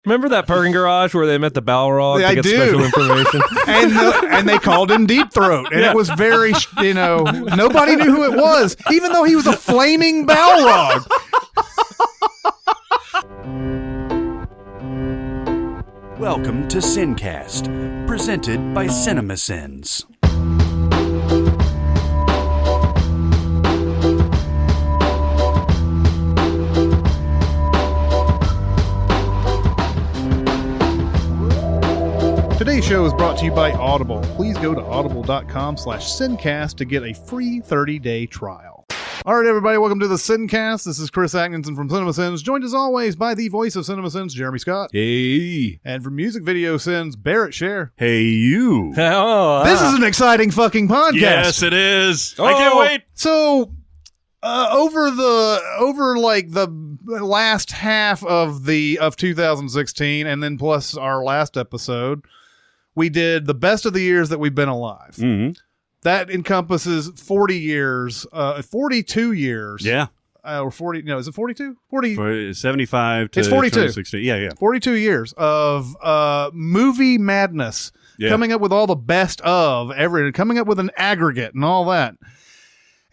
Remember that parking garage where they met the Balrog to get special information? and they called him Deep Throat. And it was very, nobody knew who it was, even though he was a flaming Balrog. Welcome to SinCast, presented by Cinemasins. Today's show is brought to you by Audible. Please go to audible.com/SinCast to get a free 30-day trial. All right, everybody, welcome to the SinCast. This is Chris Atkinson from Cinemasins, joined as always by the voice of Cinemasins, Jeremy Scott. Hey. And from Music Video Sins, Barrett Scher. Hey, you. This is an exciting fucking podcast. Yes, it is. I can't wait. So, over the last half of 2016, and then plus our last episode, we did the best of the years that we've been alive. Mm-hmm. That encompasses 42 years. Yeah. Or 40, no, is it 42? 75 to it's 42. 2016. Yeah. 42 years of movie madness. Yeah. Coming up with all the best of everything, coming up with an aggregate and all that.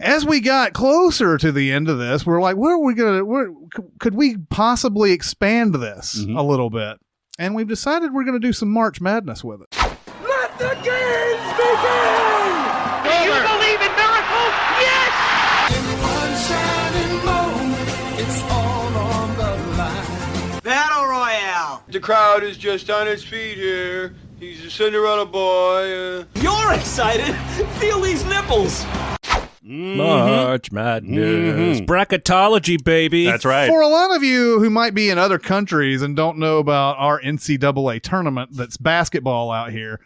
As we got closer to the end of this, we're like, could we possibly expand this a little bit? And we've decided we're going to do some March Madness with it. Let the games begin! Do you believe in miracles? Yes! In one shining moment, it's all on the line. Battle Royale! The crowd is just on its feet here. He's a Cinderella boy. You're excited! Feel these nipples! March Madness. Bracketology, baby. That's right. For a lot of you who might be in other countries and don't know about our NCAA tournament that's basketball out here,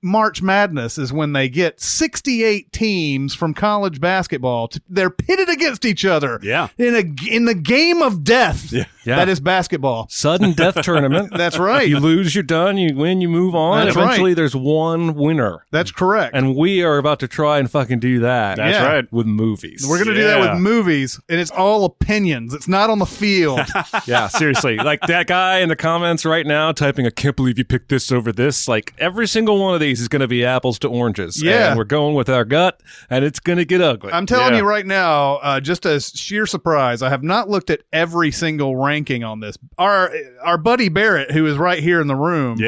March Madness is when they get 68 teams from college basketball. They're pitted against each other. Yeah. In the game of death. Yeah. That is basketball. Sudden death tournament. That's right. You lose, you're done. You win, you move on. That's Eventually, right. there's one winner. That's correct. And we are about to try and fucking do that. That's Yeah. right. With movies. We're going to do that with movies, and it's all opinions. It's not on the field. Yeah, seriously. Like that guy in the comments right now typing, I can't believe you picked this over this. Like every single one of these is going to be apples to oranges. Yeah. And we're going with our gut, and it's going to get ugly. I'm telling you right now, just as sheer surprise, I have not looked at every single ranking on this. Our buddy Barrett, who is right here in the room,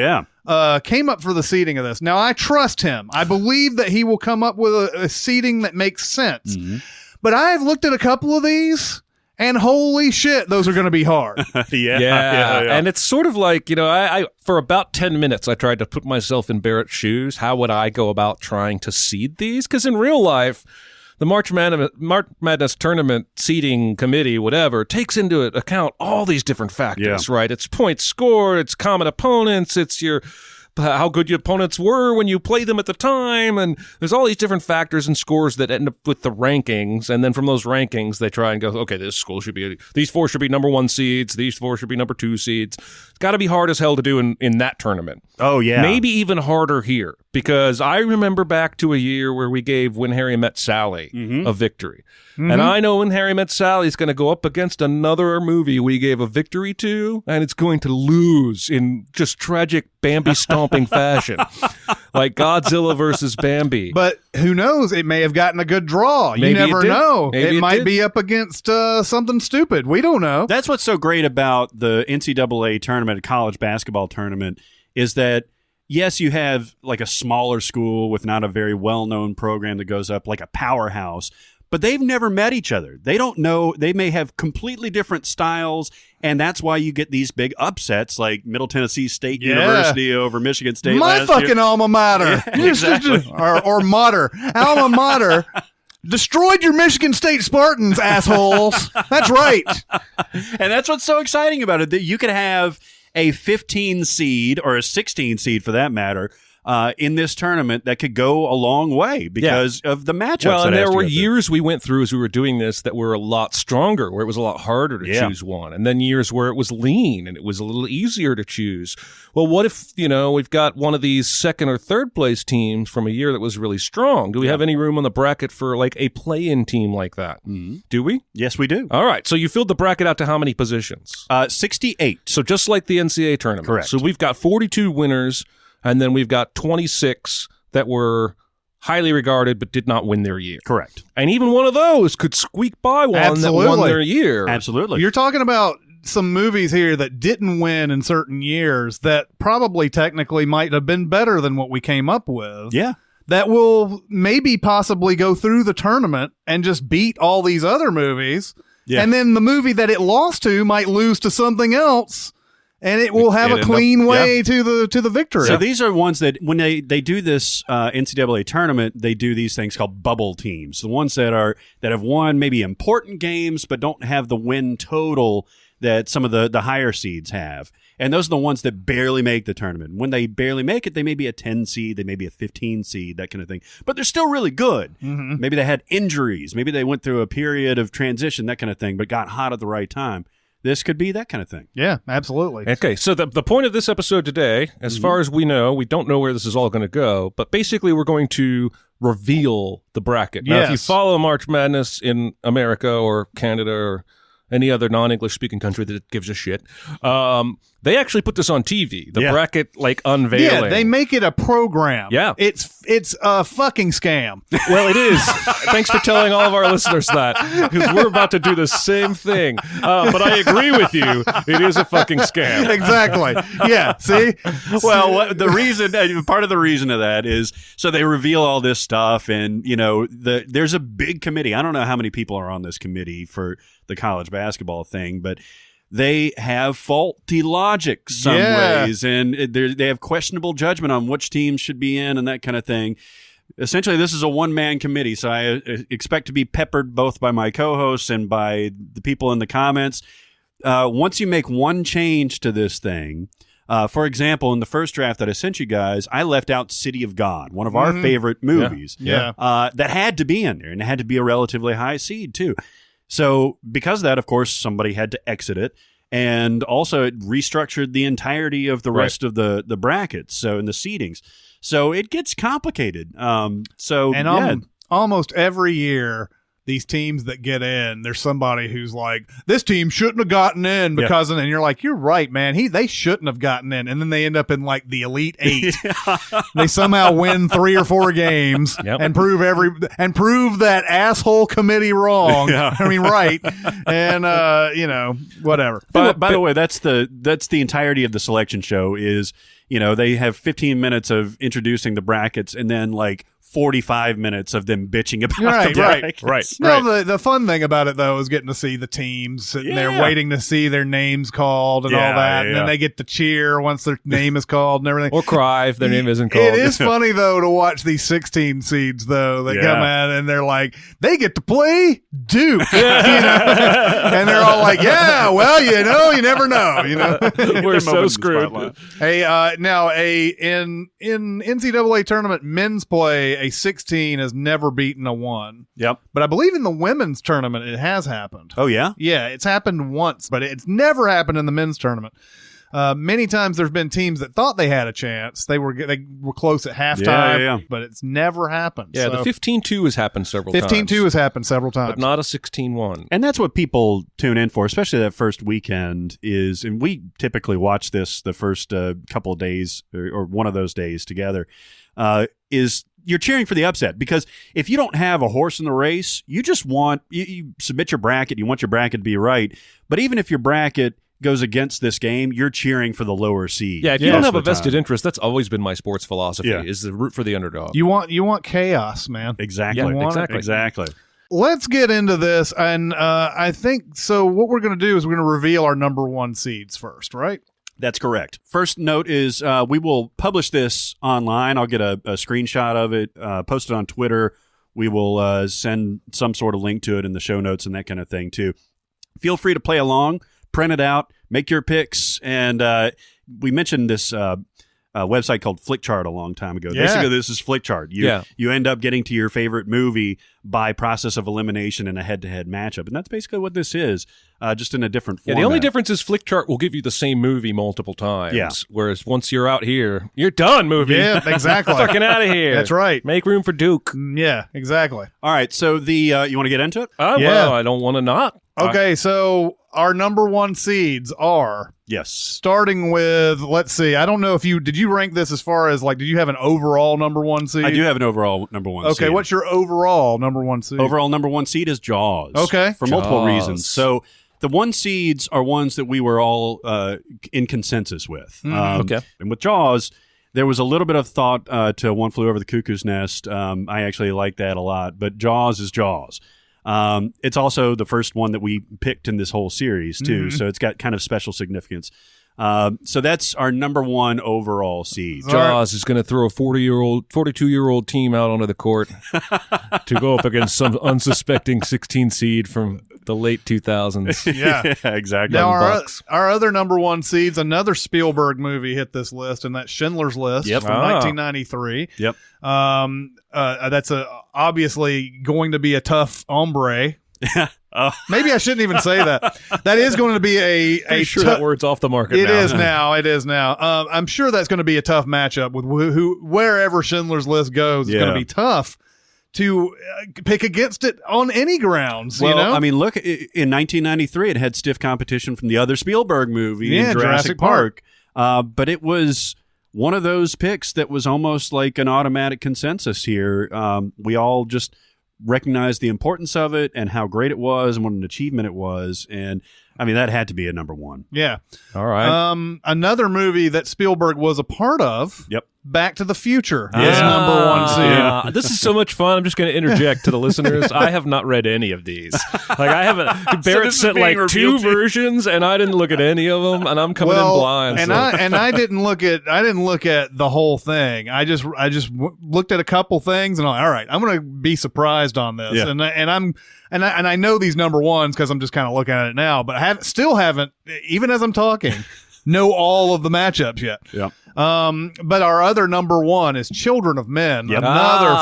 came up for the seating of this. Now, I trust him. I believe that he will come up with a seating that makes sense. But I've looked at a couple of these, and holy shit, those are going to be hard. Yeah. And it's sort of like, I for about 10 minutes, I tried to put myself in Barrett's shoes. How would I go about trying to seed these? Because in real life, the March Madness tournament seeding committee, whatever, takes into account all these different factors, right? It's points scored, it's common opponents, it's how good your opponents were when you play them at the time, and there's all these different factors and scores that end up with the rankings, and then from those rankings, they try and go, okay, these four should be number 1 seeds, these 4 should be number 2 seeds. It's got to be hard as hell to do in that tournament. Oh, yeah. Maybe even harder here, because I remember back to a year where we gave When Harry Met Sally a victory. And I know When Harry Met Sally is going to go up against another movie we gave a victory to, and it's going to lose in just tragic Bambi stomping fashion, like Godzilla versus Bambi. But who knows? It may have gotten a good draw. You Maybe never it did. know. Maybe it might did. be up against something stupid. We don't know. That's what's so great about the NCAA tournament, college basketball tournament, is that, yes, you have like a smaller school with not a very well-known program that goes up like a powerhouse, but they've never met each other. They don't know. They may have completely different styles, and that's why you get these big upsets like Middle Tennessee State University over Michigan State My last fucking year. alma mater. Yeah, exactly. or mater. Alma mater. Destroyed your Michigan State Spartans, assholes. That's right. And that's what's so exciting about it, that you could have a 15 seed or a 16 seed for that matter in this tournament that could go a long way because of the matchups. Well, and there were years we went through as we were doing this that were a lot stronger, where it was a lot harder to choose one, and then years where it was lean and it was a little easier to choose. Well, what if, we've got one of these second or third place teams from a year that was really strong? Do we have any room on the bracket for like a play-in team like that? Mm-hmm. Do we? Yes, we do. All right. So you filled the bracket out to how many positions? 68. So just like the NCAA tournament. Correct. So we've got 42 winners, and then we've got 26 that were highly regarded but did not win their year. Correct. And even one of those could squeak by one that won their year. Absolutely. You're talking about some movies here that didn't win in certain years that probably technically might have been better than what we came up with. Yeah. That will maybe possibly go through the tournament and just beat all these other movies. Yeah. And then the movie that it lost to might lose to something else. And it will have a clean way to the victory. So these are ones that when they do this NCAA tournament, they do these things called bubble teams. The ones that have won maybe important games but don't have the win total that some of the higher seeds have. And those are the ones that barely make the tournament. When they barely make it, they may be a 10 seed, they may be a 15 seed, that kind of thing. But they're still really good. Mm-hmm. Maybe they had injuries. Maybe they went through a period of transition, that kind of thing, but got hot at the right time. This could be that kind of thing. Yeah, absolutely. Okay, so the point of this episode today, as far as we know, we don't know where this is all going to go, but basically we're going to reveal the bracket. Now, if you follow March Madness in America or Canada or any other non-English speaking country that gives a shit, they actually put this on TV. The bracket, unveiling. Yeah, they make it a program. Yeah. It's a fucking scam. Well, it is. Thanks for telling all of our listeners that, because we're about to do the same thing. But I agree with you. It is a fucking scam. Exactly. Yeah, see? Well, part of the reason of that is so they reveal all this stuff, and, there's a big committee. I don't know how many people are on this committee for the college basketball thing, but they have faulty logic some ways, and they have questionable judgment on which teams should be in and that kind of thing. Essentially, this is a one-man committee, so I expect to be peppered both by my co-hosts and by the people in the comments. Once you make one change to this thing, for example, in the first draft that I sent you guys, I left out City of God, one of our favorite movies. That had to be in there, and it had to be a relatively high seed, too. So because of that, of course, somebody had to exit it. And also it restructured the entirety of the rest of the brackets, so in the seedings. So it ggets complicated. Almost every year, these teams that get in, there's somebody who's like, this team shouldn't have gotten in because, and you're like, you're right, man. They shouldn't have gotten in. And then they end up in the Elite Eight. They somehow win 3 or 4 games and prove that asshole committee wrong. I mean, right. And, whatever. But by the way, that's the entirety of the selection show is, they have 15 minutes of introducing the brackets and then 45 minutes of them bitching about the brackets. Right. No, the fun thing about it, though, is getting to see the teams sitting there waiting to see their names called and all that. And then they get to cheer once their name is called and everything. Or cry if their name isn't called. It is funny, though, to watch these 16 seeds, though. They come in and they're like, they get to play Duke. And they're all like, yeah, well, you never know. We're so screwed. Hey, now, in NCAA tournament men's play, a 16 has never beaten a 1. Yep. But I believe in the women's tournament it has happened. Oh, yeah? Yeah, it's happened once, but it's never happened in the men's tournament. Many times there's been teams that thought they had a chance. They were close at halftime, but it's never happened. Yeah, the 15-2 has happened several times. 15-2 has happened several times. But not a 16-1. And that's what people tune in for, especially that first weekend is, and we typically watch this the first couple of days or one of those days together, is you're cheering for the upset, because if you don't have a horse in the race, you just want, you submit your bracket, you want your bracket to be right. But even if your bracket goes against this game, you're cheering for the lower seed. Yeah, if you don't have a vested interest, that's always been my sports philosophy, is the root for the underdog. You want chaos, man. Exactly. Yeah, exactly. Let's get into this, and I think, so what we're going to do is we're going to reveal our number 1 seeds first, right? That's correct. First note is we will publish this online. I'll get a screenshot of it, post it on Twitter. We will send some sort of link to it in the show notes and that kind of thing, too. Feel free to play along, print it out, make your picks. And we mentioned this website called Flickchart a long time ago. Yeah. Basically, this is Flickchart. You end up getting to your favorite movie by process of elimination in a head-to-head matchup, and that's basically what this is, just in a different format. The only difference is Flickchart will give you the same movie multiple times, whereas once you're out here, you're done, movie. Yeah, exactly. Fucking out of here. That's right. Make room for Duke. Yeah, exactly. All right, so you want to get into it? Well, I don't want to not. Okay, so our number one seeds are... Yes. Starting with, let's see, I don't know if did you rank this as far as, like, did you have an overall number one seed? I do have an overall number one seed. Okay, what's your overall number one seed? Overall number one seed is Jaws. Okay. For multiple reasons. So the one seeds are ones that we were all in consensus with. Okay. And with Jaws, there was a little bit of thought to One Flew Over the Cuckoo's Nest. I actually like that a lot, but Jaws is Jaws. It's also the first one that we picked in this whole series, too, so it's got kind of special significance. So that's our number one overall seed. Jaws is going to throw a 42-year-old team out onto the court to go up against some unsuspecting 16 seed from the late 2000s. Yeah, exactly. Now, our other number one seeds, another Spielberg movie hit this list, and that's Schindler's List from 1993. Yep. That's obviously going to be a tough hombre. Maybe I shouldn't even say that. That is going to be a sure that word's off the market. It is now. It is now. I'm sure that's going to be a tough matchup with wherever Schindler's List goes. It's going to be tough to pick against it on any grounds. Well, you know? I mean, look, in 1993, it had stiff competition from the other Spielberg movie, Jurassic Park. But it was one of those picks that was almost like an automatic consensus here. We all just recognized the importance of it and how great it was and what an achievement it was. And I mean, that had to be a number one. Yeah. All right. Another movie that Spielberg was a part of. Yep. Back to the Future is number one seed. This is so much fun. I'm just going to interject to the listeners. I have not read any of these. Like I haven't. Barrett sent like two versions, and I didn't look at any of them, and I'm coming in blind. And I didn't look at the whole thing. I just looked at a couple things, and I'm like, all right, I'm going to be surprised on this. Yeah. And I know these number ones because I'm just kind of looking at it now, but I still haven't, even as I'm talking, know all of the matchups yet. Yeah. But our other number one is Children of Men. Yep. Another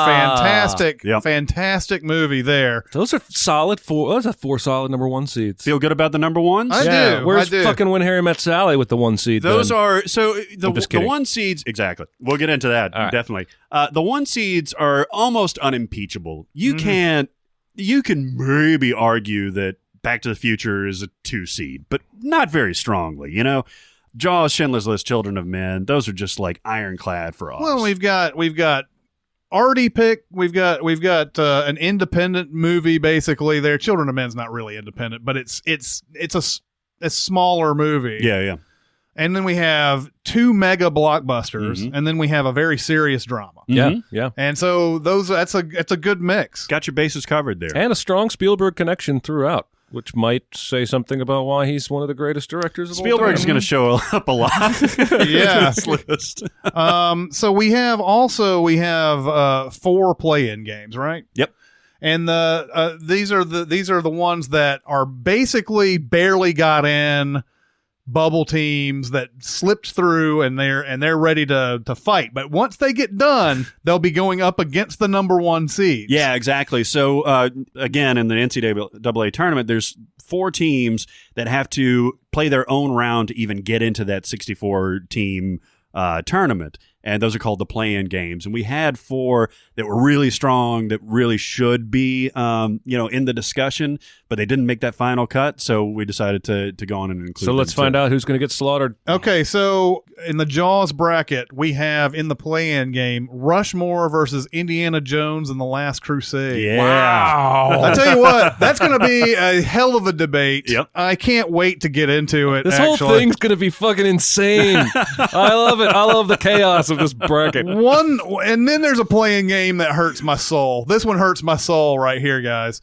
fantastic movie there. Those are solid four. Those are four solid number one seeds. Feel good about the number ones? I do. Where's fucking When Harry Met Sally with the one seed? Those then? are the one seeds. Exactly. We'll get into that definitely. The one seeds are almost unimpeachable. You can maybe argue that Back to the Future is a 2 seed, but not very strongly. You know. Jaws, Schindler's List, Children of Men, those are just like ironclad for us. Well, we've got Artie pick. We've got an independent movie basically there. Children of Men's not really independent, but it's a smaller movie. Yeah. And then we have 2 mega blockbusters, and then we have a very serious drama. Yeah. And so that's a good mix. Got your bases covered there. And a strong Spielberg connection throughout, which might say something about why he's one of the greatest directors of all time. Spielberg's going to show up a lot. Yeah. This list. So we have 4 play-in games, right? Yep. And these are the ones that are basically barely got in, bubble teams that slipped through, and they're ready to fight. But once they get done, they'll be going up against the number one seeds. Yeah, exactly. So again, in the NCAA tournament, there's 4 teams that have to play their own round to even get into that 64 team tournament. And those are called the play-in games. And we had 4 that were really strong, that really should be, in the discussion, but they didn't make that final cut. So we decided to go on and include. So let's find out who's going to get slaughtered. Okay, so in the Jaws bracket, we have in the play-in game Rushmore versus Indiana Jones and the Last Crusade. Yeah. Wow! I tell you what, that's going to be a hell of a debate. Yep. I can't wait to get into it. This whole thing's going to be fucking insane. I love it. I love the chaos of this bracket. And then there's a playing game that hurts my soul. This one hurts my soul right here, guys.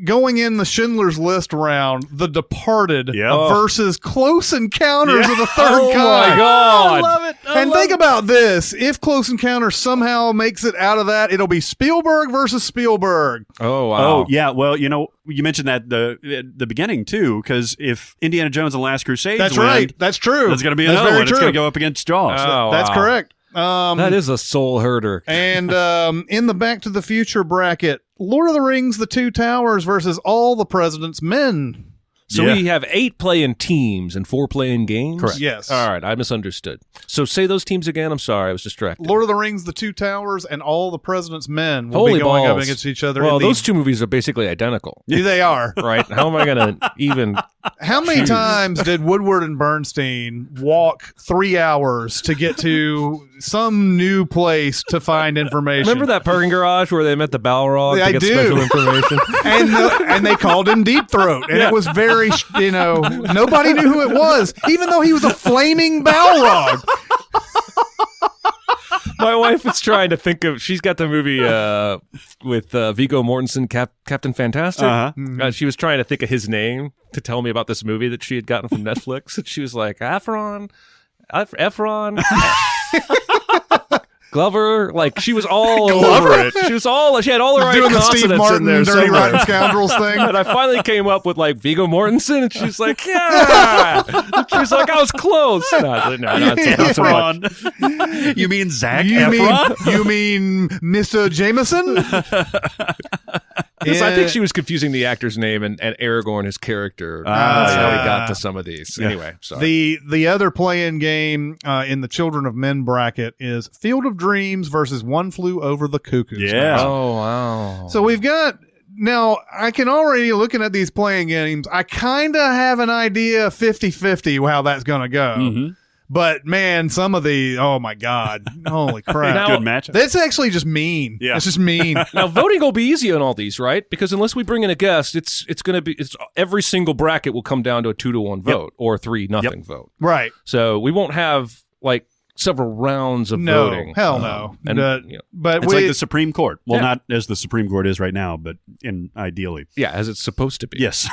Going in the Schindler's List round, The Departed versus Close Encounters of the Third Kind. Oh my God! I love it. And think about this. If Close Encounter somehow makes it out of that, it'll be Spielberg versus Spielberg. Oh, wow. Oh, yeah. Well, you mentioned that the beginning, too, because if Indiana Jones and the Last Crusade That's right. That's true. There's going to be another one. It's going to go up against Jaws. Oh, That's wow. correct. That is a soul herder. And in the Back to the Future bracket, Lord of the Rings, The Two Towers versus All the President's Men. So we have 8 playing teams and 4 playing games? Correct. Yes. All right, I misunderstood. So say those teams again. I'm sorry, I was distracted. Lord of the Rings, The Two Towers, and All the President's Men will Holy be going up balls. against each other. Well, those two movies are basically identical. Yeah, they are. Right? How am I going to even... How many times did Woodward and Bernstein walk 3 hours to get to some new place to find information? Remember that parking garage where they met the Balrog I to get do. special information? And they called him Deep Throat, and it was very, nobody knew who it was, even though he was a flaming Balrog. My wife is trying to think of. She's got the movie with Viggo Mortensen, Captain Fantastic. Uh-huh. She was trying to think of his name to tell me about this movie that she had gotten from Netflix, and she was like, Efron. Glover, like she was all over it. She had all the right Doing the Steve consonants Martin in there Dirty somewhere. Rotten Scoundrels thing. And I finally came up with like Viggo Mortensen, and she's like, "Yeah." She was like, "I was close." No, not so much. Efron. You mean Zac You Efron? mean Mr. Jameson? Because I think she was confusing the actor's name and Aragorn, his character. That's how he got to some of these. Anyway, sorry. The other play-in game in the Children of Men bracket is Field of Dreams versus One Flew Over the Cuckoo's Nest. Yeah. Oh, wow. So we've got... Now, I can already, looking at these playing games, I kind of have an idea 50-50 how that's going to go. Mm-hmm. But, man, some of the... Oh, my God. Holy crap. Now- Good matchup. That's actually just mean. Yeah. It's just mean. Now voting will be easy on all these, right? Because unless we bring in a guest, it's going to be every single bracket will come down to a 2-1 vote or 3-0 vote. Right. So we won't have like several rounds of voting. Hell no. And But It's like the Supreme Court. Well, not as the Supreme Court is right now, but ideally. yeah, as it's supposed to be. Yes.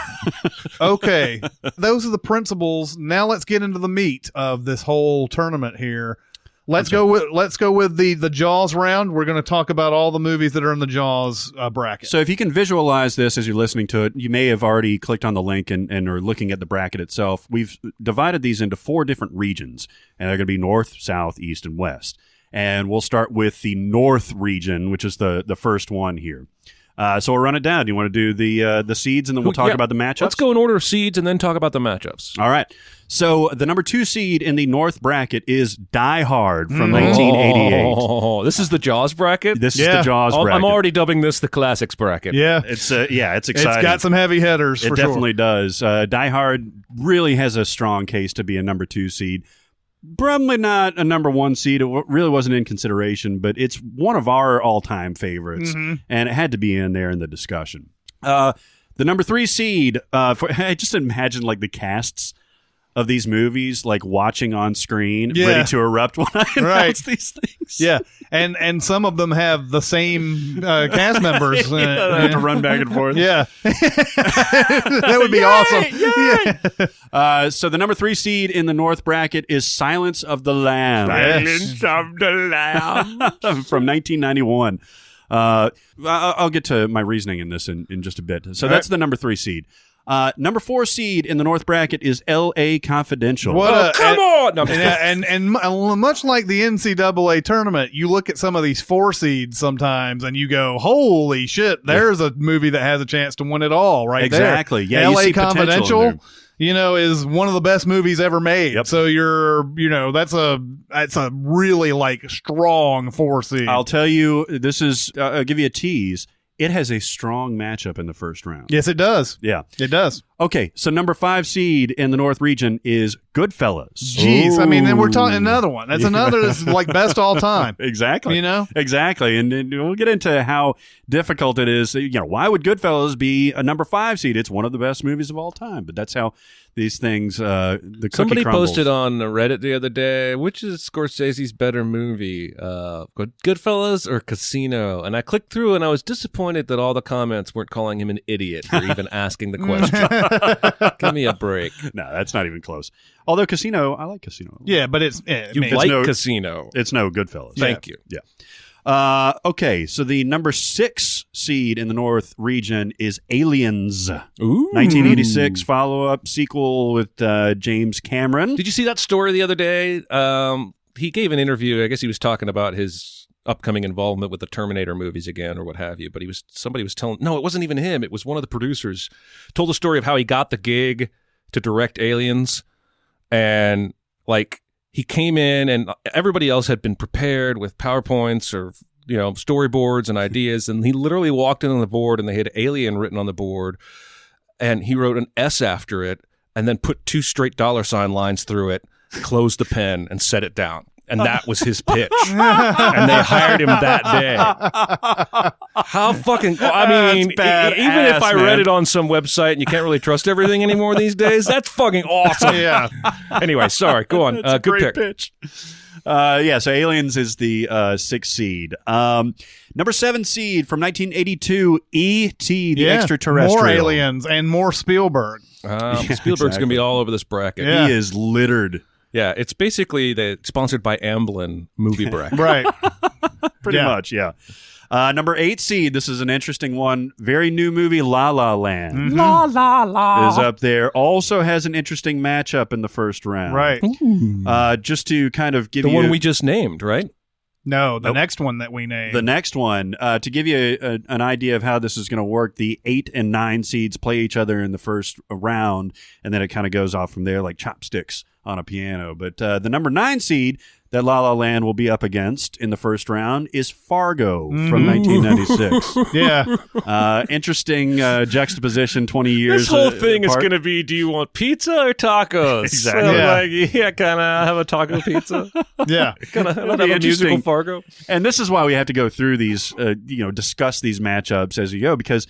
Okay, those are the principles. Now let's get into the meat of this whole tournament here. Let's go with the Jaws round. We're going to talk about all the movies that are in the Jaws bracket. So if you can visualize this as you're listening to it, you may have already clicked on the link and are looking at the bracket itself. We've divided these into 4 different regions, and they're going to be north, south, east, and west. And we'll start with the north region, which is the first one here. So we'll run it down. Do you want to do the seeds, and then we'll talk about the matchups? Let's go in order of seeds and then talk about the matchups. All right. So the number 2 seed in the North bracket is Die Hard from 1988. Oh, this is the Jaws bracket? This is the Jaws bracket. I'm already dubbing this the classics bracket. yeah, It's exciting. it's got some heavy hitters. It for definitely sure. does. Die Hard really has a strong case to be a number 2 seed. Probably not a number 1 seed. It really wasn't in consideration, but it's one of our all-time favorites, and it had to be in there in the discussion. The number 3 seed, I just imagine like the casts of these movies, like watching on screen, ready to erupt when I announce these things. Yeah, and some of them have the same cast members. They have to run back and forth. Yeah, that would be awesome. Yeah. So the number 3 seed in the North bracket is Silence of the Lambs. Silence of the Lamb. From 1991. I'll get to my reasoning in this in just a bit. So that's the number 3 seed. Number 4 seed in the North bracket is L.A. Confidential. Come on! No, And much like the NCAA tournament, you look at some of these 4 seeds sometimes and you go, holy shit, there's a movie that has a chance to win it all right there. Exactly. Yeah, you L.A. see potential in Confidential, there. is one of the best movies ever made. Yep. So that's a really like strong 4 seed. I'll tell you, this is, I'll give you a tease. It has a strong matchup in the first round. Yes, it does. Yeah. It does. Okay, so number 5 seed in the North region is Goodfellas. Jeez, I mean, then we're talking another one. That's another that's like best all time. Exactly. Exactly. And we'll get into how difficult it is. Why would Goodfellas be a number 5 seed? It's one of the best movies of all time. But that's how these things, the cookie Somebody crumbles. posted on Reddit the other day, which is Scorsese's better movie, Goodfellas or Casino? And I clicked through and I was disappointed that all the comments weren't calling him an idiot for even asking the question. Give me a break. No, that's not even close. Although Casino, I like Casino. Yeah, but it's Casino. It's no Goodfellas. Thank you. Yeah. Okay, so the number 6 seed in the North region is Aliens. Ooh. 1986 follow-up sequel with James Cameron. Did you see that story the other day? He gave an interview. I guess he was talking about his upcoming involvement with the Terminator movies again or what have you. But somebody was telling, no, it wasn't even him. It was one of the producers. Told the story of how he got the gig to direct Aliens. And like he came in and everybody else had been prepared with PowerPoints or, storyboards and ideas. And he literally walked in on the board and they had Alien written on the board. And he wrote an S after it and then put 2 straight $sign lines through it, closed the pen and set it down. And that was his pitch. And they hired him that day. How fucking... I mean, even if I read it on some website and you can't really trust everything anymore these days, that's fucking awesome. Yeah. Anyway, sorry. Go on. That's a good great pitch. So Aliens is the 6th seed. Number 7 seed from 1982, E.T. the Extraterrestrial. More Aliens and more Spielberg. Spielberg's going to be all over this bracket. Yeah. He is littered. Yeah, it's basically sponsored by Amblin movie bracket. Right. Pretty much, yeah. Number 8 seed, this is an interesting one. Very new movie, La La Land. Mm-hmm. La La La. Is up there. Also has an interesting matchup in the first round. Right. Just to kind of give the you... one we just named, right? No, the next one that we named. The next one, to give you an idea of how this is going to work, the 8 and 9 seeds play each other in the first round, and then it kind of goes off from there like chopsticks on a piano. But the number 9 seed that La La Land will be up against in the first round is Fargo from 1996. Yeah. Interesting juxtaposition 20 years This whole thing apart. is going to be, do you want pizza or tacos? Exactly. So, can I have a taco pizza? Yeah. Can I have a musical Fargo? And this is why we have to go through these, discuss these matchups as you go, because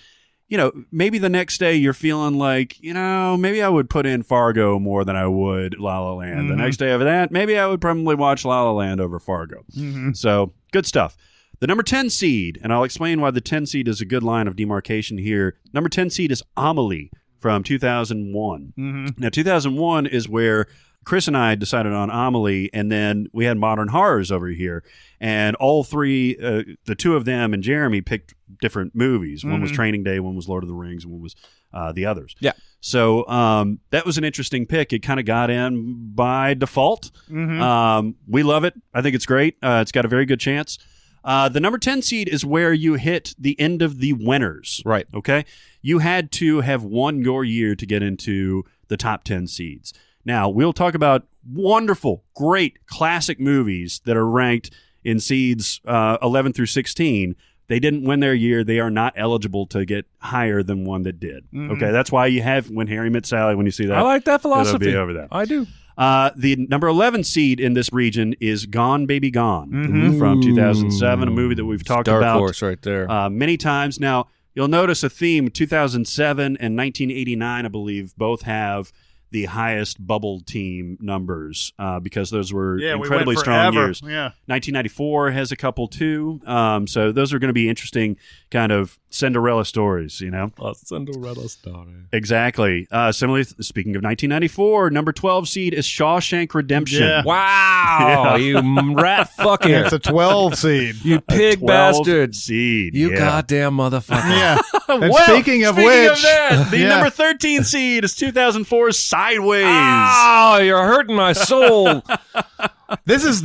maybe the next day you're feeling like, maybe I would put in Fargo more than I would La La Land. Mm-hmm. The next day of that, maybe I would probably watch La La Land over Fargo. Mm-hmm. So, good stuff. The number 10 seed, and I'll explain why the 10 seed is a good line of demarcation here. Number 10 seed is Amelie from 2001. Mm-hmm. Now, 2001 is where Chris and I decided on Amelie, and then we had Modern Horrors over here. And all three, the two of them and Jeremy picked different movies. One was Training Day, one was Lord of the Rings, and one was the others. Yeah. So that was an interesting pick. It kind of got in by default. Mm-hmm. We love it. I think it's great. It's got a very good chance. The number 10 seed is where you hit the end of the winners. Right. Okay? You had to have won your year to get into the top 10 seeds. Now, we'll talk about wonderful, great, classic movies that are ranked in seeds 11 through 16. They didn't win their year. They are not eligible to get higher than one that did. Mm-hmm. Okay? That's why you have When Harry Met Sally, when you see that. I like that philosophy. It'll be over that. I do. The number 11 seed in this region is Gone Baby Gone from 2007, a movie that we've talked Dark about horse right there. many times. Now, you'll notice a theme. 2007 and 1989, I believe, both have the highest bubble team numbers because those were incredibly strong years. Yeah. 1994 has a couple too. So those are going to be interesting kind of Cinderella stories, A Cinderella story. Exactly. Similarly, speaking of 1994, number 12 seed is Shawshank Redemption. Yeah. Wow, you rat fucker. It's a 12 seed. You pig 12 bastard. seed. You goddamn motherfucker. Yeah. And Well, speaking of that, the Yeah. number 13 seed is 2004's Sideways. Oh, you're hurting my soul. This is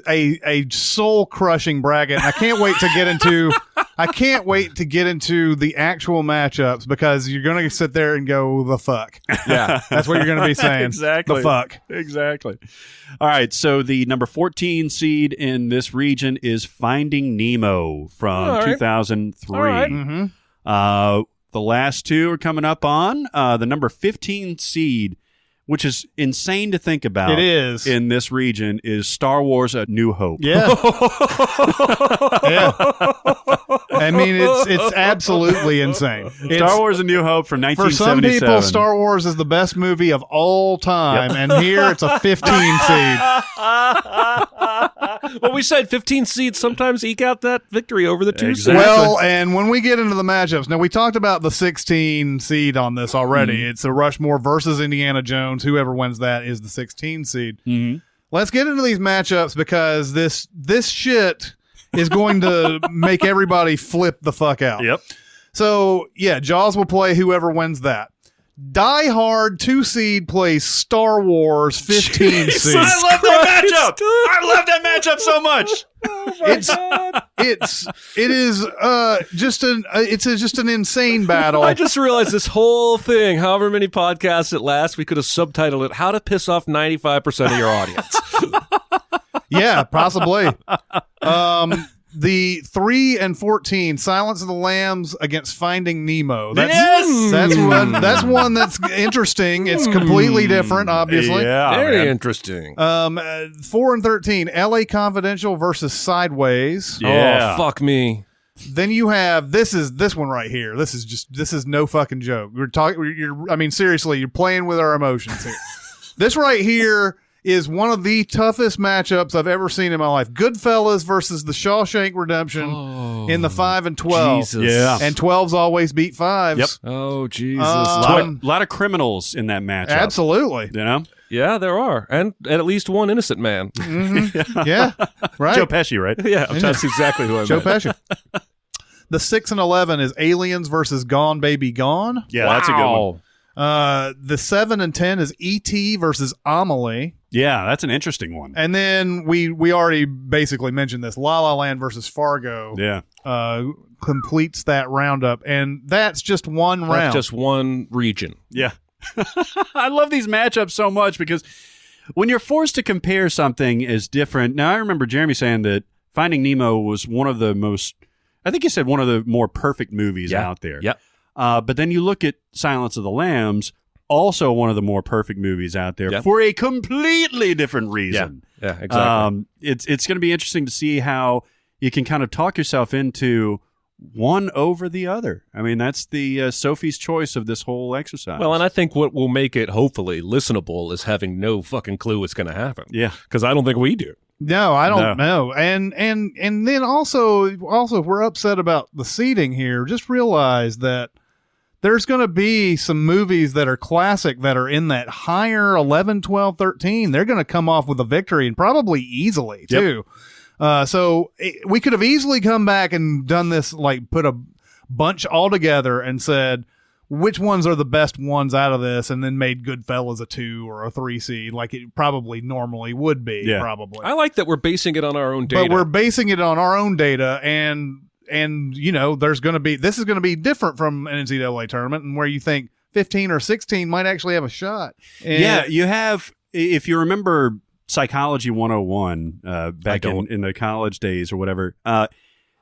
a soul crushing bracket. I can't wait to get into. I can't wait to get into the actual matchups because you're going to sit there and go the fuck. Yeah. That's what you're going to be saying. Exactly. The fuck. Exactly. All right. So the number 14 seed in this region is Finding Nemo from All right. 2003. All right. Mm-hmm. The last two are coming up on the number 15 seed, which is insane to think about. It is. In this region is Star Wars: A New Hope. Yeah. Yeah. I mean, it's absolutely insane. Star Wars: A New Hope from For some 1977. people, Star Wars is the best movie of all time, and here it's a 15 seed. Well, we said 15 seeds sometimes eke out that victory over the 2 Exactly. seeds. Well, and when we get into the matchups, now we talked about the 16 seed on this already. It's a Rushmore versus Indiana Jones. Whoever wins that is the 16 seed. Let's get into these matchups because this shit is going to make everybody flip the fuck out. Yep. So, yeah, Jaws will play whoever wins that. Die Hard 2 seed plays Star Wars 15 seed. I love that matchup. I love that matchup so much. It's just an insane battle. I just realized this whole thing, however many podcasts it lasts, we could have subtitled it, How to Piss Off 95% of Your Audience. Yeah, possibly. The 3 and 14, Silence of the Lambs against Finding Nemo. That's one that's interesting. It's completely different, obviously. Yeah, Very interesting. 4 and 13, LA Confidential versus Sideways. Yeah. Oh, fuck me. Then you have this one right here. This is no fucking joke. Seriously, you're playing with our emotions here. This right here is one of the toughest matchups I've ever seen in my life. Goodfellas versus the Shawshank Redemption in the 5 and 12. Jesus. Yeah. And 12s always beat 5s. Yep. Oh, Jesus. A lot of criminals in that matchup. Absolutely. You know? Yeah, there are. And at least one innocent man. Yeah. Right. Joe Pesci, right? Yeah, that's exactly who I Joe meant. Pesci. The 6 and 11 is Aliens versus Gone Baby Gone. Yeah, that's a good one. The 7 and 10 is E.T. versus Amelie. Yeah, that's an interesting one. And then we already basically mentioned this. La La Land versus Fargo. Yeah. Completes that roundup. And that's just one round. That's just one region. Yeah. I love these matchups so much because when you're forced to compare something as different. Now, I remember Jeremy saying that Finding Nemo was one of the most, I think he said one of the more perfect movies out there. Yep. But then you look at Silence of the Lambs, also one of the more perfect movies out there for a completely different reason. Yeah, exactly. It's going to be interesting to see how you can kind of talk yourself into one over the other. I mean, that's the Sophie's choice of this whole exercise. Well, and I think what will make it hopefully listenable is having no fucking clue what's going to happen. Yeah. Because I don't think we do. No, I don't know. And then also if we're upset about the seating here, just realize that there's going to be some movies that are classic that are in that higher 11, 12, 13. They're going to come off with a victory and probably easily too. So we could have easily come back and done this, like put a bunch all together and said, which ones are the best ones out of this, and then made Goodfellas a 2 or a 3 seed like it probably normally would be. Yeah. Probably. I like that we're basing it on our own data. But we're basing it on our own data, and you know, this is going to be different from an NCAA tournament, and where you think 15 or 16 might actually have a shot. And yeah, you have, if you remember Psychology 101 back in the college days or whatever,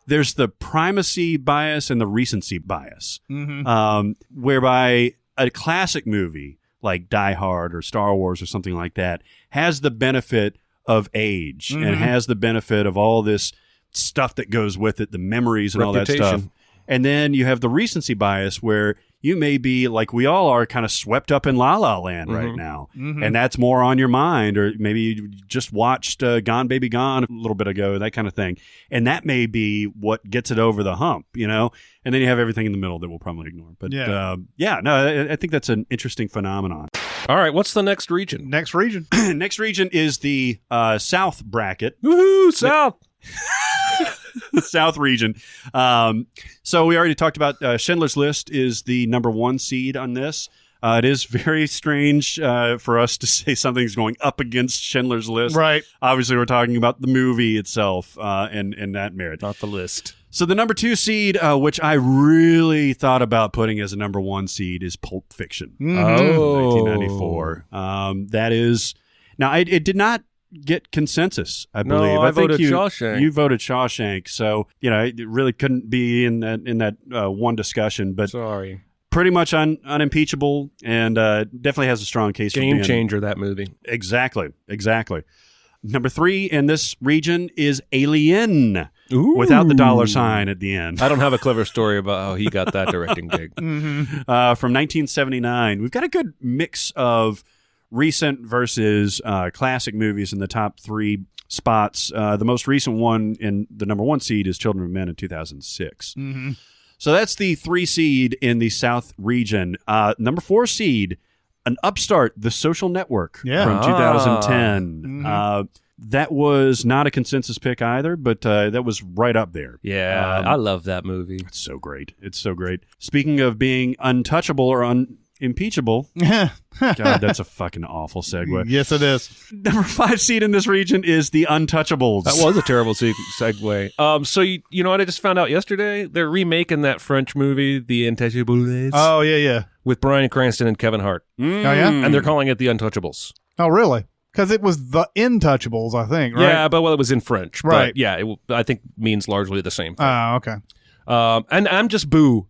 there's the primacy bias and the recency bias, whereby a classic movie like Die Hard or Star Wars or something like that has the benefit of age and has the benefit of all this stuff that goes with it, the memories and all that stuff. And then you have the recency bias where you may be, like we all are, kind of swept up in La La Land right now. And that's more on your mind, or maybe you just watched Gone Baby Gone a little bit ago, that kind of thing. And that may be what gets it over the hump, you know? And then you have everything in the middle that we'll probably ignore. But I think that's an interesting phenomenon. All right, what's the next region? Next region. Next region is the South bracket. Woohoo, South! The South region. So we already talked about Schindler's List is the number 1 seed on this. It is very strange for us to say something's going up against Schindler's List. Right. Obviously, we're talking about the movie itself and that merit. Not the list. So the number 2 seed, which I really thought about putting as a number 1 seed, is Pulp Fiction. Oh. 1994. That is... Now, it did not get consensus, I believe. I think voted Shawshank. You voted Shawshank, so it really couldn't be in that one discussion. But sorry, pretty much unimpeachable, and definitely has a strong case. Game changer, that movie. Exactly. Number 3 in this region is Alien. Ooh. Without the $sign at the end. I don't have a clever story about how he got that directing gig. From 1979. We've got a good mix of recent versus classic movies in the top 3 spots. The most recent one in the number 1 seed is Children of Men in 2006. Mm-hmm. So that's the 3 seed in the South region. Number 4 seed, an upstart, The Social Network from 2010. Mm-hmm. That was not a consensus pick either, but that was right up there. Yeah, I love that movie. It's so great. It's so great. Speaking of being untouchable or unimpeachable, God, that's a fucking awful segue. Yes, it is. Number 5 seed in this region is The Untouchables. That was a terrible segue. So you know what I just found out yesterday? They're remaking that French movie, The Untouchables. Oh, yeah. With Bryan Cranston and Kevin Hart. Oh, yeah? And they're calling it The Untouchables. Oh, really? Because it was The Intouchables, I think, right? Yeah, but it was in French. Right. But yeah, I think means largely the same thing. Oh, okay. And I'm just boo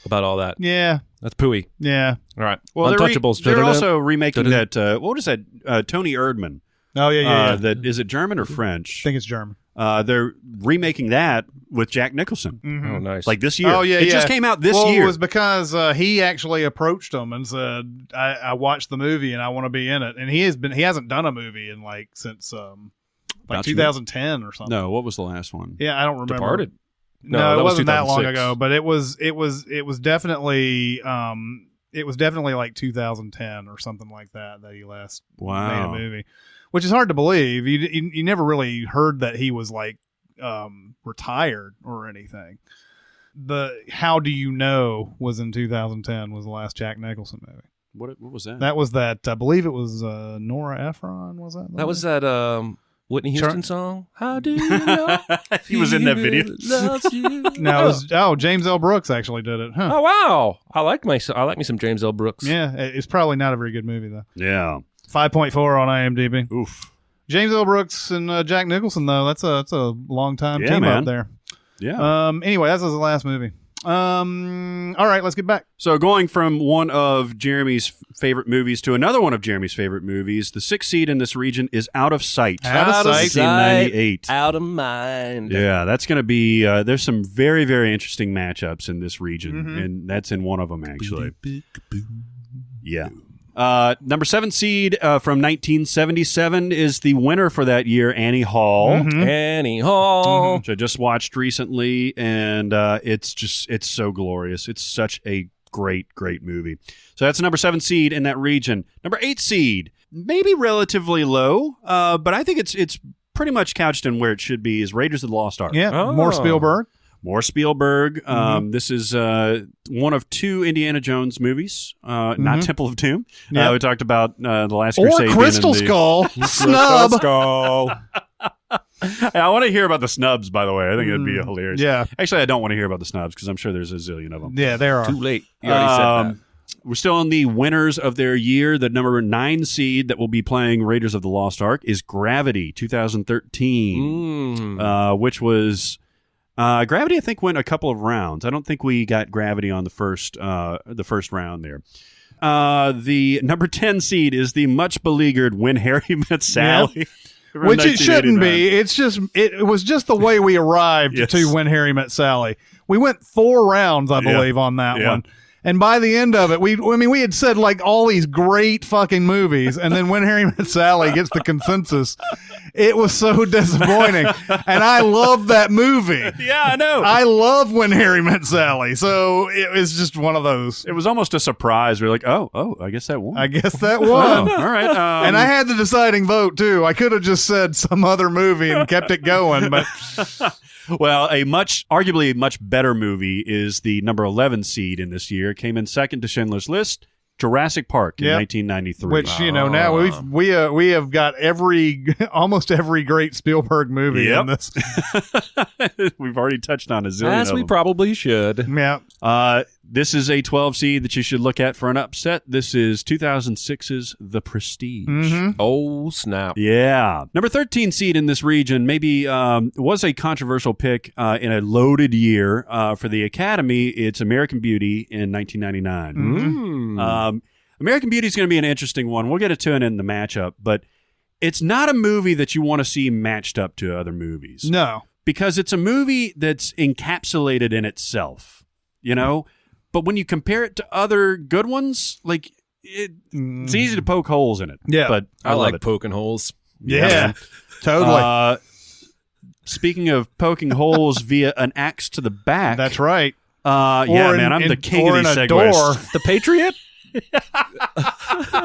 about all that. Yeah. That's pooey. Yeah. All right. Well, Untouchables. they're also remaking that, what is that, Tony Erdmann. Oh, yeah. That, is it German or French? I think it's German. They're remaking that with Jack Nicholson. Oh, nice. Like this year. Oh, yeah, It just came out this year. It was because he actually approached them and said, I watched the movie and I want to be in it. And he hasn't done a movie in since 2010 or something. No, what was the last one? Yeah, I don't remember. Departed. No, it wasn't that long 2006. ago, but it was definitely like 2010 or something like that he last made a movie, which is hard to believe. You never really heard that he was retired or anything. The How Do You Know was in 2010 was the last Jack Nicholson movie. What was that? That was that. I believe it was Nora Ephron. Was that? That was that Whitney Houston song. How do you know? He was in that video. Loves you. No, it was, James L. Brooks actually did it. Huh. Oh wow, I like me some James L. Brooks. Yeah, it's probably not a very good movie though. Yeah. 5.4 on IMDb. Oof. James L. Brooks and Jack Nicholson though. That's a long time team man. up there. Yeah. Anyway, that's his last movie. All right, let's get back. So going from one of Jeremy's favorite movies to another one of Jeremy's favorite movies, the 6th seed in this region is Out of Sight. Out of Sight. 1998. Out of mind. Yeah, that's going to be, there's some very, very interesting matchups in this region, and that's in one of them, actually. Yeah. Number 7 seed from 1977 is the winner for that year, Annie Hall. Annie Hall. Which I just watched recently, and it's so glorious. It's such a great movie. So that's number 7 seed in that region. Number 8 seed, maybe relatively low, but I think it's pretty much couched in where it should be, is Raiders of the Lost Ark. Yeah, more Spielberg. More Spielberg. This is one of 2 Indiana Jones movies, not Temple of Doom. Yep. We talked about The Last Or Crusade. Crystal Skull. Snub. Hey, I want to hear about the snubs, by the way. I think it'd be hilarious. Yeah. Actually, I don't want to hear about the snubs because I'm sure there's a zillion of them. Yeah, there are. Too late. You already said that. We're still on the winners of their year. The number 9 seed that will be playing Raiders of the Lost Ark is Gravity 2013, which was... Gravity, I think, went a couple of rounds. I don't think we got Gravity on the first round there. The number 10 seed is the much beleaguered When Harry Met Sally. Yep. Which it shouldn't be. It was just the way we arrived to When Harry Met Sally. We went 4 rounds, I believe, on that one. And by the end of it, we had said like all these great fucking movies, and then When Harry Met Sally gets the consensus. It was so disappointing. And I love that movie. Yeah, I know. I love When Harry Met Sally. So it was just one of those. It was almost a surprise. We were like, oh, I guess that won. I guess that won. Oh, all right. And I had the deciding vote, too. I could have just said some other movie and kept it going, but... Well, arguably a much better movie is the number 11 seed in this year. It came in second to Schindler's List, Jurassic Park in 1993. Which, now we have got almost every great Spielberg movie in this. We've already touched on a zillion As of we them. probably should. Yeah. This is a 12 seed that you should look at for an upset. This is 2006's The Prestige. Oh, snap. Yeah. Number 13 seed in this region maybe was a controversial pick in a loaded year for the Academy. It's American Beauty in 1999. American Beauty is going to be an interesting one. We'll get to it in the matchup, but it's not a movie that you want to see matched up to other movies. No. Because it's a movie that's encapsulated in itself, But when you compare it to other good ones, like it's easy to poke holes in it. Yeah. But I like it. poking holes. Yeah. Totally. Speaking of poking holes via an axe to the back. That's right. Man, I'm the king of these segues. Door. The Patriot?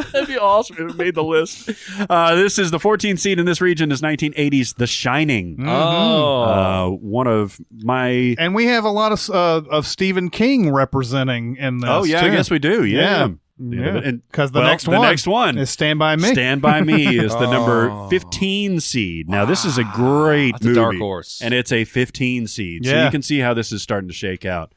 That'd be awesome if it made the list. This is the 14th seed in this region is 1980's The Shining. One of my... And we have a lot of Stephen King representing in this, Oh, yeah, too. I guess we do. Yeah. Because the next one is Stand By Me. Stand By Me is the number 15 seed. Now, this is a great That's movie. a dark horse. And it's a 15 seed. So Yeah. you can see how this is starting to shake out.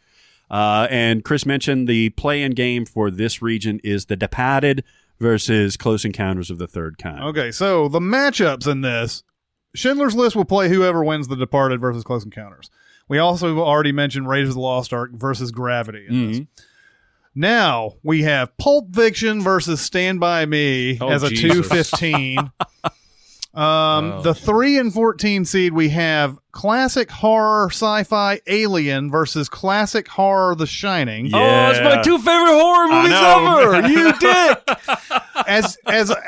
And Chris mentioned the play-in game for this region is The Departed versus Close Encounters of the Third Kind. Okay, so the matchups in this, Schindler's List will play whoever wins The Departed versus Close Encounters. We also already mentioned Raiders of the Lost Ark versus Gravity in this. Now, we have Pulp Fiction versus Stand By Me as a Jesus. 215. The 3 and 14 seed, we have classic horror sci-fi Alien versus classic horror The Shining. Yeah. Oh, it's my 2 favorite horror movies ever. You dick.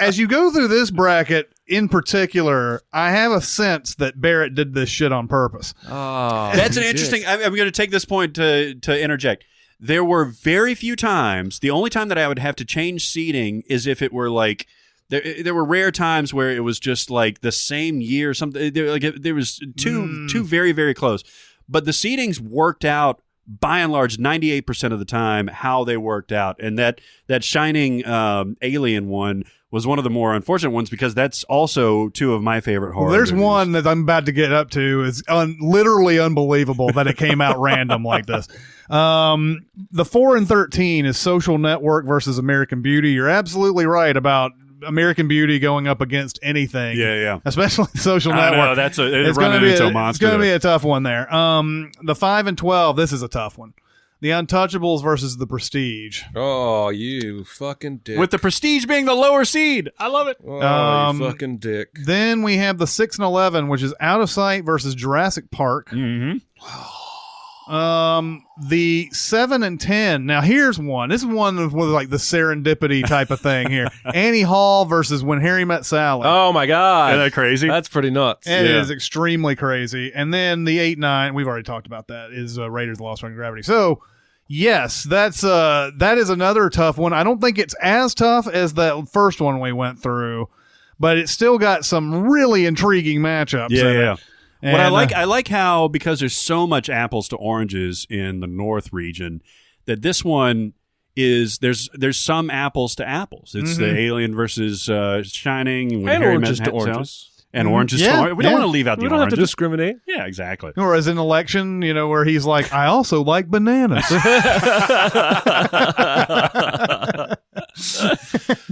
As you go through this bracket in particular, I have a sense that Barrett did this shit on purpose. Oh, That's an interesting... I'm going to take this point to interject. There were very few times. The only time that I would have to change seating is if it were like... There were rare times where it was just like the same year or something. There was two very, very close. But the seedings worked out by and large 98% of the time how they worked out. And that Shining Alien one was one of the more unfortunate ones because that's also 2 of my favorite horror There's movies. one that I'm about to get up to is literally unbelievable that it came out random like this. The 4 and 13 is Social Network versus American Beauty. You're absolutely right about American Beauty going up against anything. Yeah. Especially Social I Network. know, that's It's running gonna be into a monster. It's going to be a tough one there. The 5 and 12, this is a tough one. The Untouchables versus The Prestige. Oh, you fucking dick. With The Prestige being the lower seed. I love it. Oh, you fucking dick. Then we have the 6 and 11, which is Out of Sight versus Jurassic Park. Mm-hmm. The 7 and 10. Now here's one. This is one with like the serendipity type of thing here. Annie Hall versus When Harry Met Sally. Oh, my God. Isn't that crazy? That's pretty nuts. It is extremely crazy. And then the 8-9, we've already talked about that, is Raiders of the Lost Ark and Gravity. So, yes, that is another tough one. I don't think it's as tough as that first one we went through, but it's still got some really intriguing matchups. Yeah. And, What I like how, because there's so much apples to oranges in the North region, that this one is there's some apples to apples. It's the Alien versus Shining, And oranges to oranges. And oranges to oranges. We don't want to leave out the We don't have oranges. to discriminate. Yeah, exactly. Or as in Election, where he's like, I also like bananas.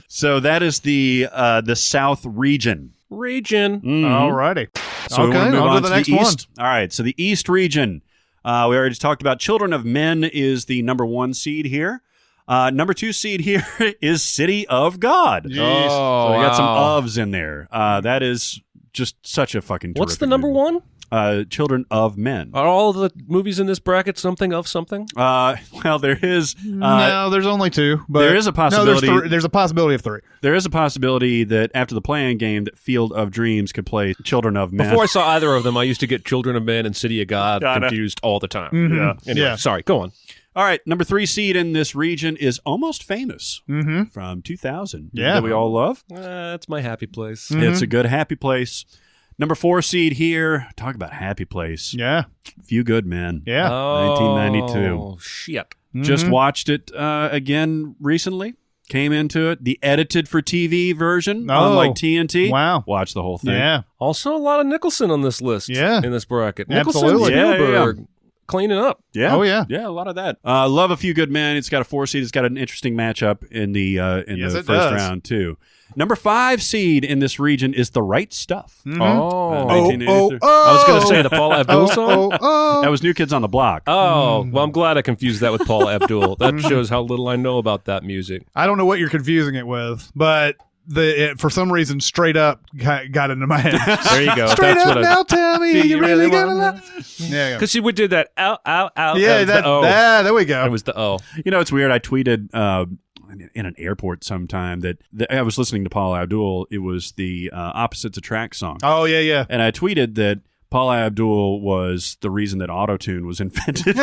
So that is the South region. All righty. So Okay, we'll move on on to the next East. All right, so the East region. We already talked about Children of Men is the number 1 seed here. Number 2 seed here is City of God. Jeez. So we got some ofs in there. That is just such a fucking terrific What's the number movie. 1? Children of Men. Are all the movies in this bracket something of something? Well, there is... no, there's only 2. But there is a possibility- No, there's a possibility of 3. There is a possibility that after the play-in game that Field of Dreams could play Children of Men. Before I saw either of them, I used to get Children of Men and City of God confused all the time. Yeah. Anyway, sorry, go on. All right, number 3 seed in this region is Almost Famous from 2000. Yeah. That we all love. That's my happy place. It's a good happy place. Number 4 seed here. Talk about happy place. Yeah. Few Good Men. Yeah. 1992. Oh, shit. Just watched it again recently. Came into it. The edited for TV version on like TNT. Wow. Watch the whole thing. Yeah. Also, a lot of Nicholson on this list. Yeah. In this bracket. Absolutely. Nicholson, Yeah, Spielberg, cleaning up. Yeah. Oh, yeah. Yeah, a lot of that. Love A Few Good Men. It's got a 4 seed. It's got an interesting matchup in the Yes, it first does. round too. Number 5 seed in this region is The Right Stuff. Oh. 1983. I was going to say the Paula Abdul song. That was New Kids on the Block. Oh, well, I'm glad I confused that with Paula Abdul. That shows how little I know about that music. I don't know what you're confusing it with, but for some reason, Straight Up got into my head. There you go. Straight That's up what now, tell me Do you really gonna love. Yeah, Because she would do that out. yeah, the O. there we go. It was the O. You know, it's weird. I tweeted in an airport sometime that I was listening to Paula Abdul. It was the Opposites Attract song. Oh, yeah, yeah. And I tweeted that Paula Abdul was the reason that autotune was invented.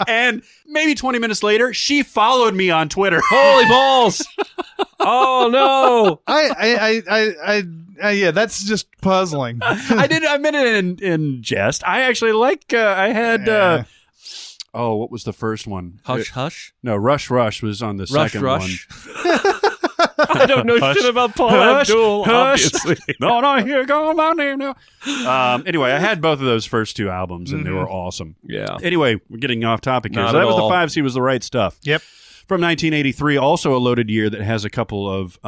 And maybe 20 minutes later, she followed me on Twitter. Holy balls! Oh no! Yeah, that's just puzzling. I meant it in jest. I actually I had. What was the first one? Hush, Hush? No, Rush was on the second Rush. one. I don't know shit about Paul Abdul, obviously. No, here go my name now. Anyway, I had both of those first two albums, and they were awesome. Yeah. Anyway, we're getting off topic here. Not So that at was all. the 5C was the right stuff. Yep. From 1983, also a loaded year that has a couple of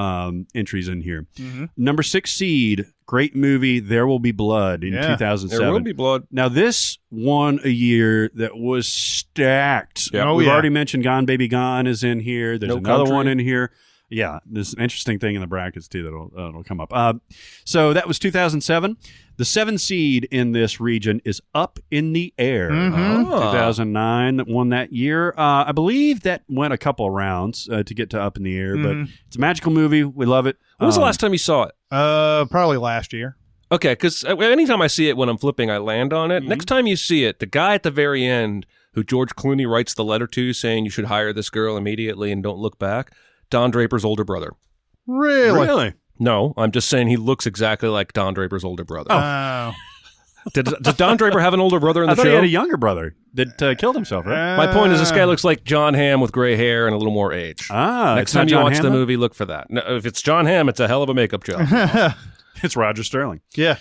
entries in here. Number 6 seed, great movie, There Will Be Blood in 2007. There Will Be Blood. Now, this won a year that was stacked. Yeah. We've already mentioned Gone Baby Gone is in here. There's No another Country. one in here. Yeah, there's an interesting thing in the brackets, too, that'll come up. So that was 2007. The 7 seed in this region is Up in the Air. 2009 that won that year. I believe that went a couple of rounds to get to Up in the Air, but it's a magical movie. We love it. When was the last time you saw it? Probably last year. Okay, because anytime I see it when I'm flipping, I land on it. Next time you see it, the guy at the very end who George Clooney writes the letter to saying you should hire this girl immediately and don't look back, Don Draper's older brother. Really? No, I'm just saying he looks exactly like Don Draper's older brother. Oh. Does Don Draper have an older brother in the I thought show? he had a younger brother that killed himself, right? My point is this guy looks like John Hamm with gray hair and a little more age. Next it's not time you John watch Hamm, the though? movie, look for that. No, if it's John Hamm, it's a hell of a makeup job. It's Roger Sterling. Yeah.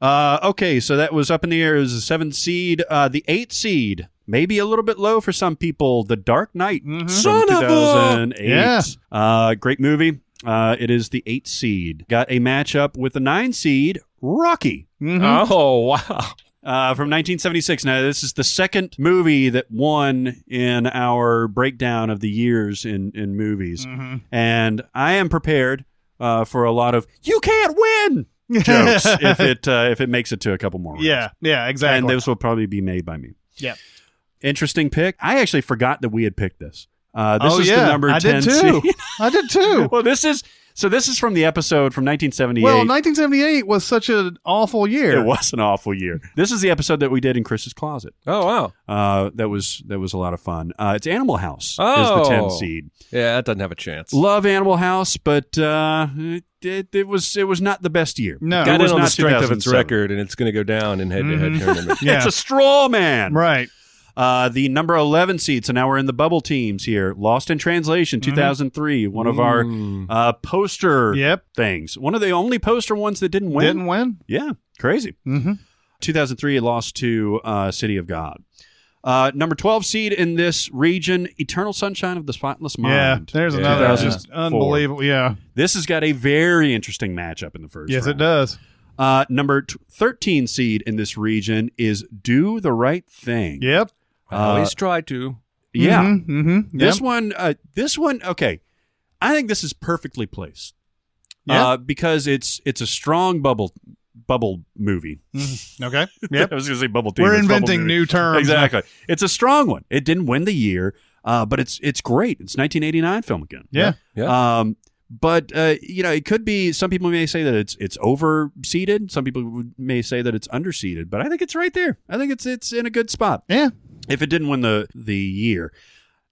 Okay, so that was Up in the Air. It was a 7 seed. The 8 seed, maybe a little bit low for some people, The Dark Knight from Son of a- 2008. Yeah. Great movie. It is the 8 seed. Got a matchup with the 9 seed, Rocky. Oh, wow. From 1976. Now, this is the second movie that won in our breakdown of the years in movies. And I am prepared for a lot of, you can't win jokes if it makes it to a couple more rounds. Yeah, exactly. And this will probably be made by me. Yeah. Interesting pick. I actually forgot that we had picked this. This is yeah. the number 10 I did too. seed. I did too. Well, this is from the episode from 1978. Well, 1978 was such an awful year. It was an awful year. This is the episode that we did in Chris's closet. Oh, wow. That was a lot of fun. It's Animal House is Oh. the 10 seed. Yeah, that doesn't have a chance. Love Animal House, but it was not the best year. No. Got it was in on not the strength of its 2007. record, and it's going to go down in head-to-head tournament. Yeah. It's a straw man. Right. The number 11 seed, so now we're in the bubble teams here. Lost in Translation, 2003, one of our poster things. One of the only poster ones that didn't win. Didn't win? Yeah, crazy. 2003, it lost to City of God. Number 12 seed in this region, Eternal Sunshine of the Spotless Mind. Yeah, there's another. It's just 2004. unbelievable. Yeah. This has got a very interesting matchup in the first Yes, round. it does. Number 13 seed in this region is Do the Right Thing. Yep. I always try to. Yeah. This This one, okay. I think this is perfectly placed. Yeah. Because it's a strong bubble movie. Okay. Yep. I was going to say bubble tea. We're but it's bubble inventing movie. new terms. Exactly. It's a strong one. It didn't win the year, but it's great. It's 1989 film again. Yeah. But it could be. Some people may say that it's overseeded. Some people may say that it's underseeded. But I think it's right there. I think it's in a good spot. Yeah. If it didn't win the year.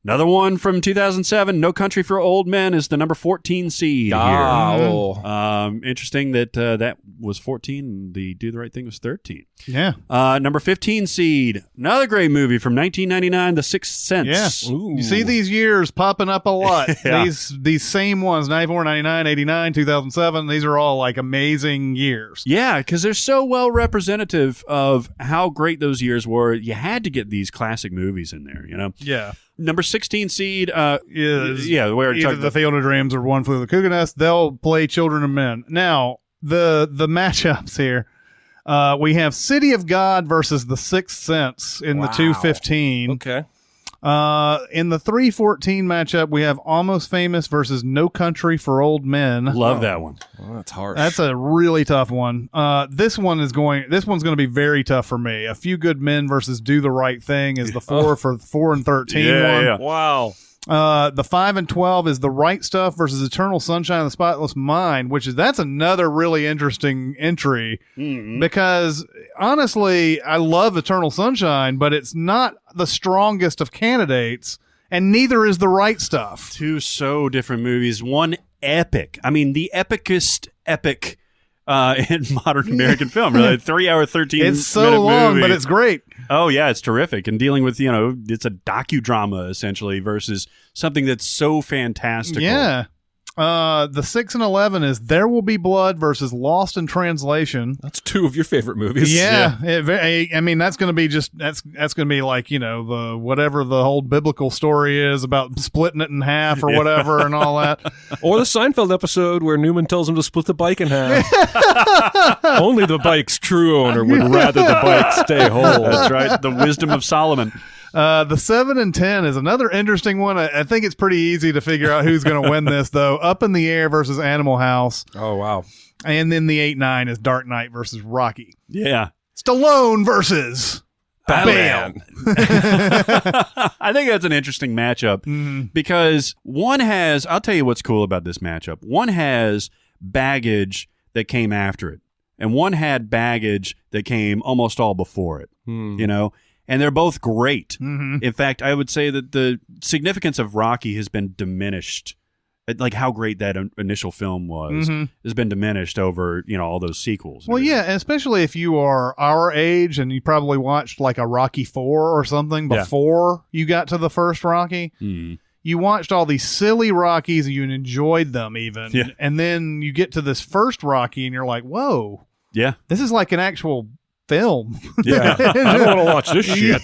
Another one from 2007, No Country for Old Men, is the number 14 seed here. Interesting that that was 14 and the Do the Right Thing was 13. Yeah. Number 15 seed, another great movie from 1999, The Sixth Sense. Yeah. You see these years popping up a lot. Yeah. These same ones, 94, 99, 89, 2007, these are all like amazing years. Yeah, because they're so well representative of how great those years were. You had to get these classic movies in there, Yeah. Number 16 seed, Is where either The Field of Dreams or One Flew Over the Cuckoo Nest. They'll play Children of Men. Now, the matchups here, we have City of God versus The Sixth Sense in the 215. Okay. In the 314 matchup, we have Almost Famous versus No Country for Old Men. love that one. Well, that's harsh. That's a really tough one. This one's going to be very tough for me. A Few Good Men versus Do the Right Thing is the 4 for 4 and 13 one. Yeah. Wow. The 5 and 12 is The Right Stuff versus Eternal Sunshine of the Spotless Mind, that's another really interesting entry because honestly, I love Eternal Sunshine, but it's not the strongest of candidates, and neither is The Right Stuff. Two so different movies. One epic. I mean, the epicest epic in modern American film. Really, 3 hour, 13 It's so long, movie. but it's great. Oh yeah, it's terrific. And dealing with, it's a docudrama essentially versus something that's so fantastical. Yeah. The 6 and 11 is There Will Be Blood versus Lost in Translation. That's two of your favorite movies. Yeah. I mean, that's going to be that's going to be like, the whatever the whole biblical story is about splitting it in half or whatever and all that. Or the Seinfeld episode where Newman tells him to split the bike in half. Only the bike's true owner would rather the bike stay whole. That's right. The wisdom of Solomon. The 7 and 10 is another interesting one. I think it's pretty easy to figure out who's going to win this, though. Up in the Air versus Animal House. Oh, wow. And then the 8-9 is Dark Knight versus Rocky. Yeah. Stallone versus Bam. I think that's an interesting matchup because one has, I'll tell you what's cool about this matchup. One has baggage that came after it, and one had baggage that came almost all before it, and they're both great. In fact, I would say that the significance of Rocky has been diminished. Like how great that initial film was has been diminished over, all those sequels. Well, yeah, and especially if you are our age and you probably watched like a Rocky 4 or something before you got to the first Rocky. You watched all these silly Rockies and you enjoyed them even. Yeah. And then you get to this first Rocky and you're like, whoa. Yeah. This is like an actual film. Yeah. I don't want to watch this shit.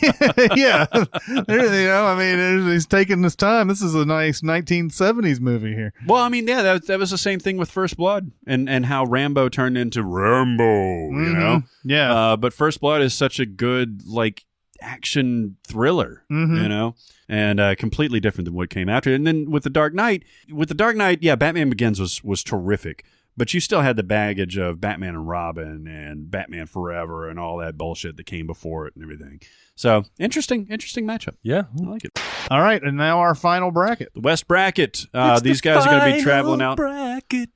Yeah. I mean, he's taking his time. This is a nice 1970s movie here. Well, I mean, yeah, that was the same thing with First Blood and how Rambo turned into Rambo, Yeah. But First Blood is such a good, like, action thriller, and completely different than what came after. And then with The Dark Knight, yeah, Batman Begins was terrific. But you still had the baggage of Batman and Robin and Batman Forever and all that bullshit that came before it and everything. So, interesting matchup. Yeah. I like it. All right, and now our final bracket. The West Bracket. These guys are going to be traveling out. Bracket.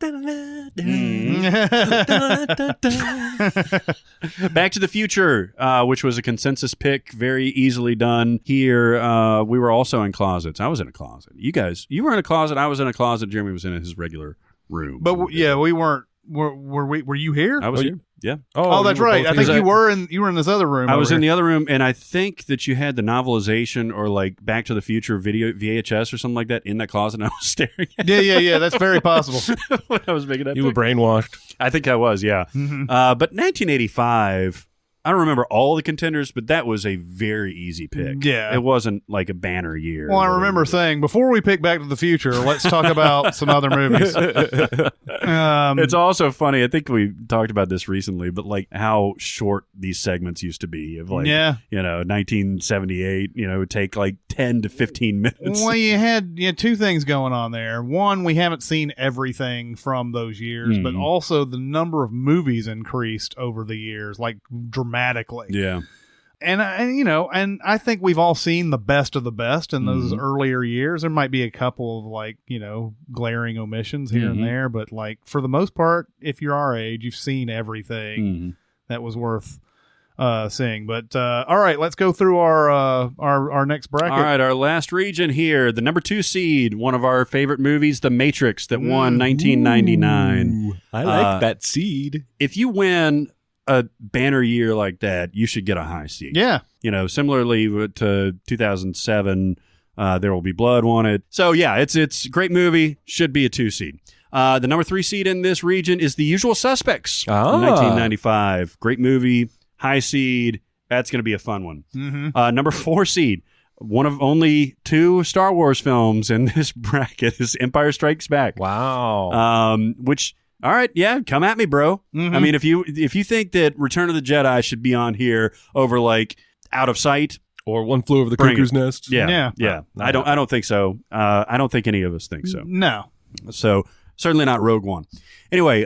Back to the Future, which was a consensus pick, very easily done. Here, we were also in closets. I was in a closet. You were in a closet. I was in a closet. Jeremy was in his regular room. But we weren't. Were you here? I was here. Yeah. Oh, that's right. I think you were in this other room. I was in the other room, and I think that you had the novelization or like Back to the Future video VHS or something like that in that closet. And I was staring at Yeah. That's very possible. when I was making that. You were brainwashed. I think I was. Yeah. But 1985. I don't remember all the contenders, but that was a very easy pick. Yeah. It wasn't like a banner year. Well, I remember saying, before we pick Back to the Future, let's talk about some other movies. It's also funny. I think we talked about this recently, but like how short these segments used to be of like, 1978, it would take like 10 to 15 minutes. Well, you had two things going on there. One, we haven't seen everything from those years, but also the number of movies increased over the years, like dramatically. Yeah. And I think we've all seen the best of the best in those earlier years. There might be a couple of like, glaring omissions here and there, but like for the most part, if you're our age, you've seen everything that was worth seeing. But all right, let's go through our next bracket. All right, our last region here, the number 2 seed, one of our favorite movies, The Matrix, that won 1999. I like that seed. If you win a banner year like that, you should get a high seed. Yeah. Similarly to 2007, There Will Be Blood won it. So yeah, it's a great movie, should be a 2 seed. The number 3 seed in this region is The Usual Suspects from 1995. Great movie, high seed. That's going to be a fun one. Number 4 seed, one of only 2 Star Wars films in this bracket, is Empire Strikes Back. Wow. Which... All right, yeah, come at me, bro. I mean, if you think that Return of the Jedi should be on here over like Out of Sight or One Flew Over the Cuckoo's Nest, yeah. I don't think so. I don't think any of us think so. No. So certainly not Rogue One. Anyway,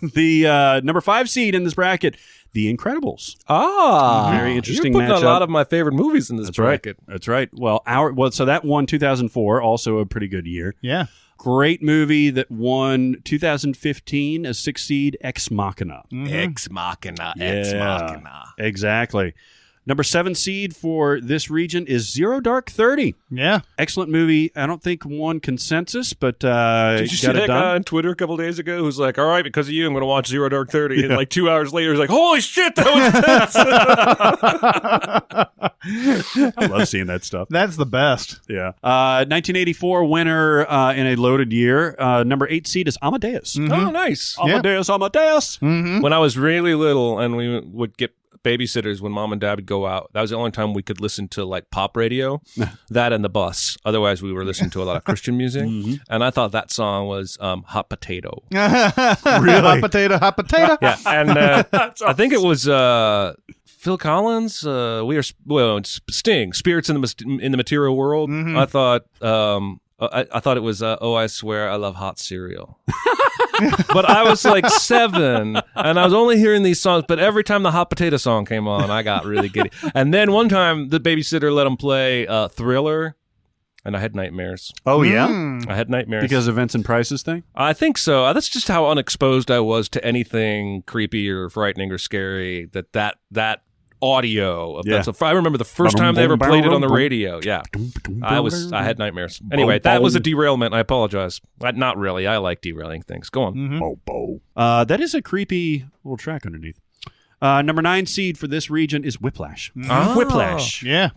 The number 5 seed in this bracket, The Incredibles. Very interesting You're putting matchup. a lot of my favorite movies in this bracket. Right. That's right. Well, so that won 2004, also a pretty good year. Yeah. Great movie that won 2015 as 6th seed, Ex Machina. Ex Machina. Exactly. Number 7 seed for this region is Zero Dark 30. Yeah. Excellent movie. I don't think won consensus, but Did you see got it that done. guy on Twitter a couple days ago who's like, all right, because of you, I'm going to watch Zero Dark 30. And like 2 hours later, he's like, holy shit, that was intense. I love seeing that stuff. That's the best. Yeah. 1984 winner in a loaded year. Number 8 seed is Amadeus. Oh, nice. Amadeus. When I was really little and we would get babysitters when mom and dad would go out, that was the only time we could listen to like pop radio, that and the bus. Otherwise we were listening to a lot of Christian music. And I thought that song was Hot Potato. Really? Hot potato. Yeah, and I think it was Phil Collins, Sting, Spirits in the Material World. I thought I thought it was I Swear I Love Hot Cereal. But I was like 7, and I was only hearing these songs, but every time the Hot Potato song came on, I got really giddy. And then one time, the babysitter let him play Thriller, and I had nightmares. Oh, yeah? I had nightmares. Because of Vincent Price's thing? I think so. That's just how unexposed I was to anything creepy or frightening or scary, that audio of that. So I remember the first time they ever played it on the radio. Yeah. I had nightmares. Anyway, that was a derailment. I apologize. Not really. I like derailing things. Go on. That is a creepy little track underneath. Number 9 seed for this region is Whiplash. Whiplash. Yeah.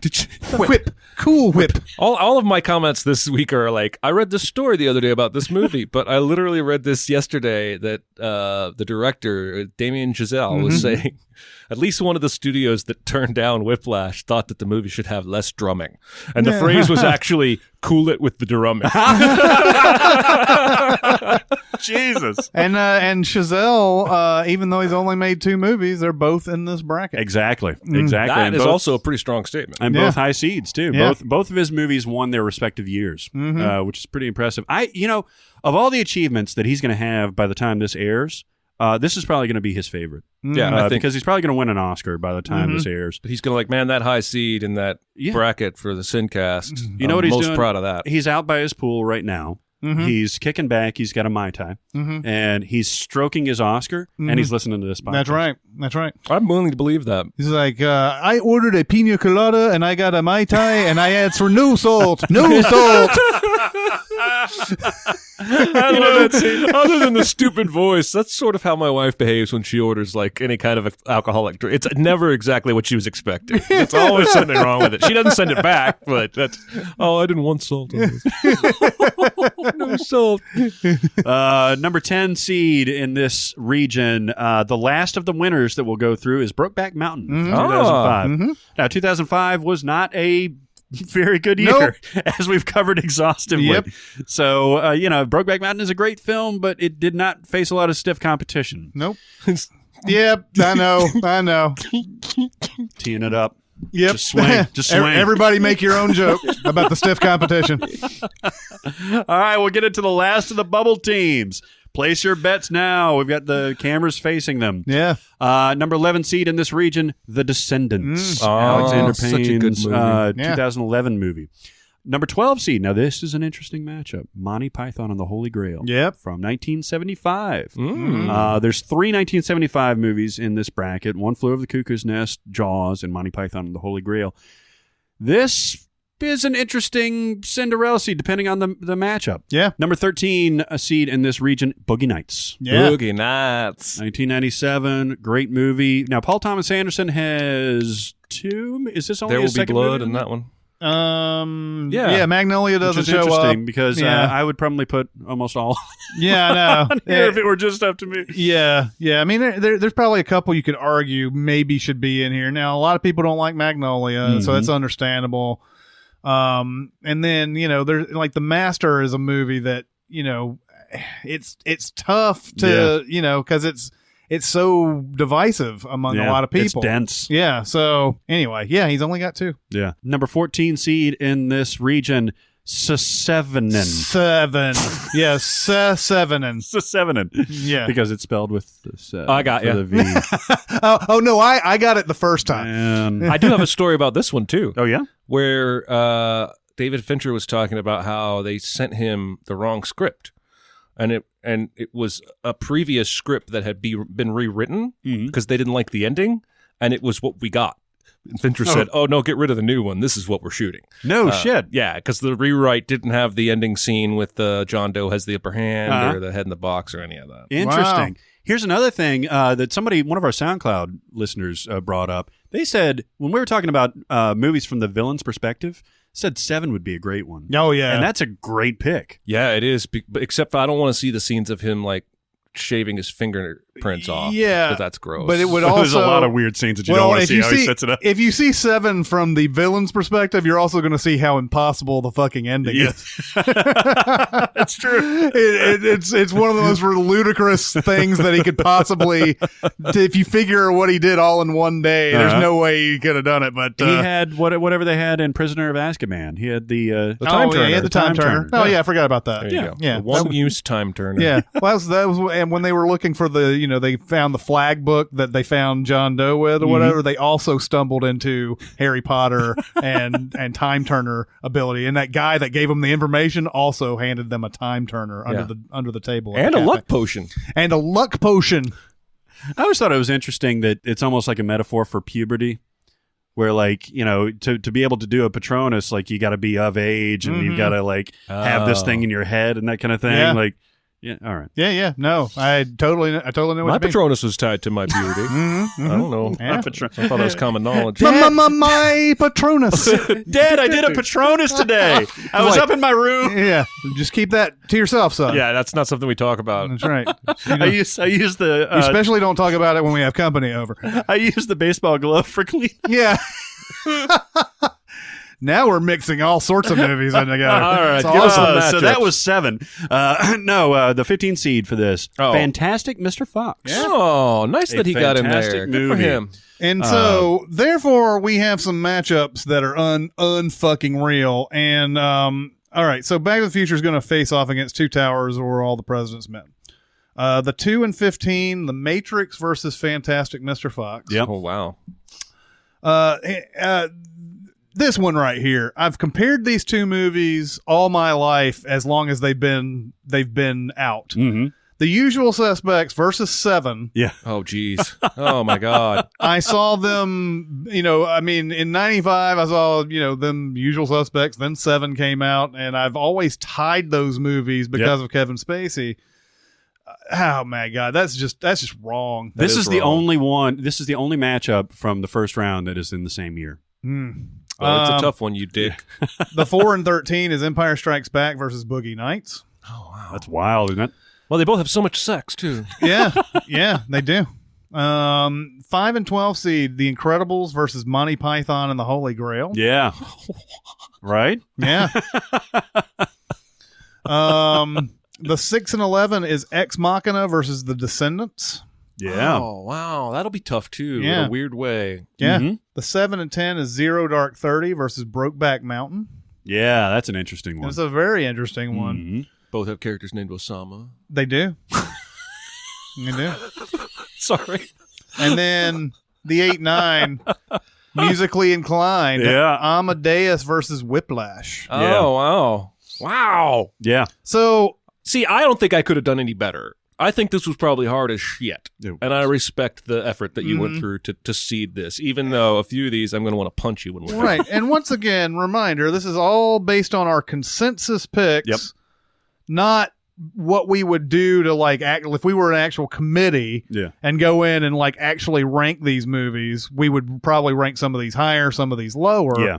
Whip. Cool whip. All of my comments this week are like, I read this story the other day about this movie, but I literally read this yesterday that the director, Damien Chazelle, was saying at least one of the studios that turned down Whiplash thought that the movie should have less drumming. And the phrase was actually, cool it with the drumming. Jesus. And Chazelle, even though he's only made 2 movies, they're both in this bracket. Exactly. That And is both- also a pretty strong statement. And both high seeds, too. Yeah. Both of his movies won their respective years, which is pretty impressive. Of all the achievements that he's going to have by the time this airs, this is probably going to be his favorite. Yeah, I think because he's probably going to win an Oscar by the time this airs. he's going to man, that high seed in that bracket for the SinCast. You know what he's most doing? proud of that. He's out by his pool right now. He's kicking back. He's got a Mai Tai. And he's stroking his Oscar, and he's listening to this podcast. That's right. I'm willing to believe that. He's like, I ordered a pina colada, and I got a Mai Tai, and I asked for no salt. No salt. Other than the stupid voice, that's sort of how my wife behaves when she orders like any kind of alcoholic drink. It's never exactly what she was expecting. It's always something wrong with it. She doesn't send it back, but that's, I didn't want salt on this. No salt. Number 10 seed in this region, the last of the winners that we'll go through is Brokeback Mountain, 2005. Now, 2005 was not a very good year, as we've covered exhaustively. Yep. So, Brokeback Mountain is a great film, but it did not face a lot of stiff competition. Nope. Yep. I know. Teeing it up. Yep. Just swing. Everybody make your own joke about the stiff competition. All right, we'll get into the last of the bubble teams. Place your bets now. We've got the cameras facing them. Yeah. Number 11 seed in this region, The Descendants. Alexander such a good Payne's movie. 2011 movie. Number 12 seed. Now, this is an interesting matchup. Monty Python and the Holy Grail. Yep. From 1975. There's 3 1975 movies in this bracket. One Flew Over the Cuckoo's Nest, Jaws, and Monty Python and the Holy Grail. This is an interesting Cinderella seed, depending on the matchup. Yeah. Number 13 seed in this region, Boogie Nights. Yeah. Boogie Nights. 1997, great movie. Now, Paul Thomas Anderson has 2. Is this only There his Will Be second Blood movie? in that one. Yeah, Magnolia Which doesn't is show interesting up because I would probably put almost all Yeah, I know. here if it were just up to me. Yeah. I mean, there's probably a couple you could argue maybe should be in here. Now, a lot of people don't like Magnolia, so that's understandable. And then there's like The Master is a movie that it's tough to because it's so divisive among a lot of people. It's dense. Yeah. So anyway, he's only got 2. Yeah. Number 14 seed in this region, Seven. Yes, Sevenin. Sevenin. Yeah. Because it's spelled with the I got you. the V. oh, no, I got it the first time. I do have a story about this one, too. Oh, yeah? Where David Fincher was talking about how they sent him the wrong script. And it was a previous script that had been rewritten because they didn't like the ending. And it was what we got. And Fincher said, "Oh no, get rid of the new one. This is what we're shooting." No shit. Yeah, because the rewrite didn't have the ending scene with John Doe has the upper hand or the head in the box or any of that. Interesting. Wow. Here's another thing that one of our SoundCloud listeners brought up. They said when we were talking about movies from the villain's perspective, said 7 would be a great one. Oh yeah, and that's a great pick. Yeah, it is. Except I don't want to see the scenes of him like shaving his fingerprints off. Yeah, because that's gross. But it would also there's a lot of weird scenes that you don't want to see how he sets it up. If you see 7 from the villain's perspective, you're also going to see how impossible the fucking ending is. That's true. It's one of the most ludicrous things that he could possibly. If you figure what he did all in one day, there's no way he could have done it. But he had whatever they had in Prisoner of Azkaban. He had the time turner. Yeah, he had the time turner. Oh yeah, I forgot about that. There you go. Yeah, one-use time turner. Yeah, well, that was, and when they were looking for they found the flag book that they found John Doe with or whatever. They also stumbled into Harry Potter and time turner ability, and that guy that gave them the information also handed them a time turner under the table and a luck potion. And a luck potion. I always thought it was interesting that it's almost like a metaphor for puberty. Where to be able to do a Patronus, like you got to be of age and you've got to have this thing in your head and that kind of thing. Yeah. Yeah, all right. Yeah. No, I totally know what my you mean. Patronus was tied to my beauty. I don't know. Yeah. I thought that was common knowledge. My Patronus. Dad, I did a Patronus today. I was up in my room. Yeah, just keep that to yourself, son. Yeah, that's not something we talk about. That's right. I use the You especially don't talk about it when we have company over. I use the baseball glove for cleaning. Yeah. Now we're mixing all sorts of movies in together. All right, It's give us awesome. some So that was 7. The 15 seed for this. Oh. Fantastic Mr. Fox. Yeah. Oh, nice that he got in there. fantastic Good for movie. him. And so, therefore, we have some matchups that are unfucking real. And all right, so Back to the Future is going to face off against Two Towers or All the President's Men. The 2 and 15, The Matrix versus Fantastic Mr. Fox. Yep. Oh, wow. This one right here, I've compared these two movies all my life as long as they've been out. Mm-hmm. The Usual Suspects versus 7. Yeah. Oh, geez. Oh, my God. I saw them, in 95, I saw, them Usual Suspects, then 7 came out, and I've always tied those movies because of Kevin Spacey. Oh my God, that's just wrong. This is the wrong. only one. This is the only matchup from the first round that is in the same year. Well, it's a tough one, you dick. The 4 and 13 is Empire Strikes Back versus Boogie Nights. Oh, wow. That's wild, isn't it? Well, they both have so much sex, too. Yeah, they do. 5 and 12 seed, The Incredibles versus Monty Python and the Holy Grail. Yeah. Right? Yeah. The 6 and 11 is Ex Machina versus The Descendants. Yeah. Oh, wow. That'll be tough, too, Yeah. in a weird way. Yeah. Mhm. The 7 and 10 is Zero Dark 30 versus Brokeback Mountain. Yeah, that's an interesting one. It's a very interesting one. Mhm. Both have characters named Osama. They do. They do. Sorry. And then the 8-9, Musically Inclined. Yeah. Amadeus versus Whiplash. Yeah. Oh, wow. Wow. Yeah. So, See, I don't think I could have done any better. I think this was probably hard as shit. And I respect the effort that you went through to seed this, even though a few of these I'm going to want to punch you when we're done. right. And once again, reminder, this is all based on our consensus picks, Yep. not what we would do to act if we were an actual committee and go in and actually rank these movies. We would probably rank some of these higher, some of these lower. Yeah.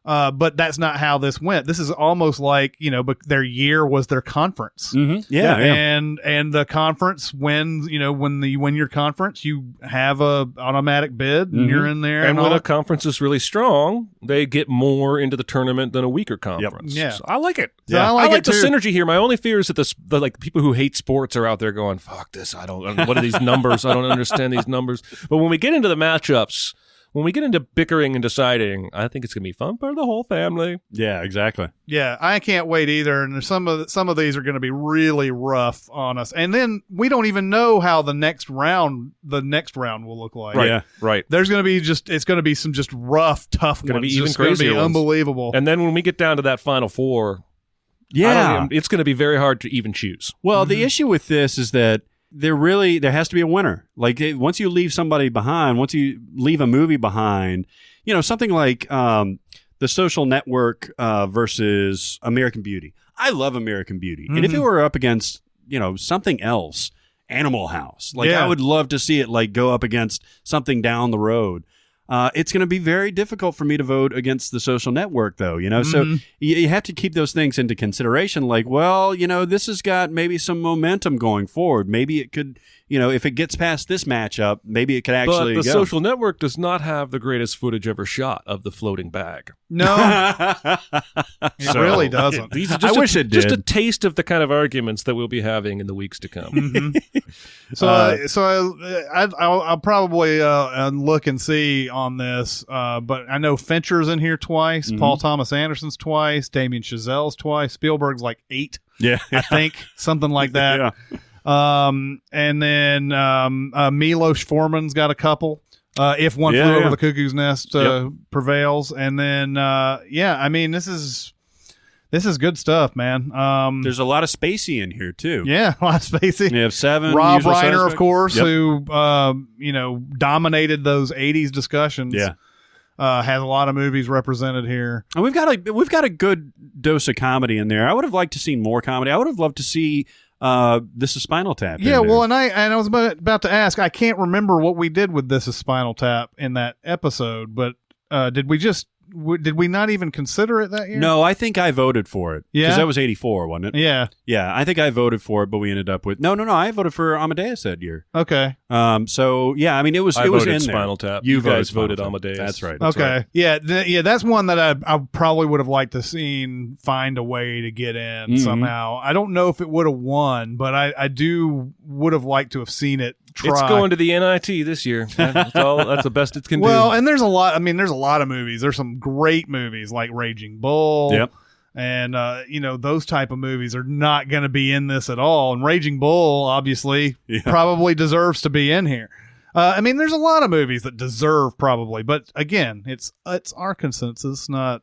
But that's not how this went. This is almost like, but their year was their conference. Mm-hmm. Yeah. And the conference when you win your conference, you have a automatic bid and you're in there. And when all a conference is really strong, they get more into the tournament than a weaker conference. Yeah. So I like it. So I like it the too. synergy here. My only fear is that the people who hate sports are out there going, fuck this. What are these numbers? I don't understand these numbers. But when we get into the matchups, when we get into bickering and deciding, I think it's going to be fun for the whole family. Yeah, exactly. Yeah, I can't wait either. And some of these are going to be really rough on us. And then we don't even know how the next round will look like. Right. Yeah, right. There's going to be it's going to be some just rough, tough ones. Going to be even it's going to crazier be ones. unbelievable. And then when we get down to that final four, it's going to be very hard to even choose. Well, the issue with this is that there has to be a winner. Like once you leave somebody behind, once you leave a movie behind, something like The Social Network versus American Beauty. I love American Beauty. And if it were up against, something else, Animal House, I would love to see it go up against something down the road. It's going to be very difficult for me to vote against The Social Network, though, So you have to keep those things into consideration. This has got maybe some momentum going forward. Maybe it could, if it gets past this matchup, maybe it could actually But The go. Social Network does not have the greatest footage ever shot of the floating bag. No, it really doesn't. These are I wish it did. Just a taste of the kind of arguments that we'll be having in the weeks to come. I'll probably look and see on this, but I know Fincher's in here twice, Paul Thomas Anderson's twice, Damien Chazelle's twice, Spielberg's 8. Yeah, I think something like that. And then Milos Forman's got a couple. If One Flew Over the Cuckoo's Nest prevails, and then this is good stuff, man. There's a lot of Spacey in here too. Yeah, a lot of Spacey. You have 7. Rob Usual Reiner, Suspect. of course, Yep. who dominated those '80s discussions. Yeah. Has a lot of movies represented here. And we've got a good dose of comedy in there. I would have liked to see more comedy. I would have loved to see This Is Spinal Tap. Yeah, well, and I was about to ask. I can't remember what we did with This Is Spinal Tap in that episode, but did we not even consider it that year? No, I think I voted for it. Yeah? Because that was 84, wasn't it? Yeah. Yeah, I think I voted for it, but we ended up with... No, I voted for Amadeus that year. Okay. So, yeah, I mean, it was I in voted there. Spinal Tap. You guys Spinal voted Tap. Amadeus. That's right. Okay. Right. Yeah, that's one that I probably would have liked to seen find a way to get in somehow. I don't know if it would have won, but I would have liked to have seen it try. It's going to the NIT this year. That's the best it can do. Well, and there's a lot of movies. There's some great movies like Raging Bull. Yep. And, those type of movies are not going to be in this at all. And Raging Bull, obviously, probably deserves to be in here. There's a lot of movies that deserve probably. But, again, it's our consensus, not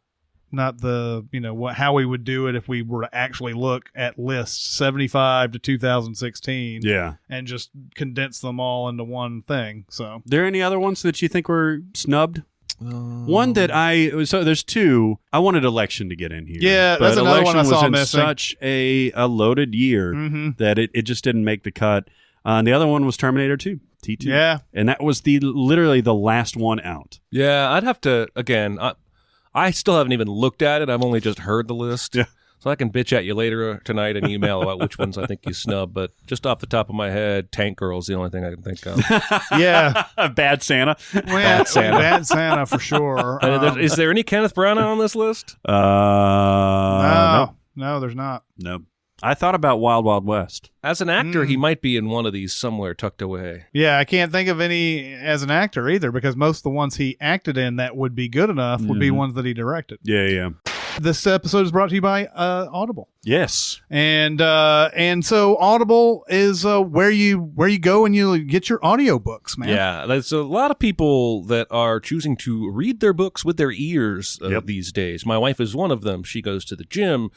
the, how we would do it if we were to actually look at lists 75 to 2016. Yeah. And just condense them all into one thing. So, there any other ones that you think were snubbed? One that there's 2. I wanted Election to get in here. Yeah, but that's another Election one I saw was in missing. such a loaded year that it just didn't make the cut. And the other one was Terminator 2, T2. Yeah. And that was literally the last one out. Yeah, I'd have to, again, I still haven't even looked at it. I've only just heard the list. Yeah. So I can bitch at you later tonight in email about which ones I think you snub. But just off the top of my head, Tank Girl's the only thing I can think of. Yeah. Bad Santa. Bad Santa for sure. Is there any Kenneth Branagh on this list? No, there's not. No. I thought about Wild Wild West. As an actor, he might be in one of these somewhere tucked away. Yeah, I can't think of any as an actor either, because most of the ones he acted in that would be good enough would be ones that he directed. Yeah. This episode is brought to you by Audible. Yes. And so Audible is where you go and you get your audiobooks, man. Yeah, there's a lot of people that are choosing to read their books with their ears these days. My wife is one of them. She goes to the gym.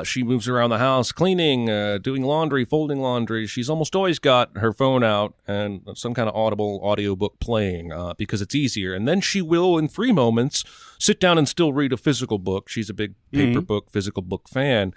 She moves around the house, cleaning, doing laundry, folding laundry. She's almost always got her phone out and some kind of Audible audiobook playing because it's easier. And then she will, in free moments, sit down and still read a physical book. She's a big paper book, physical book fan.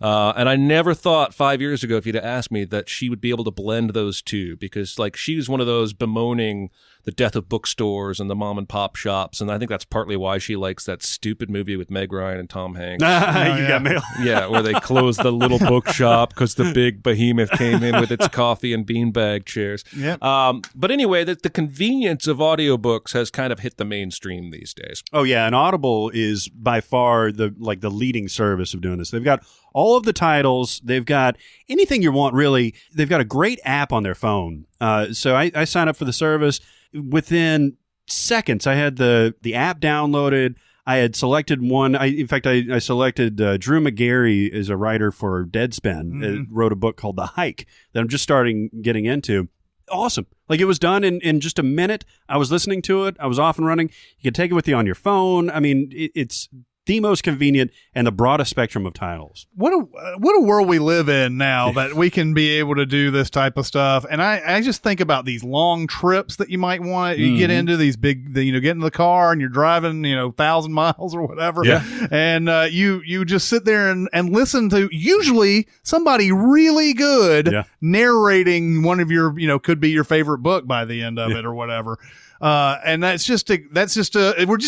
And I never thought 5 years ago, if you'd have asked me, that she would be able to blend those two, because she was one of those bemoaning the death of bookstores and the mom and pop shops. And I think that's partly why she likes that stupid movie with Meg Ryan and Tom Hanks. Got mail. Yeah, where they closed the little bookshop because the big behemoth came in with its coffee and beanbag chairs. Yep. But anyway, the convenience of audiobooks has kind of hit the mainstream these days. Oh yeah, and Audible is by far the leading service of doing this. They've got all of the titles. They've got anything you want, really. They've got a great app on their phone. So I signed up for the service. Within seconds. I had the app downloaded. I had selected one. In fact, I selected Drew McGarry is a writer for Deadspin. Wrote a book called The Hike that I'm just getting into. Awesome. Like, it was done in just a minute. I was listening to it. I was off and running. You could take it with you on your phone. I mean, it's the most convenient and the broadest spectrum of titles. What a world we live in now that we can be able to do this type of stuff. And I just think about these long trips that you might want to get into, these big, get in the car and you're driving, 1,000 miles or whatever. Yeah. And you just sit there and listen to usually somebody really good narrating one of your, could be your favorite book by the end of it or whatever. And we're just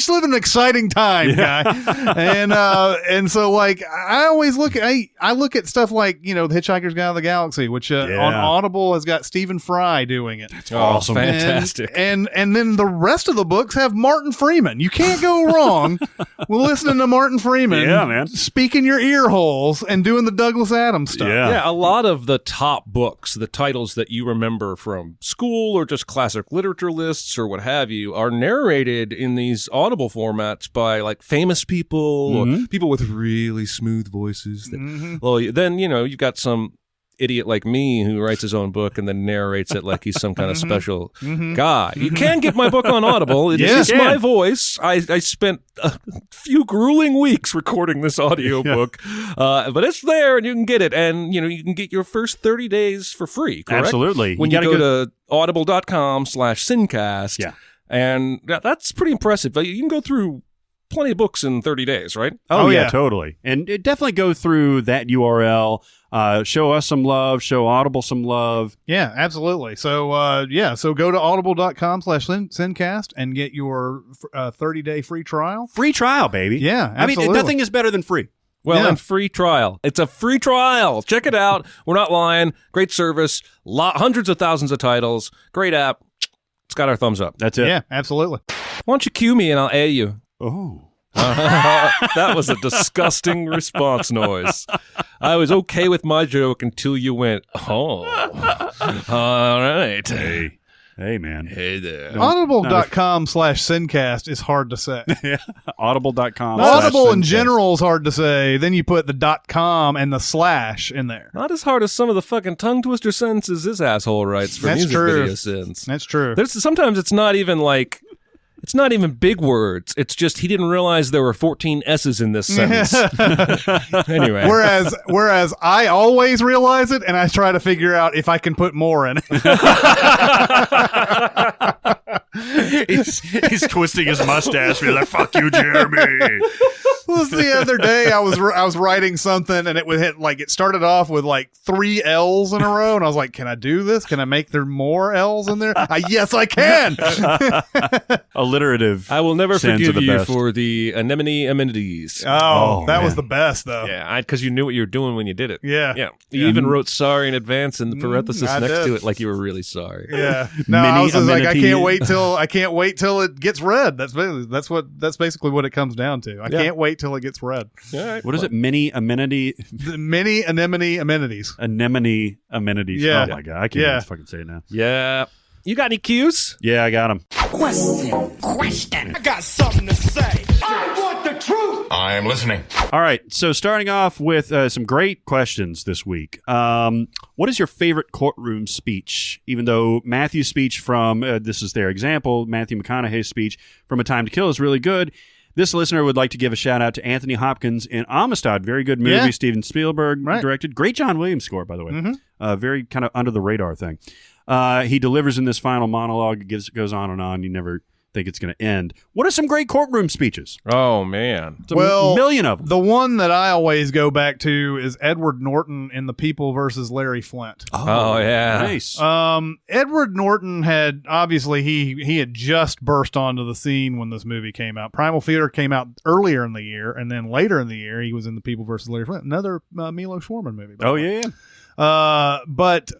living an exciting time, guy. And so like, I always look at stuff like, The Hitchhiker's Guide to the Galaxy, which, on Audible has got Stephen Fry doing it. That's awesome. Fantastic. And then the rest of the books have Martin Freeman. You can't go wrong with listening to Martin Freeman speaking your ear holes and doing the Douglas Adams stuff. Yeah, a lot of the top books, the titles that you remember from school or just classic literature lists or what have you, are narrated in these Audible formats by like famous people or people with really smooth voices. Well, then you've got some idiot like me who writes his own book and then narrates it like he's some kind of special guy. You can get my book on Audible. It is my voice. I spent a few grueling weeks recording this audiobook, but it's there and you can get it. And, you can get your first 30 days for free, correct? Absolutely. When you go to audible.com/SinCast. Yeah. And that's pretty impressive. You can go through plenty of books in 30 days, right? Oh yeah, totally. And definitely go through that URL. Show us some love. Show Audible some love. Yeah, absolutely. So, so go to audible.com/SinCast and get your 30-day free trial. Free trial, baby. Yeah, absolutely. I mean, nothing is better than free. Well, and free trial. It's a free trial. Check it out. We're not lying. Great service. Hundreds of thousands of titles. Great app. It's got our thumbs up. That's it. Yeah, absolutely. Why don't you cue me and I'll A you? Oh. That was a disgusting response noise. I was okay with my joke until you went, oh. All right. Hey, man. Hey there. Audible.com/SinCast is hard to say. Audible.com. Audible in general is hard to say. Then you put the .com and the / in there. Not as hard as some of the fucking tongue twister sentences this asshole writes for music video sins. That's true. Sometimes it's not even like... It's not even big words. It's just he didn't realize there were 14 S's in this sentence. Anyway. Whereas I always realize it, and I try to figure out if I can put more in it. he's twisting his mustache. He's like, "Fuck you, Jeremy." Well, the other day I was writing something and it would hit it started off with like 3 L's in a row, and I was like, "Can I do this? Can I make there more L's in there?" Yes, I can. Alliterative. I will never forgive you for the anemone amenities. Oh, that was the best though. Yeah, because you knew what you were doing when you did it. Yeah. You even wrote sorry in advance in the parenthesis next to it, like you were really sorry. Yeah. No, I was just like, I can't wait till it gets read. That's basically what it comes down to. I can't wait till it gets read. All right, what is it? Mini amenity. Mini anemone amenities. Anemone amenities. Yeah. Oh my god, I can't even fucking say it now. Yeah. You got any cues? Yeah, I got them. Question. I got something to say. I want the truth. I am listening. All right, so starting off with some great questions this week. What is your favorite courtroom speech? Even though Matthew's speech from, this is their example, Matthew McConaughey's speech from A Time to Kill is really good. This listener would like to give a shout out to Anthony Hopkins in Amistad. Very good movie. Steven Spielberg directed. Great John Williams score, by the way. Very kind of under the radar thing. He delivers in this final monologue. It goes on and on. You never think it's going to end. What are some great courtroom speeches? Oh, man. A million of them. The one that I always go back to is Edward Norton in The People versus Larry Flint. Oh yeah. Nice. Edward Norton had, obviously, he had just burst onto the scene when this movie came out. Primal Fear came out earlier in the year, and then later in the year, he was in The People versus Larry Flint, another Milos Forman movie. Oh, yeah. But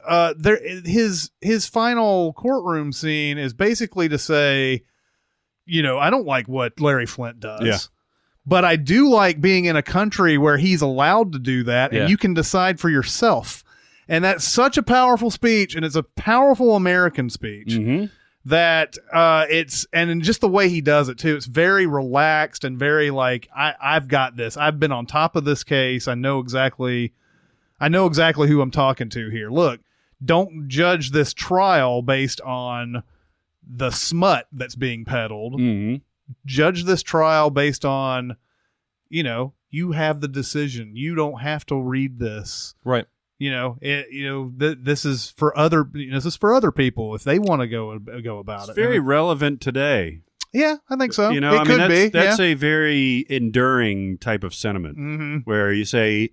his final courtroom scene is basically to say, I don't like what Larry Flint does, but I do like being in a country where he's allowed to do that, and you can decide for yourself. And that's such a powerful speech, and it's a powerful American speech that it's, and just the way he does it too, it's very relaxed and very like, I've got this. I've been on top of this case. I know exactly who I'm talking to here. Look, don't judge this trial based on the smut that's being peddled. Mm-hmm. Judge this trial based on, you have the decision. You don't have to read this. Right. This is for other. This is for other people if they want to go about it. It's very relevant today. Yeah, I think so. It could be. That's a very enduring type of sentiment where you say,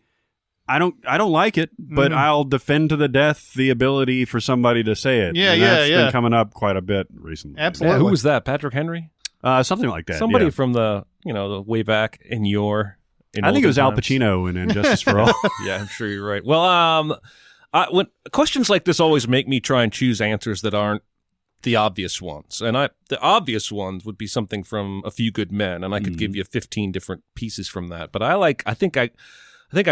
I don't like it, but I'll defend to the death the ability for somebody to say it. Yeah, and that's been coming up quite a bit recently. Absolutely. Who was that? Patrick Henry? Something like that. Somebody from the the way back in your. I think it was Al Pacino in Justice for All. Yeah, I'm sure you're right. Well, when questions like this always make me try and choose answers that aren't the obvious ones, and the obvious ones would be something from A Few Good Men, and I could give you 15 different pieces from that. But I think I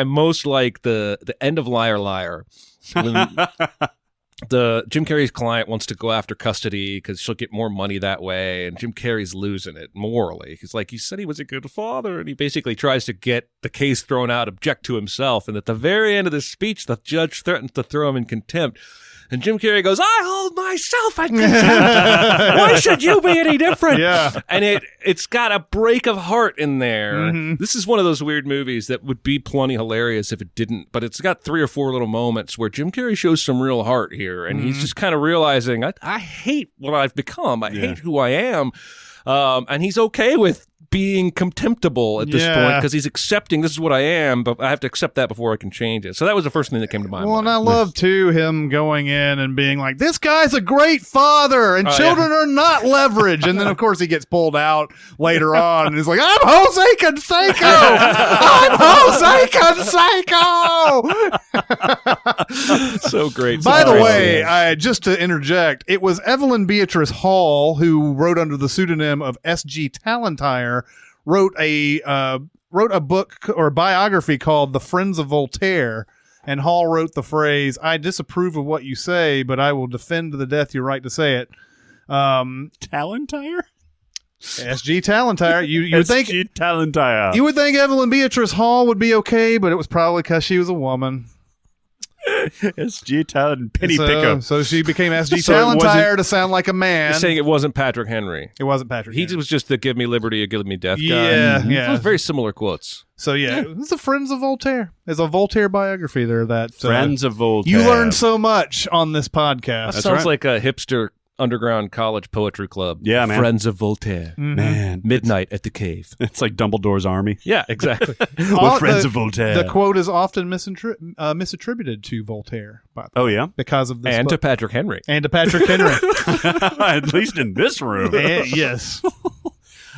most like the end of Liar Liar. When the Jim Carrey's client wants to go after custody because she'll get more money that way, and Jim Carrey's losing it morally. He's like, you said he was a good father, and he basically tries to get the case thrown out, object to himself, and at the very end of the speech, the judge threatens to throw him in contempt. And Jim Carrey goes, I hold myself at contempt. Why should you be any different? Yeah. And it's got a break of heart in there. This is one of those weird movies that would be plenty hilarious if it didn't, but it's got 3 or 4 little moments where Jim Carrey shows some real heart here, and he's just kind of realizing, I hate what I've become. I hate who I am. And he's okay with being contemptible at this point because he's accepting this is what I am, but I have to accept that before I can change it. So that was the first thing that came to my mind. Well, and I love too him going in and being like, "This guy's a great father, and children are not leverage." And then of course he gets pulled out later on, and he's like, "I'm Jose Canseco. I'm Jose Canseco." So great. By the way, just to interject, it was Evelyn Beatrice Hall who wrote under the pseudonym of S.G. Tallentire, wrote a book or biography called The Friends of Voltaire, and Hall wrote the phrase, "I disapprove of what you say, but I will defend to the death your right to say it." Tallentire? S.G. Tallentire. You would think S.G. Tallentire. You would think Evelyn Beatrice Hall would be okay, but it was probably because she was a woman. S.G. Tallentire, penny picker. So she became S.G. Tallentire to sound like a man. You're saying it wasn't Patrick Henry. It wasn't Patrick Henry. He was just the give me liberty or give me death guy. Yeah. Those very similar quotes. So it's the Friends of Voltaire. There's a Voltaire biography there that Friends of Voltaire. You learn so much on this podcast. That sounds like a hipster underground college poetry club. Yeah, man. Friends of Voltaire. Man. Midnight at the cave. It's like Dumbledore's army. Yeah, exactly. We're friends of Voltaire. The quote is often misattributed to Voltaire. Oh, yeah? Because of this And book. to Patrick Henry. And to Patrick Henry. At least in this room. Yes.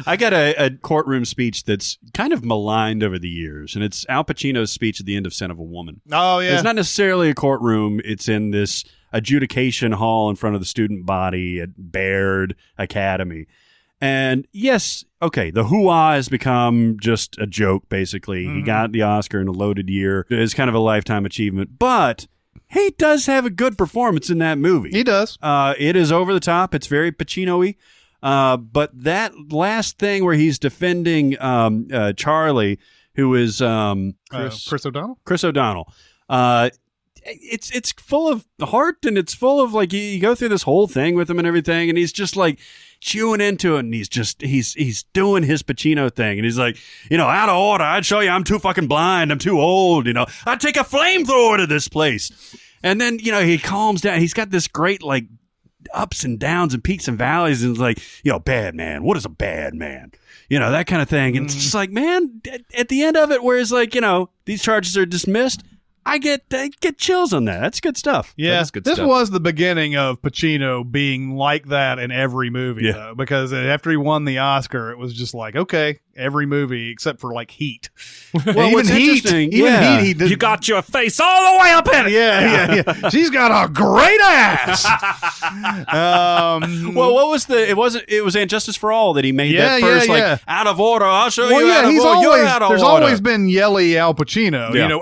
I got a courtroom speech that's kind of maligned over the years, and it's Al Pacino's speech at the end of Son of a Woman. Oh, yeah. It's not necessarily a courtroom. It's in this adjudication hall in front of the student body at Baird Academy. And yes, okay, the hoo-ah has become just a joke, basically. He got the Oscar in a loaded year. It's kind of a lifetime achievement. But he does have a good performance in that movie. He does. It is over the top. It's very Pacino-y. But that last thing where he's defending Charlie, who is Chris O'Donnell? Chris O'Donnell. It's full of heart, and it's full of like you go through this whole thing with him and everything, and he's just like chewing into it, and he's doing his Pacino thing, and he's like, out of order. I'd show you I'm too fucking blind. I'm too old. I'd take a flamethrower to this place. And then he calms down. He's got this great like ups and downs and peaks and valleys, and it's like, bad man. What is a bad man? That kind of thing. And it's just like, man, at the end of it, where it's like, these charges are dismissed. I get chills on that. That's good stuff. Yeah, good this stuff. was the beginning of Pacino being like that in every movie, though, because after he won the Oscar, it was just like, okay, every movie except for like Heat. Well, even Heat, Heat, he did. You got your face all the way up in it. Yeah. She's got a great ass. Well, what was it was And Justice for All that he made that first out of order. I'll show you out of order. You're out of there's order. always been yelly Al Pacino. Yeah.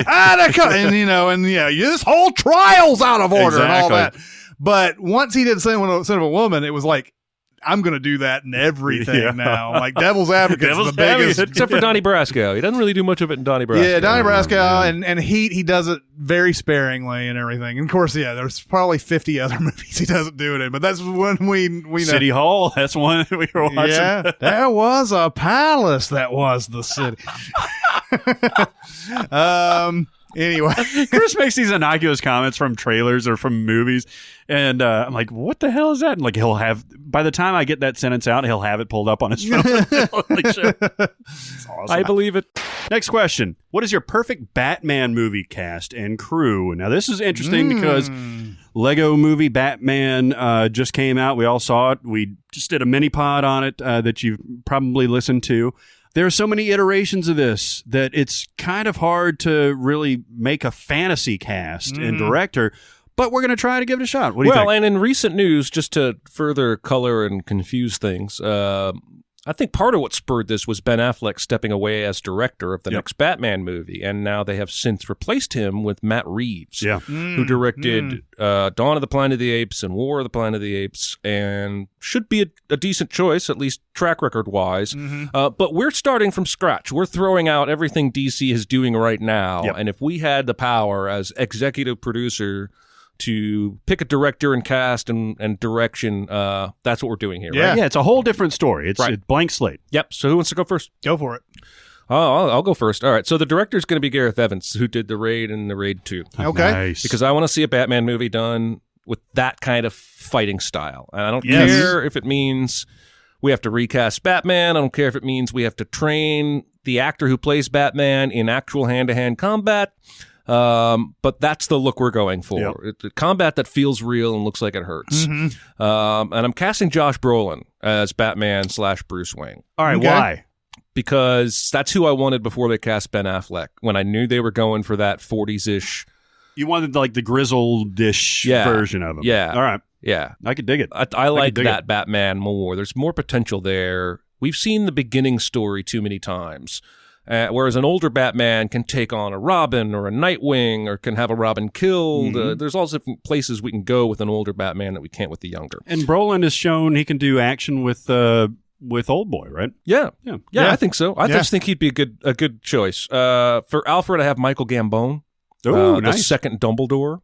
Attica, and this whole trial's out of order and all that. But once he did Son of a Woman, it was like, I'm going to do that in everything now. Like Devil's Advocate is the biggest. Except for Donnie Brasco. He doesn't really do much of it in Donnie Brasco. Yeah, Donnie Brasco and Heat, he does it very sparingly and everything. And of course, there's probably 50 other movies he doesn't do it in, but that's when we know. City Hall, that's one we were watching. Yeah, there was a palace that was the city. Anyway, Chris makes these innocuous comments from trailers or from movies, and I'm like, "What the hell is that?" And like, he'll have by the time I get that sentence out, he'll have it pulled up on his phone. Like, shit. It's awesome. I believe it. Next question: what is your perfect Batman movie cast and crew? Now, this is interesting because Lego Movie Batman just came out. We all saw it. We just did a mini pod on it that you've probably listened to. There are so many iterations of this that it's kind of hard to really make a fantasy cast and director, but we're going to try to give it a shot. What do you think? Well, and in recent news, just to further color and confuse things, I think part of what spurred this was Ben Affleck stepping away as director of the next Batman movie, and now they have since replaced him with Matt Reeves, who directed Dawn of the Planet of the Apes and War of the Planet of the Apes, and should be a decent choice, at least track record-wise. But we're starting from scratch. We're throwing out everything DC is doing right now, and if we had the power as executive producer to pick a director and cast and direction, that's what we're doing here, right? Yeah, it's a whole different story. It's a blank slate. Yep. So who wants to go first? Go for it. Oh, I'll go first. All right. So the director is going to be Gareth Evans, who did The Raid and The Raid 2. Okay. Nice. Because I want to see a Batman movie done with that kind of fighting style. And I don't care if it means we have to recast Batman. I don't care if it means we have to train the actor who plays Batman in actual hand-to-hand combat. But that's the look we're going for. Yep. Combat that feels real and looks like it hurts. And I'm casting Josh Brolin as Batman / Bruce Wayne. All right, why? Because that's who I wanted before they cast Ben Affleck. When I knew they were going for that 40s-ish. You wanted like the grizzled-ish version of him. Yeah. All right. Yeah. I could dig it. I like that Batman more. There's more potential there. We've seen the beginning story too many times. Whereas an older Batman can take on a Robin or a Nightwing or can have a Robin killed. There's all different places we can go with an older Batman that we can't with the younger. And Brolin has shown he can do action with Oldboy, right? Yeah, I think so. I just think he'd be a good choice. For Alfred, I have Michael Gambon, nice. the second Dumbledore,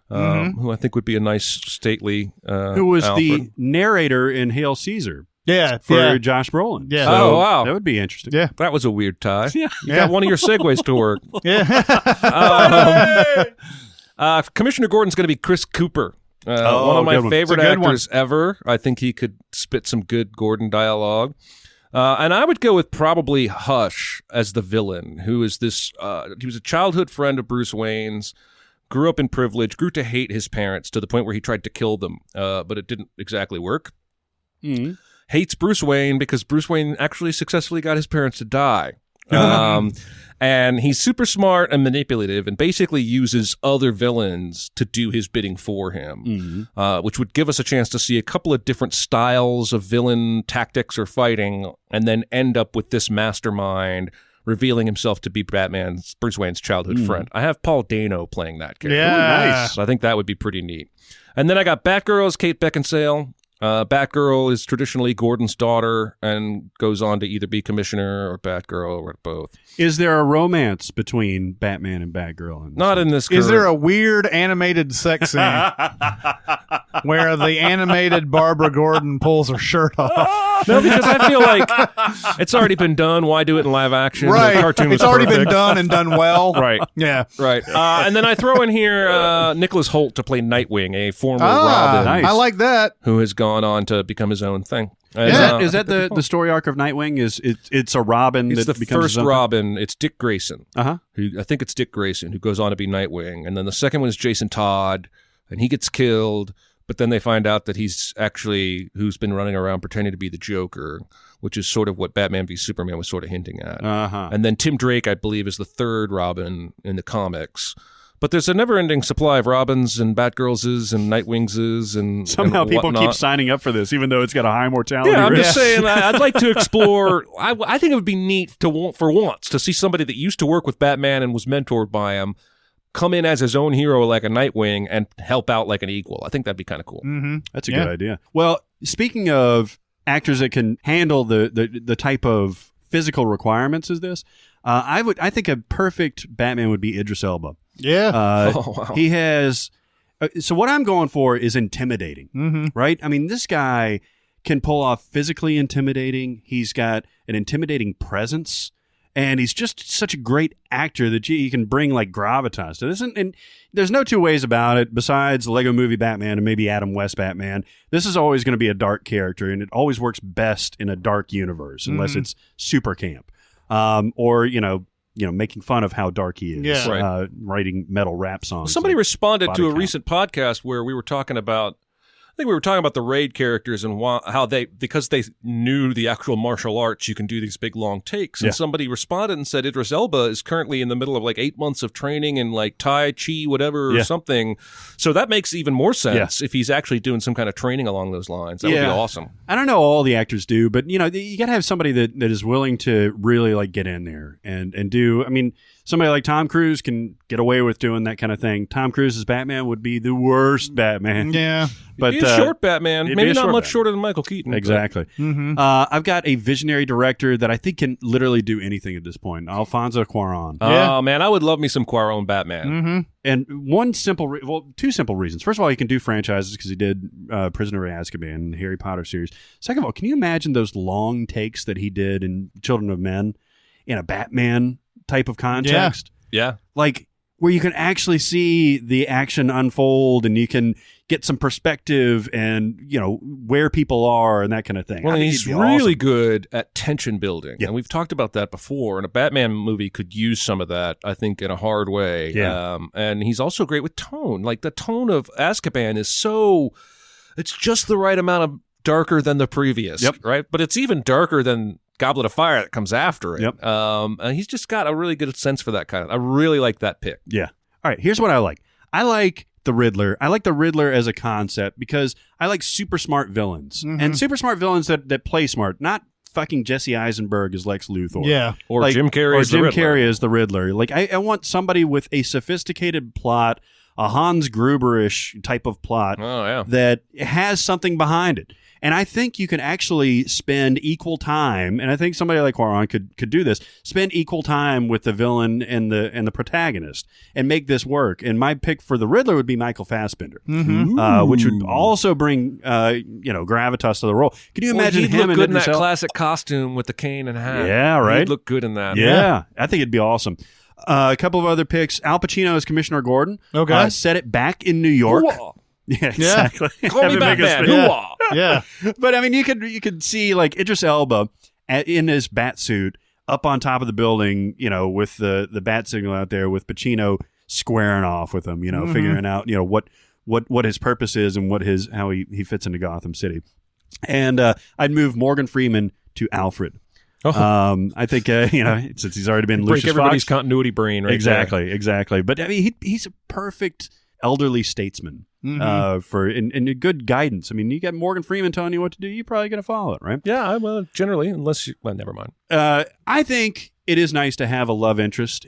who I think would be a nice, stately who was Alfred. the narrator in Hail Caesar. Yeah, for Josh Brolin. Yeah. So oh, wow. That would be interesting. Yeah. That was a weird tie. Yeah. You got one of your segues to work. Commissioner Gordon's going to be Chris Cooper. One of my favorite actors ever. I think he could spit some good Gordon dialogue. And I would go with probably Hush as the villain, who is this, he was a childhood friend of Bruce Wayne's, grew up in privilege, grew to hate his parents to the point where he tried to kill them, but it didn't exactly work. Hates Bruce Wayne because Bruce Wayne actually successfully got his parents to die. And he's super smart and manipulative and basically uses other villains to do his bidding for him, which would give us a chance to see a couple of different styles of villain tactics or fighting and then end up with this mastermind revealing himself to be Bruce Wayne's childhood friend. I have Paul Dano playing that character. Yeah. Nice. So I think that would be pretty neat. And then I got Batgirl as Kate Beckinsale. Batgirl is traditionally Gordon's daughter and goes on to either be Commissioner or Batgirl or both. Is there a romance between Batman and Batgirl? Not in this. Is there a weird animated sex scene where the animated Barbara Gordon pulls her shirt off? No, because I feel like it's already been done. Why do it in live action? Right. The cartoon was it's already perfect. been done and done well. Right. Yeah. Right. And then I throw in here Nicholas Hoult to play Nightwing, a former Robin. Nice. I like that. Who has gone on to become his own thing. Is that the story arc of Nightwing? It's a Robin it's that the becomes first Robin. It's Dick Grayson. Who I think it's Dick Grayson who goes on to be Nightwing, and then the second one is Jason Todd, and he gets killed. But then they find out that he's actually who's been running around pretending to be the Joker, which is sort of what Batman v Superman was sort of hinting at. And then Tim Drake, I believe, is the third Robin in the comics. But there's a never-ending supply of Robins and Batgirlses and Nightwingses and somehow and people whatnot. keep signing up for this, even though it's got a high mortality Yeah, I'm risk. just saying. I'd like to explore. I think it would be neat for once to see somebody that used to work with Batman and was mentored by him come in as his own hero like a Nightwing and help out like an equal. I think that'd be kind of cool. Mm-hmm. That's a good idea. Well, speaking of actors that can handle the type of physical requirements as this, I think a perfect Batman would be Idris Elba. Yeah. Wow. He has. So what I'm going for is intimidating, right? I mean, this guy can pull off physically intimidating. He's got an intimidating presence. And he's just such a great actor that he can bring like gravitas to this. And there's no two ways about it besides the Lego Movie Batman and maybe Adam West Batman. This is always going to be a dark character, and it always works best in a dark universe unless it's super camp or, making fun of how dark he is, writing metal rap songs. Somebody like responded Body to a Count. recent podcast where we were talking about, I think we were talking about the Raid characters and how because they knew the actual martial arts, you can do these big long takes. And somebody responded and said Idris Elba is currently in the middle of like 8 months of training in like Tai Chi, whatever, or something. So that makes even more sense if he's actually doing some kind of training along those lines. That would be awesome. I don't know all the actors do, but you got to have somebody that is willing to really like get in there and do. I mean, somebody like Tom Cruise can get away with doing that kind of thing. Tom Cruise's Batman would be the worst Batman. Yeah. But He's a short Batman, maybe not much shorter than Michael Keaton. Exactly. I've got a visionary director that I think can literally do anything at this point. Alfonso Cuarón. Oh man, I would love me some Cuarón Batman. And two simple reasons. First of all, he can do franchises because he did Prisoner of Azkaban, the Harry Potter series. Second of all, can you imagine those long takes that he did in Children of Men in a Batman type of context? Yeah. Like where you can actually see the action unfold and you can get some perspective and, where people are and that kind of thing. Well, I and think he's he'd be really awesome. good at tension building. Yeah. And we've talked about that before. And a Batman movie could use some of that, I think, in a hard way. Yeah. And he's also great with tone. Like the tone of Azkaban is it's just the right amount of darker than the previous, right? But it's even darker than Goblet of Fire that comes after it. Yep. And he's just got a really good sense for that kind of. I really like that pick. Yeah. All right. Here's what I like. I like the Riddler. I like the Riddler as a concept because I like super smart villains and super smart villains that play smart, not fucking Jesse Eisenberg as Lex Luthor. Yeah. Or Jim Carrey as the Riddler. Carrey as the Riddler. Like I want somebody with a sophisticated plot, a Hans Gruberish type of plot that has something behind it. And I think you can actually spend equal time, and I think somebody like Cuarón could do this, spend equal time with the villain and the protagonist and make this work. And my pick for the Riddler would be Michael Fassbender, which would also bring gravitas to the role. Can you imagine he'd him look good in that Idris Elba? classic costume with the cane and hat? Yeah, right. He'd look good in that. Yeah, I think it'd be awesome. A couple of other picks. Al Pacino as Commissioner Gordon. Okay. Set it back in New York. Hoo-ah. Yeah, exactly. Call me Have it make us Batman. feel- Hoo-ah. Yeah. But I mean, you could see like Idris Elba in his bat suit up on top of the building, with the bat signal out there, with Pacino squaring off with him, figuring out, what his purpose is and how he fits into Gotham City. And I'd move Morgan Freeman to Alfred. I think since he's already been Break Lucius everybody's Fox, continuity brain, right? exactly. But I mean, he's a perfect elderly statesman for and good guidance. I mean, you got Morgan Freeman telling you what to do, you're probably going to follow it, right? Yeah, well, generally, unless you... Well, never mind. I think it is nice to have a love interest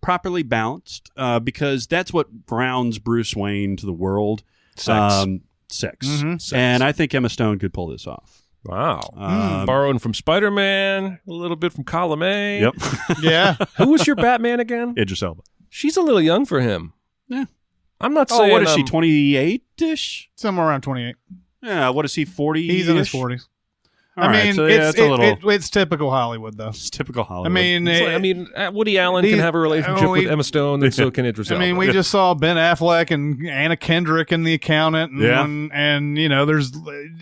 properly balanced because that's what grounds Bruce Wayne to the world. Sex. Sex. And I think Emma Stone could pull this off. Wow. Borrowing from Spider-Man, a little bit from Column A. Yep. Yeah. Who was your Batman again? Idris Elba. She's a little young for him. Yeah. I'm not saying... what is she, 28-ish? Somewhere around 28. Yeah, what is he, 40? He's in his 40s. All right, so it's typical Hollywood, though. It's typical Hollywood. I mean, Woody Allen can have a relationship with Emma Stone, and so can Idris Elba. I mean, we just saw Ben Affleck and Anna Kendrick in The Accountant, and there's,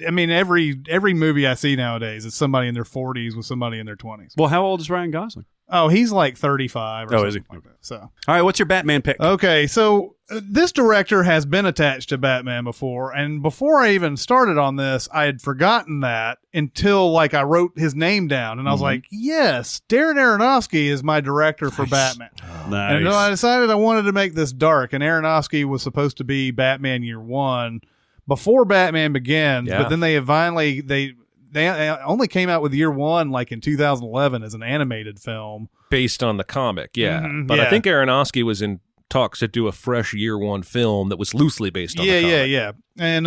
every movie I see nowadays is somebody in their 40s with somebody in their 20s. Well, how old is Ryan Gosling? Oh, he's like 35 or something is he? like that. So, all right, what's your Batman pick? Okay, so this director has been attached to Batman before, and before I even started on this, I had forgotten that until I wrote his name down, and I was like, yes, Darren Aronofsky is my director for Batman. Nice. And I decided I wanted to make this dark, and Aronofsky was supposed to be Batman Year One before Batman Begins, but then they finally they only came out with Year One in 2011 as an animated film based on the comic, yeah. Mhm, but yeah. I think Aronofsky was in talks to do a fresh year one film that was loosely based on the comic. Yeah. And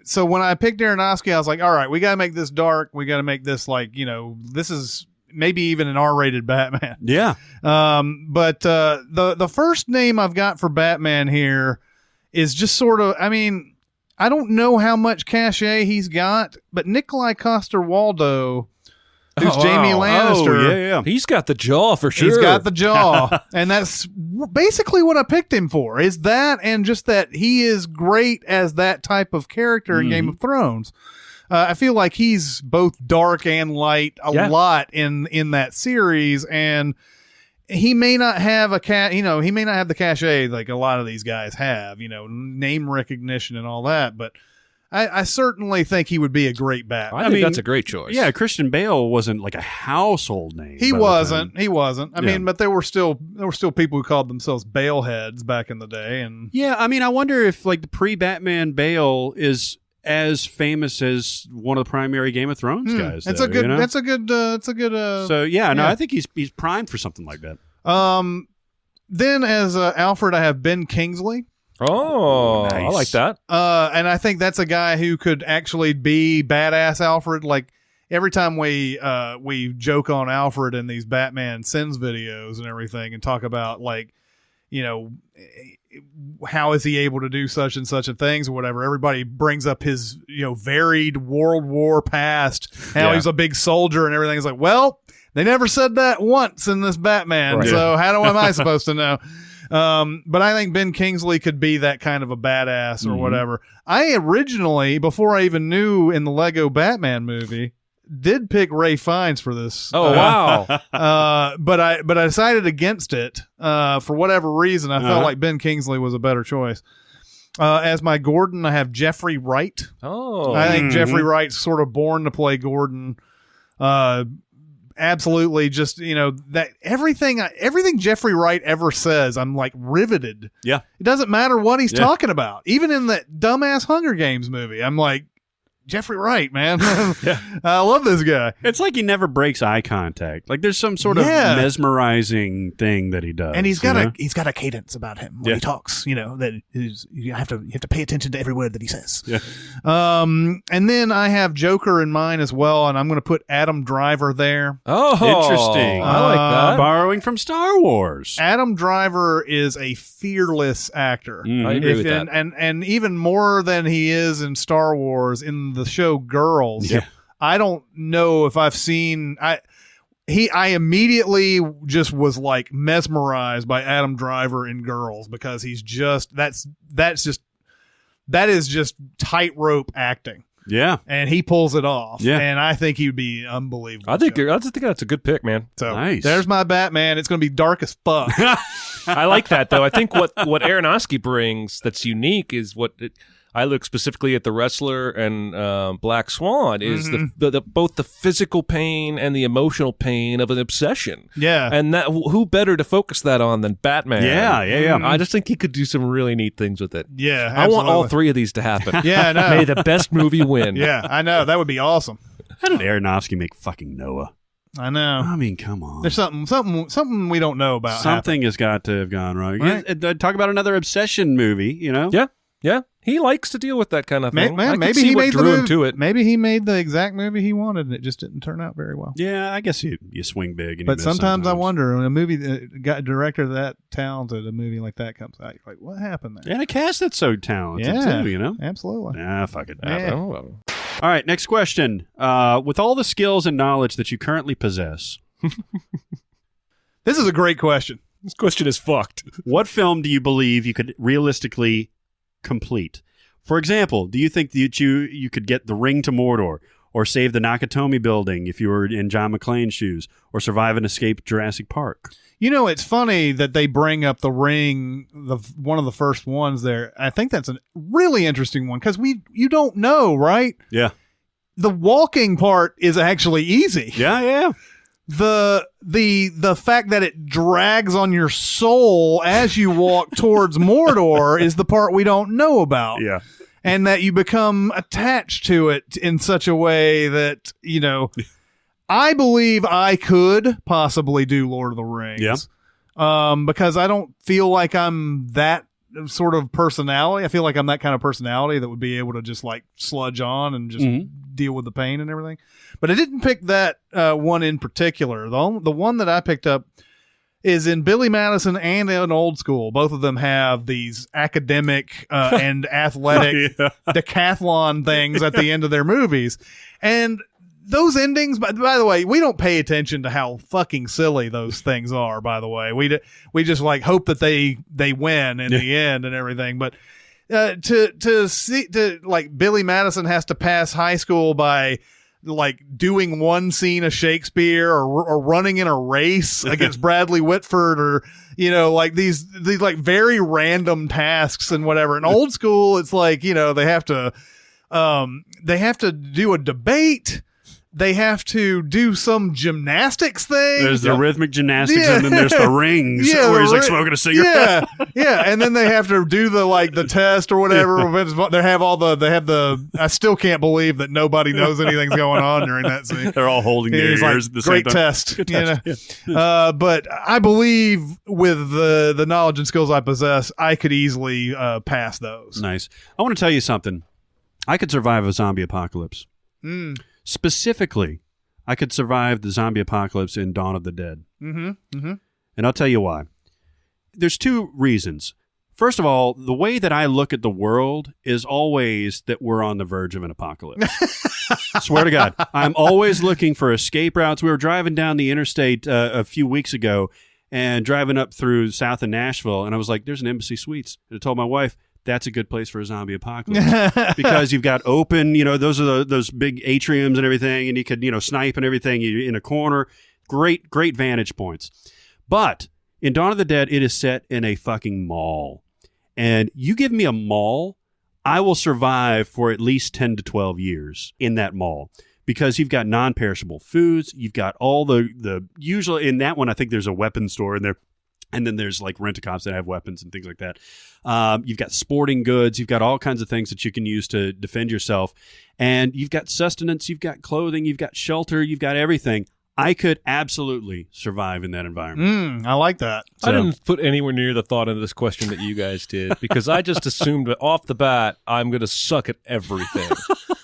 so when I picked Aronofsky, I was like, all right, we got to make this dark. We got to make this this is maybe even an R-rated Batman. Yeah. But the first name I've got for Batman here is just sort of, I mean, I don't know how much cachet he's got, but Nikolai Coster-Waldau, who's Jamie Lannister. Oh, yeah. He's got the jaw for sure. He's got the jaw. And that's basically what I picked him for, is that, and just that he is great as that type of character in Game of Thrones. I feel like he's both dark and light a lot in that series, and he may not have he may not have the cachet like a lot of these guys have, name recognition and all that, but I certainly think he would be a great Batman. I think that's a great choice. Yeah, Christian Bale wasn't like a household name. He wasn't. I mean, but there were still people who called themselves Bale heads back in the day, and yeah, I mean, I wonder if like the pre-Batman Bale is as famous as one of the primary Game of Thrones guys. That's a good. That's a good. So yeah, no, I think he's primed for something like that. Then as Alfred, I have Ben Kingsley. Oh, nice. I like that. And I think that's a guy who could actually be badass Alfred. Like every time we joke on Alfred in these Batman Sins videos and everything, and talk about like, how is he able to do such and such and things or whatever, everybody brings up his varied World War past, how he's a big soldier and everything. It's like, well, they never said that once in this Batman, right. So how am I supposed to know? But I think Ben Kingsley could be that kind of a badass or whatever. I originally, before I even knew in the Lego Batman movie, did pick Ray Fiennes for this. Oh wow! But I decided against it for whatever reason. I felt like Ben Kingsley was a better choice. As my Gordon, I have Jeffrey Wright. Oh, I think Jeffrey Wright's sort of born to play Gordon. Absolutely, just that everything Jeffrey Wright ever says, I'm like riveted. Yeah, it doesn't matter what he's talking about. Even in that dumbass Hunger Games movie, I'm like, Jeffrey Wright, man. I love this guy. It's like he never breaks eye contact. Like there's some sort of mesmerizing thing that he does, and he's got a cadence about him when he talks. That you have to pay attention to every word that he says. Yeah. And then I have Joker in mine as well, and I'm going to put Adam Driver there. Oh, interesting. I like that. Borrowing from Star Wars. Adam Driver is a fearless actor. I agree with that. And even more than he is in Star Wars, in the show Girls. Yeah. I don't know if I've seen I immediately just was like mesmerized by Adam Driver in Girls, because he's just that is just tightrope acting. Yeah. And he pulls it off. Yeah. And I think he'd be unbelievable. I just think that's a good pick, man. So nice. There's my Batman. It's going to be dark as fuck. I like that though. I think what Aronofsky brings that's unique is I look specifically at The Wrestler and Black Swan is the both the physical pain and the emotional pain of an obsession. Yeah. And that who better to focus that on than Batman? Yeah. I just think he could do some really neat things with it. Yeah, absolutely. I want all three of these to happen. Yeah, I know. May the best movie win. Yeah, I know. That would be awesome. How did Aronofsky make fucking Noah? I know. I mean, come on. There's something we don't know about. Something has got to have gone wrong. Right. Talk about another obsession movie, Yeah. He likes to deal with that kind of thing. Maybe he made drew him to it. Maybe he made the exact movie he wanted, and it just didn't turn out very well. Yeah, I guess you swing big. And But sometimes I wonder, when a movie got a director that talented, a movie like that comes out, you're like, what happened there? And a cast that's so talented too, Absolutely. Nah, fuck it. Yeah. Oh. All right, next question. With all the skills and knowledge that you currently possess, This is a great question. This question is fucked. what film do you believe you could realistically complete? For example, do you think that you could get the ring to Mordor, or save the Nakatomi building if you were in John McClane's shoes, or survive and escape Jurassic Park? It's funny that they bring up the ring, one of the first ones there. I think that's a really interesting one, because you don't know, right? Yeah. The walking part is actually easy. Yeah. The fact that it drags on your soul as you walk towards Mordor is the part we don't know about. Yeah. And that you become attached to it in such a way that, I believe I could possibly do Lord of the Rings. Yeah. because I don't feel like I'm that sort of personality. I feel like I'm that kind of personality that would be able to just like sludge on and just deal with the pain and everything. But I didn't pick that one in particular. The one that I picked up is in Billy Madison and in Old School. Both of them have these academic and athletic decathlon things at the end of their movies. And those endings, by the way, we don't pay attention to how fucking silly those things are, by the way. We just like hope that they win in the end and everything. But to like Billy Madison has to pass high school by like doing one scene of Shakespeare or running in a race against Bradley Whitford, or like these like very random tasks and whatever. In Old School, it's like they have to do a debate. They have to do some gymnastics thing. There's the rhythmic gymnastics, and then there's the rings where he's like smoking a cigarette. Yeah, and then they have to do the test or whatever. They have I still can't believe that nobody knows anything's going on during that scene. They're all holding their ears at the same time. Great test. Good test. But I believe with the knowledge and skills I possess, I could easily pass those. Nice. I want to tell you something. I could survive a zombie apocalypse. Specifically, I could survive the zombie apocalypse in Dawn of the Dead. And I'll tell you why. There's two reasons. First of all, the way that I look at the world is always that we're on the verge of an apocalypse. Swear to God. I'm always looking for escape routes. We were driving down the interstate a few weeks ago and driving up through south of Nashville, and I was like, there's an Embassy Suites. And I told my wife, that's a good place for a zombie apocalypse because you've got open, those are those big atriums and everything, and you could, snipe and everything. You're in a corner. Great vantage points. But in Dawn of the Dead, it is set in a fucking mall. And you give me a mall, I will survive for at least 10 to 12 years in that mall because you've got non-perishable foods. You've got all the usual, in that one, I think there's a weapons store in there. And then there's like rent-a-cops that have weapons and things like that. You've got sporting goods. You've got all kinds of things that you can use to defend yourself. And you've got sustenance. You've got clothing. You've got shelter. You've got everything. I could absolutely survive in that environment. I like that. I didn't put anywhere near the thought into this question that you guys did because I just assumed that off the bat I'm going to suck at everything.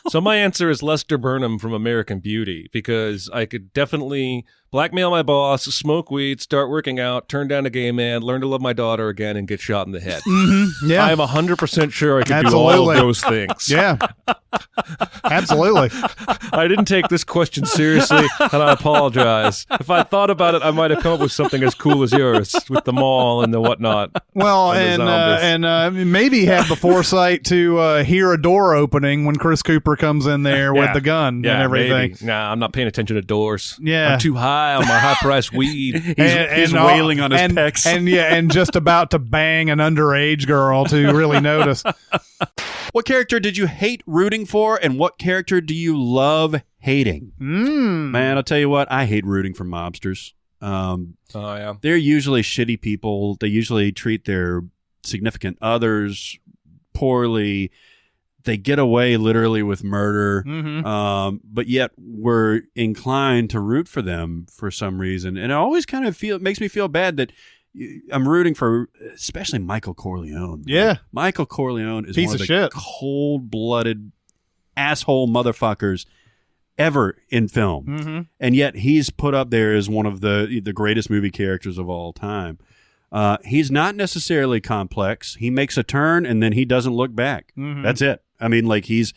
So my answer is Lester Burnham from American Beauty because I could definitely blackmail my boss, smoke weed, start working out, turn down a gay man, learn to love my daughter again, and get shot in the head. Yeah. I am 100% sure I could do all of those things. Yeah. Absolutely. I didn't take this question seriously, and I apologize. If I thought about it, I might have come up with something as cool as yours with the mall and the whatnot. Well, and maybe have the foresight to hear a door opening when Chris Cooper comes in there with the gun and everything. Maybe. Nah, I'm not paying attention to doors. Yeah. I'm too high on my high-priced weed. He's wailing on his pecs. And just about to bang an underage girl to really notice. What character did you hate rooting for, and what character do you love hating? Man, I'll tell you what, I hate rooting for mobsters. They're usually shitty people. They usually treat their significant others poorly. They get away literally with murder, but yet we're inclined to root for them for some reason. And it always kind of makes me feel bad that I'm rooting for, especially Michael Corleone. Yeah. Michael Corleone is piece one of the shit. Cold-blooded asshole motherfuckers ever in film. And yet he's put up there as one of the greatest movie characters of all time. He's not necessarily complex. He makes a turn and then he doesn't look back. That's it. I mean, like he's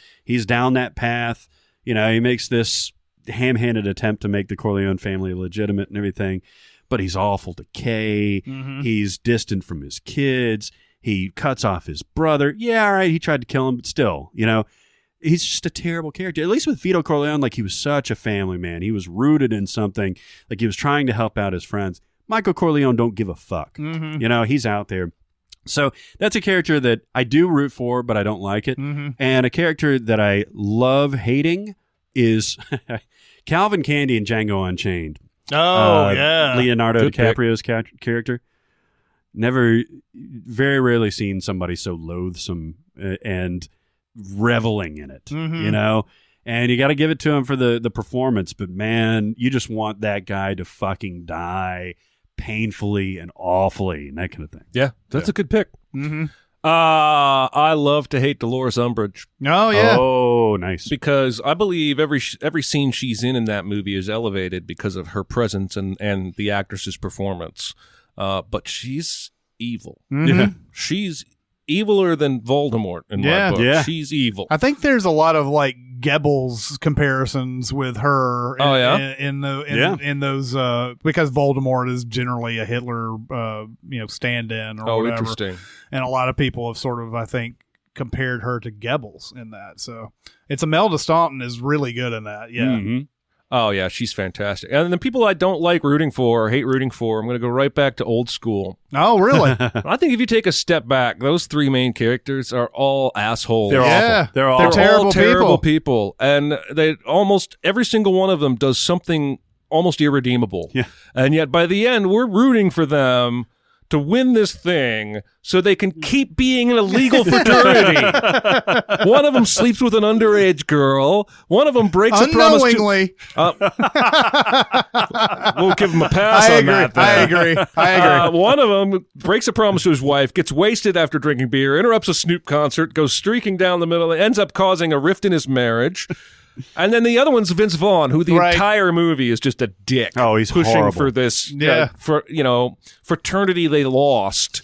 down that path. He makes this ham-handed attempt to make the Corleone family legitimate and everything. But he's awful to Kay. He's distant from his kids. He cuts off his brother. Yeah, all right, he tried to kill him, but still, he's just a terrible character. At least with Vito Corleone, like he was such a family man. He was rooted in something. Like he was trying to help out his friends. Michael Corleone don't give a fuck. He's out there. So that's a character that I do root for, but I don't like it. And a character that I love hating is Calvin Candy in Django Unchained. Leonardo DiCaprio's character. Very rarely seen somebody so loathsome and reveling in it, and you got to give it to him for the performance, but man, you just want that guy to fucking die painfully and awfully and that kind of thing. Yeah, that's a good pick. Mm-hmm. I love to hate Dolores Umbridge. Oh, yeah. Oh, nice. Because I believe every scene she's in that movie is elevated because of her presence and the actress's performance. But she's evil. Mm-hmm. Yeah. She's eviler than Voldemort in my book. Yeah. She's evil. I think there's a lot of like Goebbels comparisons with her. In those because Voldemort is generally a Hitler stand-in or whatever. Interesting. And a lot of people have sort of, I think, compared her to Goebbels in that. So it's Imelda Staunton is really good in that. Yeah. Mm-hmm. Oh, yeah, she's fantastic. And the people I don't like rooting for or hate rooting for, I'm going to go right back to old school. Oh, really? I think if you take a step back, those three main characters are all assholes. They're awful. They're awful. They're terrible people. And they almost every single one of them does something almost irredeemable. Yeah. And yet by the end, we're rooting for them to win this thing so they can keep being an illegal fraternity. One of them sleeps with an underage girl. One of them breaks a promise to... Unknowingly. We'll give him a pass on that. I agree. One of them breaks a promise to his wife, gets wasted after drinking beer, interrupts a Snoop concert, goes streaking down the middle, ends up causing a rift in his marriage. And then the other one's Vince Vaughn, who the entire movie is just a dick. Oh, he's pushing horrible. for this, fraternity they lost.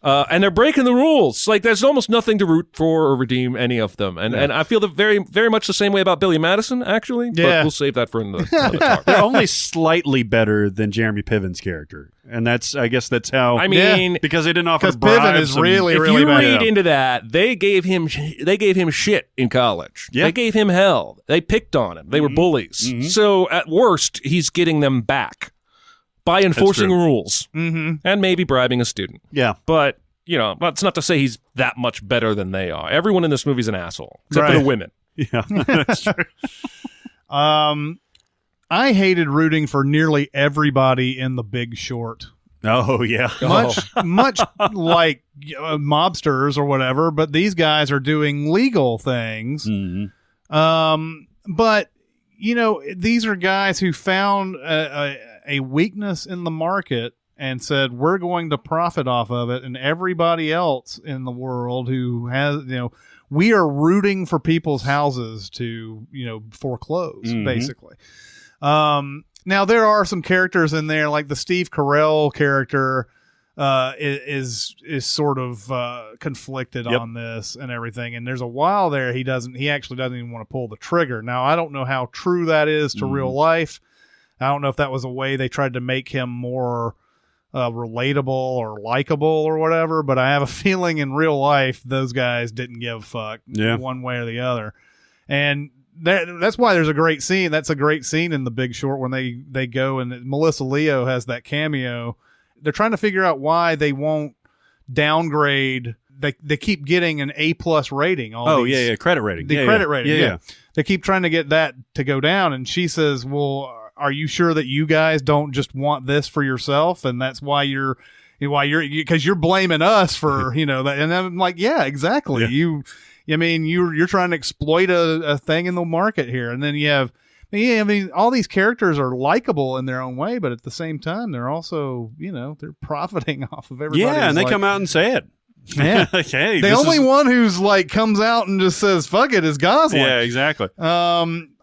And they're breaking the rules. Like, there's almost nothing to root for or redeem any of them. And I feel very, very much the same way about Billy Madison, actually. Yeah. But we'll save that for another talk. They're only slightly better than Jeremy Piven's character. And I guess that's how... I mean... Because they didn't offer Because bribes. Piven is really, really if you bad. read into that, they gave him shit in college. Yeah. They gave him hell. They picked on him. They were bullies. Mm-hmm. So at worst, he's getting them back by enforcing rules and maybe bribing a student. Yeah. But, that's not to say he's that much better than they are. Everyone in this movie is an asshole, except for the women. Yeah, that's true. I hated rooting for nearly everybody in The Big Short. Oh, yeah. Much like mobsters or whatever, but these guys are doing legal things. Mm-hmm. But, these are guys who found a weakness in the market and said, we're going to profit off of it. And everybody else in the world who has, we are rooting for people's houses to, foreclose, basically. Now there are some characters in there, like the Steve Carell character, is sort of conflicted on this and everything. And there's a while there he actually doesn't even want to pull the trigger. Now I don't know how true that is to real life. I don't know if that was a way they tried to make him more relatable or likable or whatever, but I have a feeling in real life those guys didn't give a fuck one way or the other. And that's why there's a great scene. That's a great scene in The Big Short when they go and Melissa Leo has that cameo. They're trying to figure out why they won't downgrade. They keep getting an A+ rating. Credit rating. Credit rating. Yeah. They keep trying to get that to go down, and she says, "Well, are you sure that you guys don't just want this for yourself, and that's why you're because you're blaming us for that?" And I'm like, "Yeah, exactly. Yeah. You're trying to exploit a thing in the market here." And then you have, all these characters are likable in their own way, but at the same time, they're also, they're profiting off of everybody. Yeah, and they come out and say it. Yeah. Like, hey, the only one who's like comes out and just says "fuck it" is Gosling. Yeah, exactly.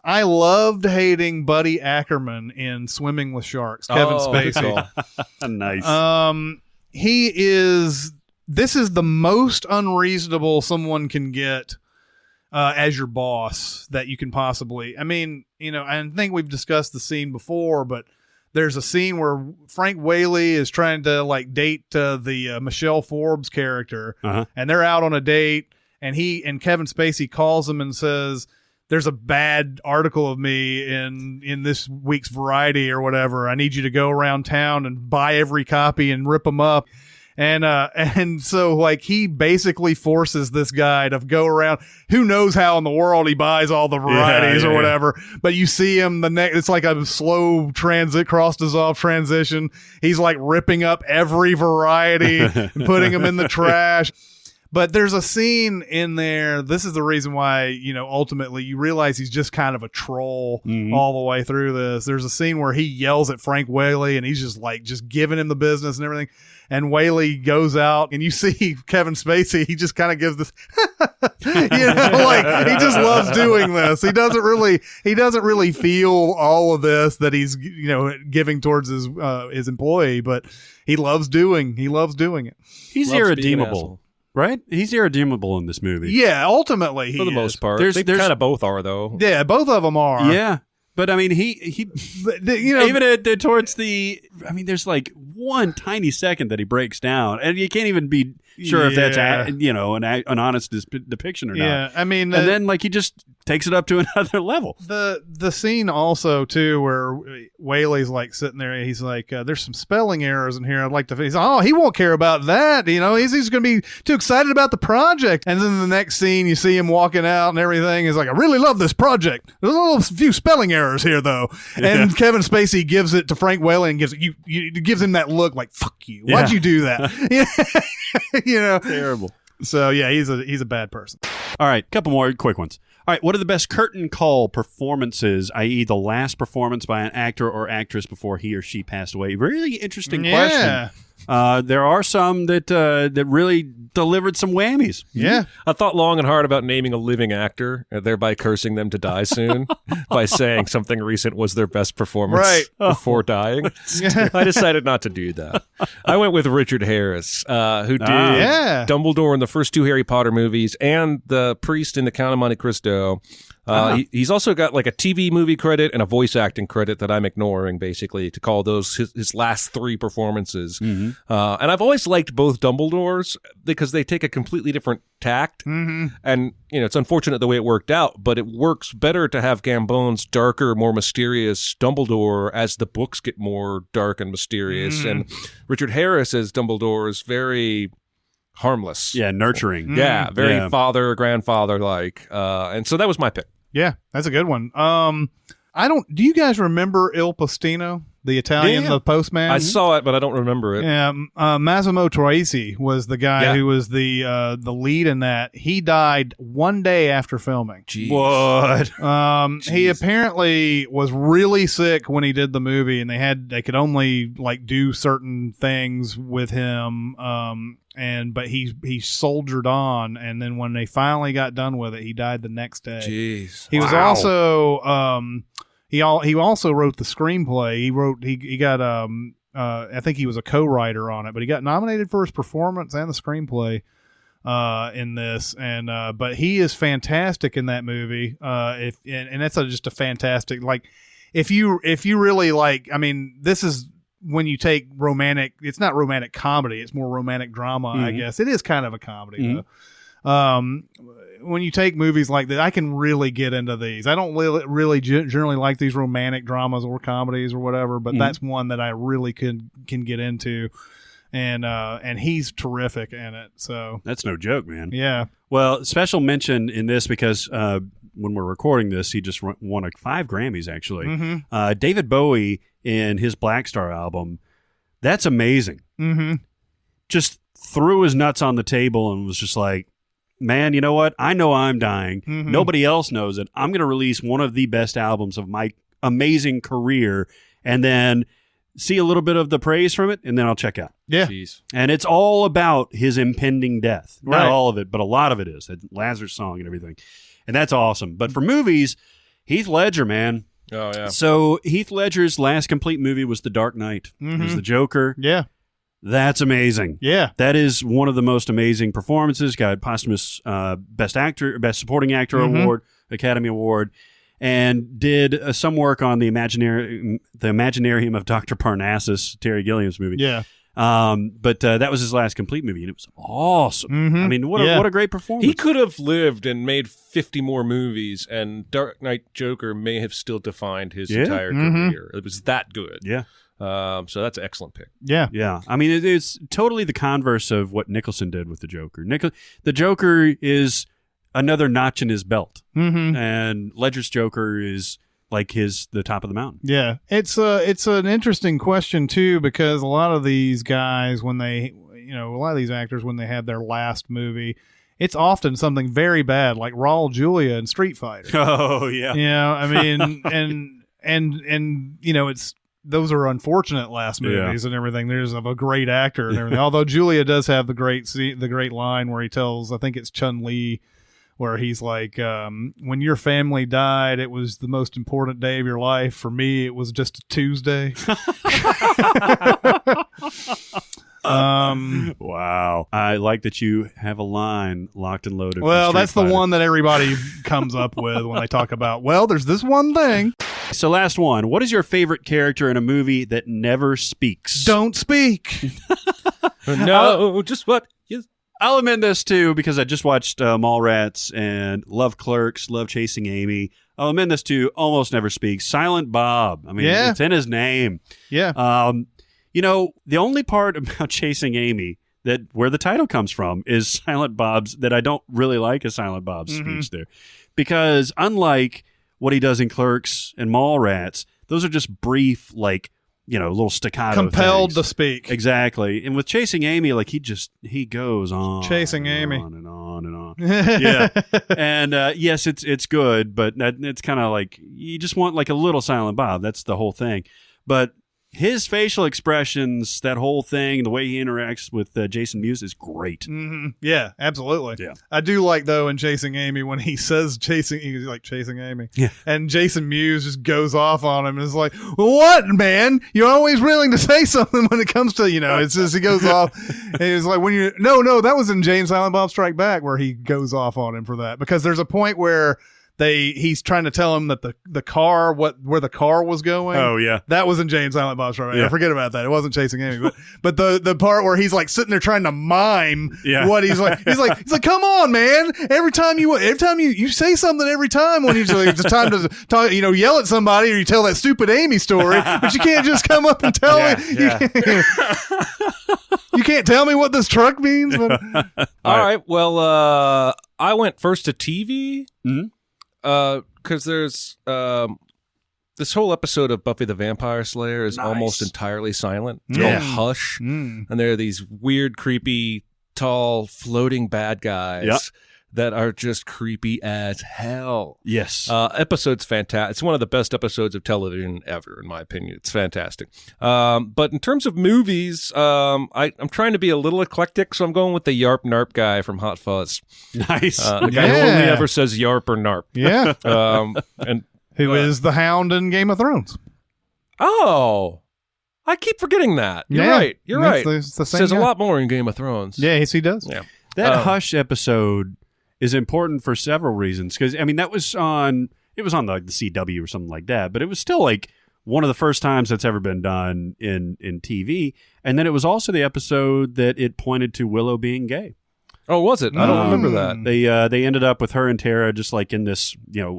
I loved hating Buddy Ackerman in Swimming with Sharks. Kevin Spacey. Nice. This is the most unreasonable someone can get as your boss that you can possibly. I mean, I think we've discussed the scene before, but there's a scene where Frank Whaley is trying to date the Michelle Forbes character, and they're out on a date, and Kevin Spacey calls him and says, "There's a bad article of me in this week's Variety or whatever. I need you to go around town and buy every copy and rip them up." And so he basically forces this guy to go around. Who knows how in the world he buys all the varieties or whatever, but you see him it's like a slow cross dissolve transition. He's ripping up every variety and putting them in the trash. But there's a scene in there. This is the reason why, you know, ultimately you realize he's just kind of a troll all the way through this. There's a scene where he yells at Frank Whaley and he's just giving him the business and everything. And Whaley goes out and you see Kevin Spacey. He just kind of gives this, you know, like he just loves doing this. He doesn't really feel all of this that he's, you know, giving towards his employee, but he loves doing it. He's irredeemable. Right? He's irredeemable in this movie. Yeah, ultimately, for the most part. They kind of both are, though. Yeah, both of them are. Yeah. But I mean, he you know, even towards the, I mean, there's like one tiny second that he breaks down, and you can't even be sure if that's you know an honest depiction or not. Yeah, I mean, and then like he just takes it up to another level. The scene also too where Whaley's like sitting there, and he's like, "There's some spelling errors in here. I'd like to." He's like, "Oh, he won't care about that. You know, he's going to be too excited about the project." And then the next scene, you see him walking out, and everything is like, "I really love this project. There's a few spelling errors here, though." And Kevin Spacey gives it to Frank Whaley and gives him that look like, "Fuck you. Why'd you do that?" You know, terrible. So yeah, he's a bad person. All right, couple more quick ones. All right, what are the best curtain call performances, i.e. the last performance by an actor or actress before he or she passed away? Really interesting question. There are some that really delivered some whammies. Yeah. I thought long and hard about naming a living actor, thereby cursing them to die soon by saying something recent was their best performance before dying. I decided not to do that. I went with Richard Harris, who did Dumbledore in the first two Harry Potter movies and the priest in The Count of Monte Cristo. He's also got like a TV movie credit and a voice acting credit that I'm ignoring, basically, to call those his last three performances. And I've always liked both Dumbledores because they take a completely different tact. And, you know, it's unfortunate the way it worked out, but it works better to have Gambone's darker, more mysterious Dumbledore as the books get more dark and mysterious. And Richard Harris as Dumbledore is very harmless. Yeah, nurturing. Yeah, very father, grandfather like. And so that was my pick. Yeah, that's a good one. Do you guys remember Il Postino, the Italian, the postman? I saw it, but I don't remember it. Yeah, Massimo Troisi was the guy who was the lead in that. He died one day after filming. Jeez. What? He apparently was really sick when he did the movie, and they could only like do certain things with him. But he soldiered on, and then when they finally got done with it, he died the next day. Jeez. He was also he also wrote the screenplay. He got I think he was a co-writer on it, but he got nominated for his performance and the screenplay in this. And but he is fantastic in that movie. And that's just a fantastic, like, if you really like, I mean, this is when you take romantic, it's not romantic comedy, it's more romantic drama, I guess. It is kind of a comedy, though. When you take movies like that, I can really get into these. I don't really generally like these romantic dramas or comedies or whatever, but that's one that I really can get into. And he's terrific in it. So that's no joke, man. Yeah. Well, special mention in this because when we're recording this, he just won 5 Grammys, actually. David Bowie in his Black Star album, that's amazing. Just threw his nuts on the table and was just like, man, you know what? I know I'm dying. Nobody else knows it. I'm going to release one of the best albums of my amazing career and then see a little bit of the praise from it, and then I'll check out. Yeah. Jeez. And it's all about his impending death. Not all of it, but a lot of it is. That Lazarus song and everything. And that's awesome. But for movies, Heath Ledger, man. Oh, yeah. So Heath Ledger's last complete movie was The Dark Knight. It was The Joker. Yeah. That's amazing. Yeah. That is one of the most amazing performances. Got posthumous Best Supporting Actor Award, Academy Award, and did some work on the Imaginarium of Dr. Parnassus, Terry Gilliam's movie. Yeah. But that was his last complete movie, and it was awesome. I mean, what a great performance. He could have lived and made 50 more movies, and Dark Knight Joker may have still defined his entire career. It was that good. Yeah. So that's an excellent pick. Yeah. Yeah. I mean, it's totally the converse of what Nicholson did with the Joker. The Joker is another notch in his belt, and Ledger's Joker is like the top of the mountain. Yeah, it's an interesting question too, because a lot of these guys, when they a lot of these actors, when they have their last movie, it's often something very bad, like Raul Julia in Street Fighter. Oh yeah. I mean, and it's those are unfortunate last movies and everything. There's of a great actor and everything. Although Julia does have the great line where he tells, I think it's Chun-Li, where he's like, when your family died, it was the most important day of your life. For me, it was just a Tuesday. Wow. I like that you have a line locked and loaded. Well, that's the one that everybody comes up with when they talk about, well, there's this one thing. So last one. What is your favorite character in a movie that never speaks? Don't speak. No, just what? Yes. I'll amend this too because I just watched Mallrats and love Clerks, love Chasing Amy. I'll amend this to almost never speaks. Silent Bob. I mean, it's in his name. Yeah. The only part about Chasing Amy where the title comes from is Silent Bob's, that I don't really like is Silent Bob's speech there. Because unlike what he does in Clerks and Mallrats, those are just brief, little staccato compelled things. To speak. Exactly. And with Chasing Amy, he goes on. Chasing Amy. On and on and on. Yeah. And yes, it's good, but it's kind of like you just want like a little Silent Bob. That's the whole thing. But his facial expressions, that whole thing, the way he interacts with Jason Mewes is great. Mm-hmm. Yeah, absolutely. Yeah. I do like, though, in Chasing Amy, when he says he's like, Chasing Amy. Yeah. And Jason Mewes just goes off on him and is like, well, what, man? You're always willing to say something when it comes to, it's just, he goes off. And he's like, no, that was in Jane Silent Bob Strike Back where he goes off on him for that. Because there's a point where he's trying to tell him that the car, where the car was going. Oh yeah, that was in Jane Silent Bob Strike Back. Yeah. I forget about that. It wasn't Chasing Amy, but the part where he's like sitting there trying to mime what he's like. He's like, come on, man! Every time you say something every time when it's time to talk, yell at somebody or you tell that stupid Amy story, but you can't just come up and tell me. Yeah. You can't tell me what this truck means. But... All right. Well, I went first to TV. Mm-hmm. Because there's this whole episode of Buffy the Vampire Slayer is almost entirely silent. It's called Hush, and there are these weird, creepy, tall, floating bad guys that are just creepy as hell. Yes. Episode's fantastic. It's one of the best episodes of television ever, in my opinion. It's fantastic. But in terms of movies, I'm trying to be a little eclectic, so I'm going with the Yarp Narp guy from Hot Fuzz. Nice. The guy who only ever says Yarp or Narp. Yeah. And who is the Hound in Game of Thrones? Oh, I keep forgetting that. You're right. You're right. It's the same says guy. a lot more in Game of Thrones. Yeah, yes, he does. Yeah. That Hush episode is important for several reasons. Because, that was on the CW or something like that, but it was still like one of the first times that's ever been done in TV. And then it was also the episode that it pointed to Willow being gay. Oh, was it? I don't remember that. They ended up with her and Tara just like in this,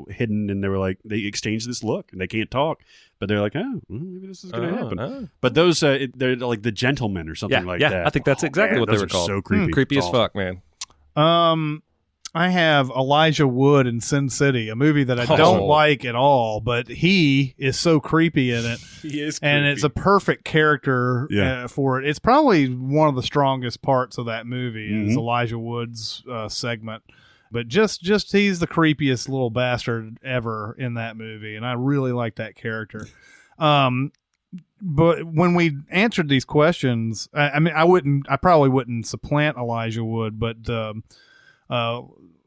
hidden, and they were like, they exchanged this look and they can't talk, but they're like, maybe this is going to happen. But those, they're like the gentlemen or something like that. I think that's exactly what they were called. So creepy. Creepy as fuck, man. I have Elijah Wood in Sin City, a movie that I don't like at all, but he is so creepy in it. He is creepy. And it's a perfect character for it. It's probably one of the strongest parts of that movie is Elijah Wood's segment. But just he's the creepiest little bastard ever in that movie, and I really like that character. But when we answered these questions, I probably wouldn't supplant Elijah Wood, but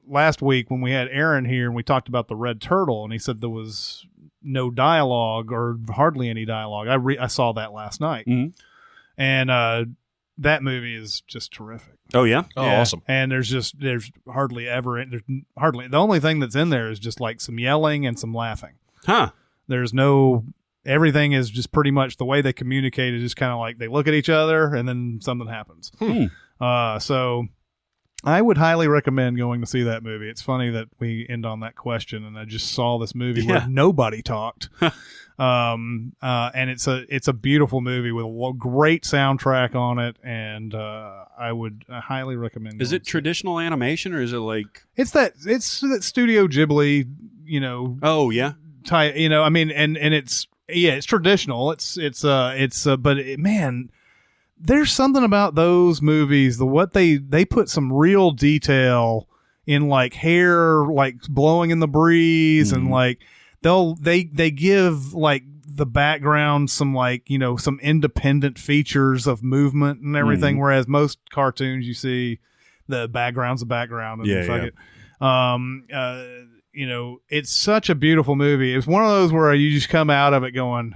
last week when we had Aaron here and we talked about the Red Turtle, and he said there was no dialogue or hardly any dialogue. I saw that last night, and that movie is just terrific. Oh yeah, awesome. And there's hardly the only thing that's in there is just like some yelling and some laughing. Huh? There's no. Everything is just pretty much the way they communicate is just kind of like they look at each other and then something happens. So I would highly recommend going to see that movie. It's funny that we end on that question, and I just saw this movie where nobody talked. And it's a beautiful movie with a great soundtrack on it, and I would highly recommend. Is it traditional animation or is it like it's that Studio Ghibli, Oh yeah. Type, and it's. Yeah, it's traditional. But man, there's something about those movies, what they put some real detail in, like hair like blowing in the breeze, and like they give like the background some, like, you know, some independent features of movement and everything, whereas most cartoons you see the background's a background and you know, it's such a beautiful movie. It's one of those where you just come out of it going,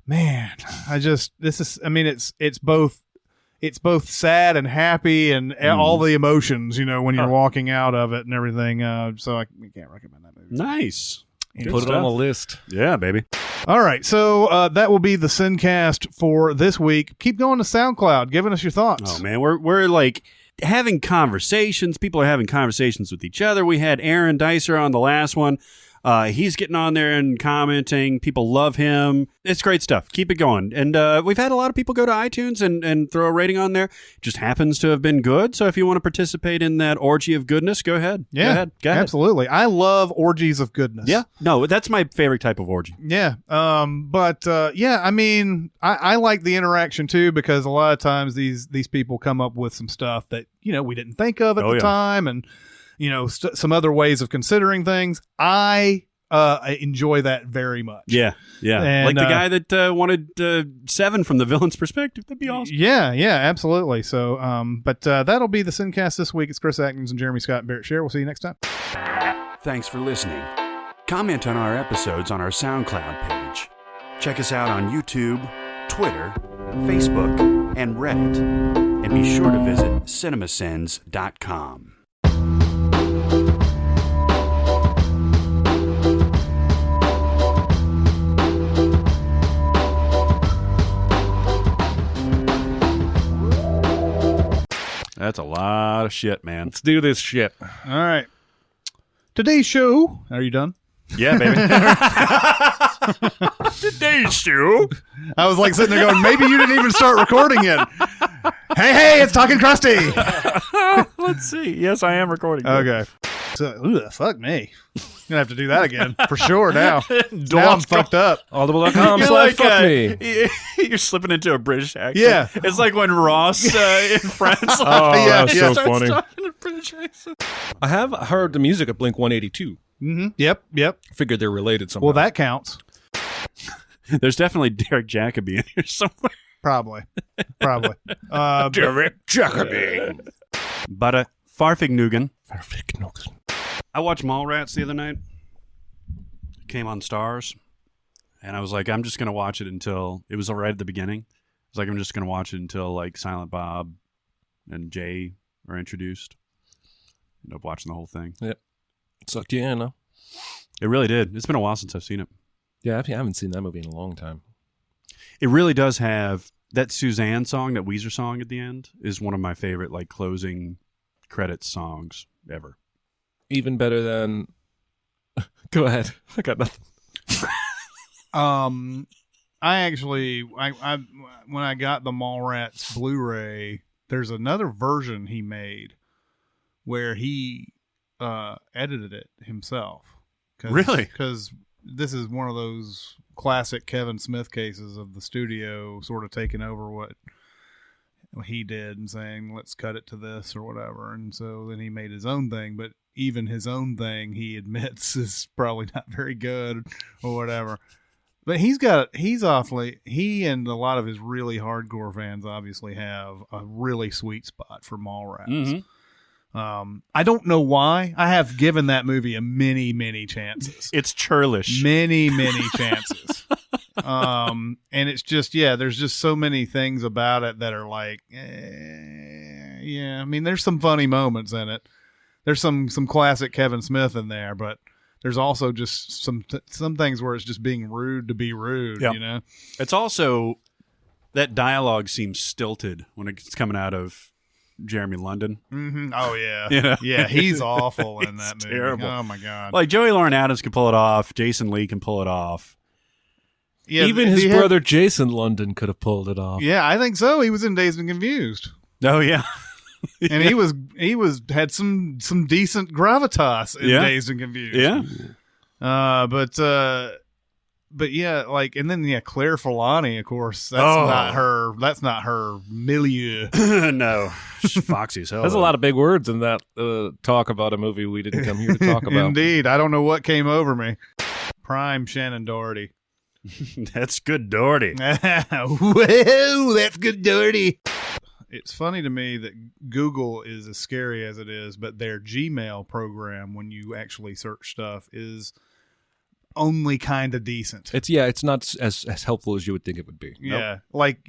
man, it's both sad and happy and all the emotions, you know, when you're walking out of it and everything. So we can't recommend that movie. Nice. Put it on the list. Yeah, baby. All right. So that will be the SinCast for this week. Keep going to SoundCloud, giving us your thoughts. Oh, man. We're like having conversations. People are having conversations with each other. We had Aaron Dicer on the last one. He's getting on there and commenting. People love him. It's great stuff. Keep it going. And we've had a lot of people go to iTunes and throw a rating on there. It just happens to have been good. So if you want to participate in that orgy of goodness, go ahead. Yeah, go ahead. Absolutely. I love orgies of goodness. Yeah. No, that's my favorite type of orgy. Yeah. Yeah, I mean, I like the interaction too, because a lot of times these people come up with some stuff that, you know, we didn't think of at the time, and you know, some other ways of considering things. I enjoy that very much. Yeah. And, like the guy that wanted 7 from the villain's perspective. That'd be awesome. Yeah, absolutely. So, that'll be the SinCast this week. It's Chris Atkins and Jeremy Scott and Barrett Sher. We'll see you next time. Thanks for listening. Comment on our episodes on our SoundCloud page. Check us out on YouTube, Twitter, Facebook, and Reddit. And be sure to visit Cinemasins.com. That's a lot of shit, man. Let's do this shit. All right. Today's show. Are you done? Yeah, baby. Today's show. I was like sitting there going, maybe you didn't even start recording yet. Hey, it's Talking Krusty. Let's see. Yes, I am recording. Okay. So, fuck me. I'm going to have to do that again for sure now. Now I'm fucked up. Audible.com/fuck me. You're slipping into a British accent. Yeah. It's like when Ross in France. That's so starts funny. talking in a British accent. I have heard the music of Blink 182. Mm-hmm. Yep. Figured they're related somehow. Well, that counts. There's definitely Derek Jacobi in here somewhere. Probably. Derek Jacobi. But Farfignugan. Farfignugan. I watched Mallrats the other night. It came on Stars. And I was like, I'm just going to watch it until... It was right at the beginning. I was like, I'm just going to watch it until like Silent Bob and Jay are introduced. End up watching the whole thing. Yep. Sucked you in, huh? It really did. It's been a while since I've seen it. Yeah, I haven't seen that movie in a long time. It really does have... That Suzanne song, that Weezer song at the end, is one of my favorite like closing credits songs ever. Even better than... Go ahead. I got nothing. I actually, when I got the Mallrats Blu-ray, there's another version he made where he edited it himself. Really? Because this is one of those classic Kevin Smith cases of the studio sort of taking over what he did and saying, let's cut it to this or whatever. And so then he made his own thing, but even his own thing, he admits, is probably not very good or whatever. But he and a lot of his really hardcore fans obviously have a really sweet spot for Mallrats. Mm-hmm. I don't know why. I have given that movie a many chances. It's churlish. Many chances. And it's just, there's just so many things about it that are like, I mean, there's some funny moments in it. There's some classic Kevin Smith in there, but there's also just some things where it's just being rude to be rude, you know? It's also, that dialogue seems stilted when it's coming out of Jeremy London. Mm-hmm. Oh, yeah. You know? Yeah, he's awful in that movie. Terrible. Oh, my God. Like, Joey Lauren Adams can pull it off. Jason Lee can pull it off. Yeah, even his brother Jason London could have pulled it off. Yeah, I think so. He was in Dazed and Confused. Oh, yeah. And he had some decent gravitas in Dazed and Confused. Yeah. But but yeah, like, and then Claire Filani, of course, that's not her milieu. No, she's foxy as hell. There's a lot of big words in that talk about a movie we didn't come here to talk about. Indeed, I don't know what came over me. Prime Shannon Doherty. That's good Doherty. Whoa, that's good Doherty. It's funny to me that Google is as scary as it is, but their Gmail program, when you actually search stuff, is only kind of decent. It's not as helpful as you would think it would be. Yeah, like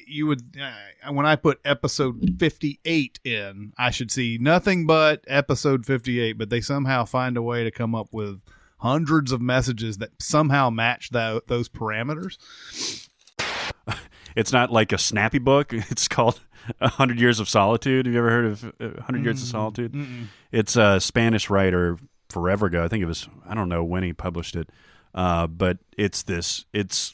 you would. When I put episode 58 in, I should see nothing but episode 58, but they somehow find a way to come up with hundreds of messages that somehow match those parameters. It's not like a snappy book. It's called 100 Years of Solitude. Have you ever heard of 100 Years of Solitude? Mm-mm. It's a Spanish writer forever ago. I think it was, I don't know when he published it. But it's the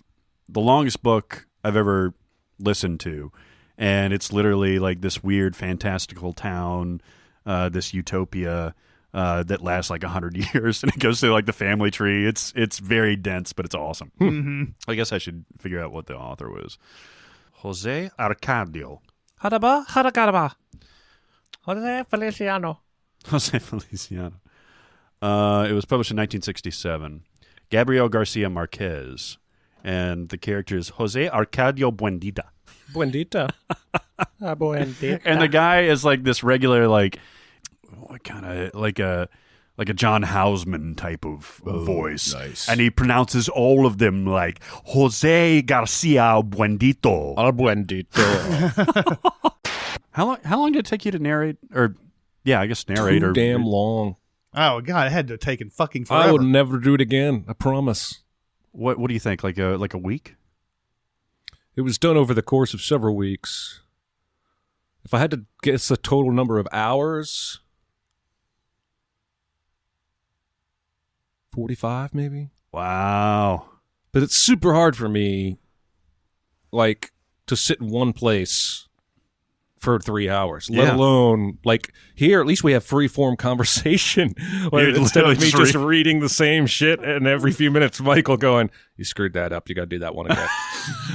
longest book I've ever listened to. And it's literally like this weird fantastical town, this utopia that lasts like 100 years. And it goes through like the family tree. It's very dense, but it's awesome. Mm-hmm. I guess I should figure out what the author was. Jose Arcadio. Haragaraba. Jose Feliciano. Jose Feliciano. It was published in 1967. Gabriel Garcia Marquez. And the character is Jose Arcadio Buendita. Buendita. Buendita. And the guy is like this regular, like, what kind of, like a John Houseman type of voice. Nice. And he pronounces all of them like Jose Garcia Buendito. Al Buendito. How long did it take you to narrate? Or, yeah, I guess narrate. Too damn long. Oh, God, it had to have taken fucking forever. I would never do it again. I promise. What do you think? Like a week? It was done over the course of several weeks. If I had to guess the total number of hours, 45 maybe. Wow. But it's super hard for me, like, to sit in one place for 3 hours, let alone, like, here at least we have free-form conversation instead of me just reading the same shit, and every few minutes Michael going, you screwed that up, you gotta do that one again.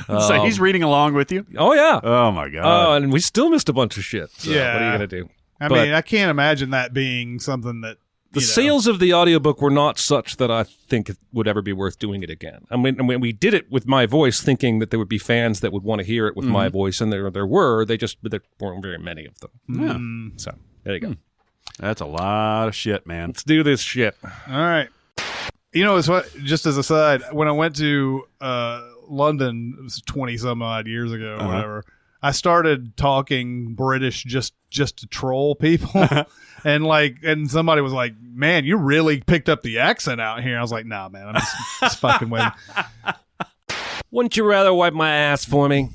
So he's reading along with you? Oh yeah. Oh my God. And we still missed a bunch of shit, so yeah, what are you gonna do? I mean, I can't imagine that being something that the sales of the audiobook were not such that I think it would ever be worth doing it again. I mean, we did it with my voice, thinking that there would be fans that would want to hear it with my voice, and there were. There weren't very many of them. Yeah. So there you go. That's a lot of shit, man. Let's do this shit. All right. You know, it's what. Just as a side, when I went to London, it was 20 some odd years ago, or whatever. I started talking British just to troll people. And somebody was like, man, you really picked up the accent out here. I was like, nah, man, I'm just fucking with. Wouldn't you rather wipe my ass for me?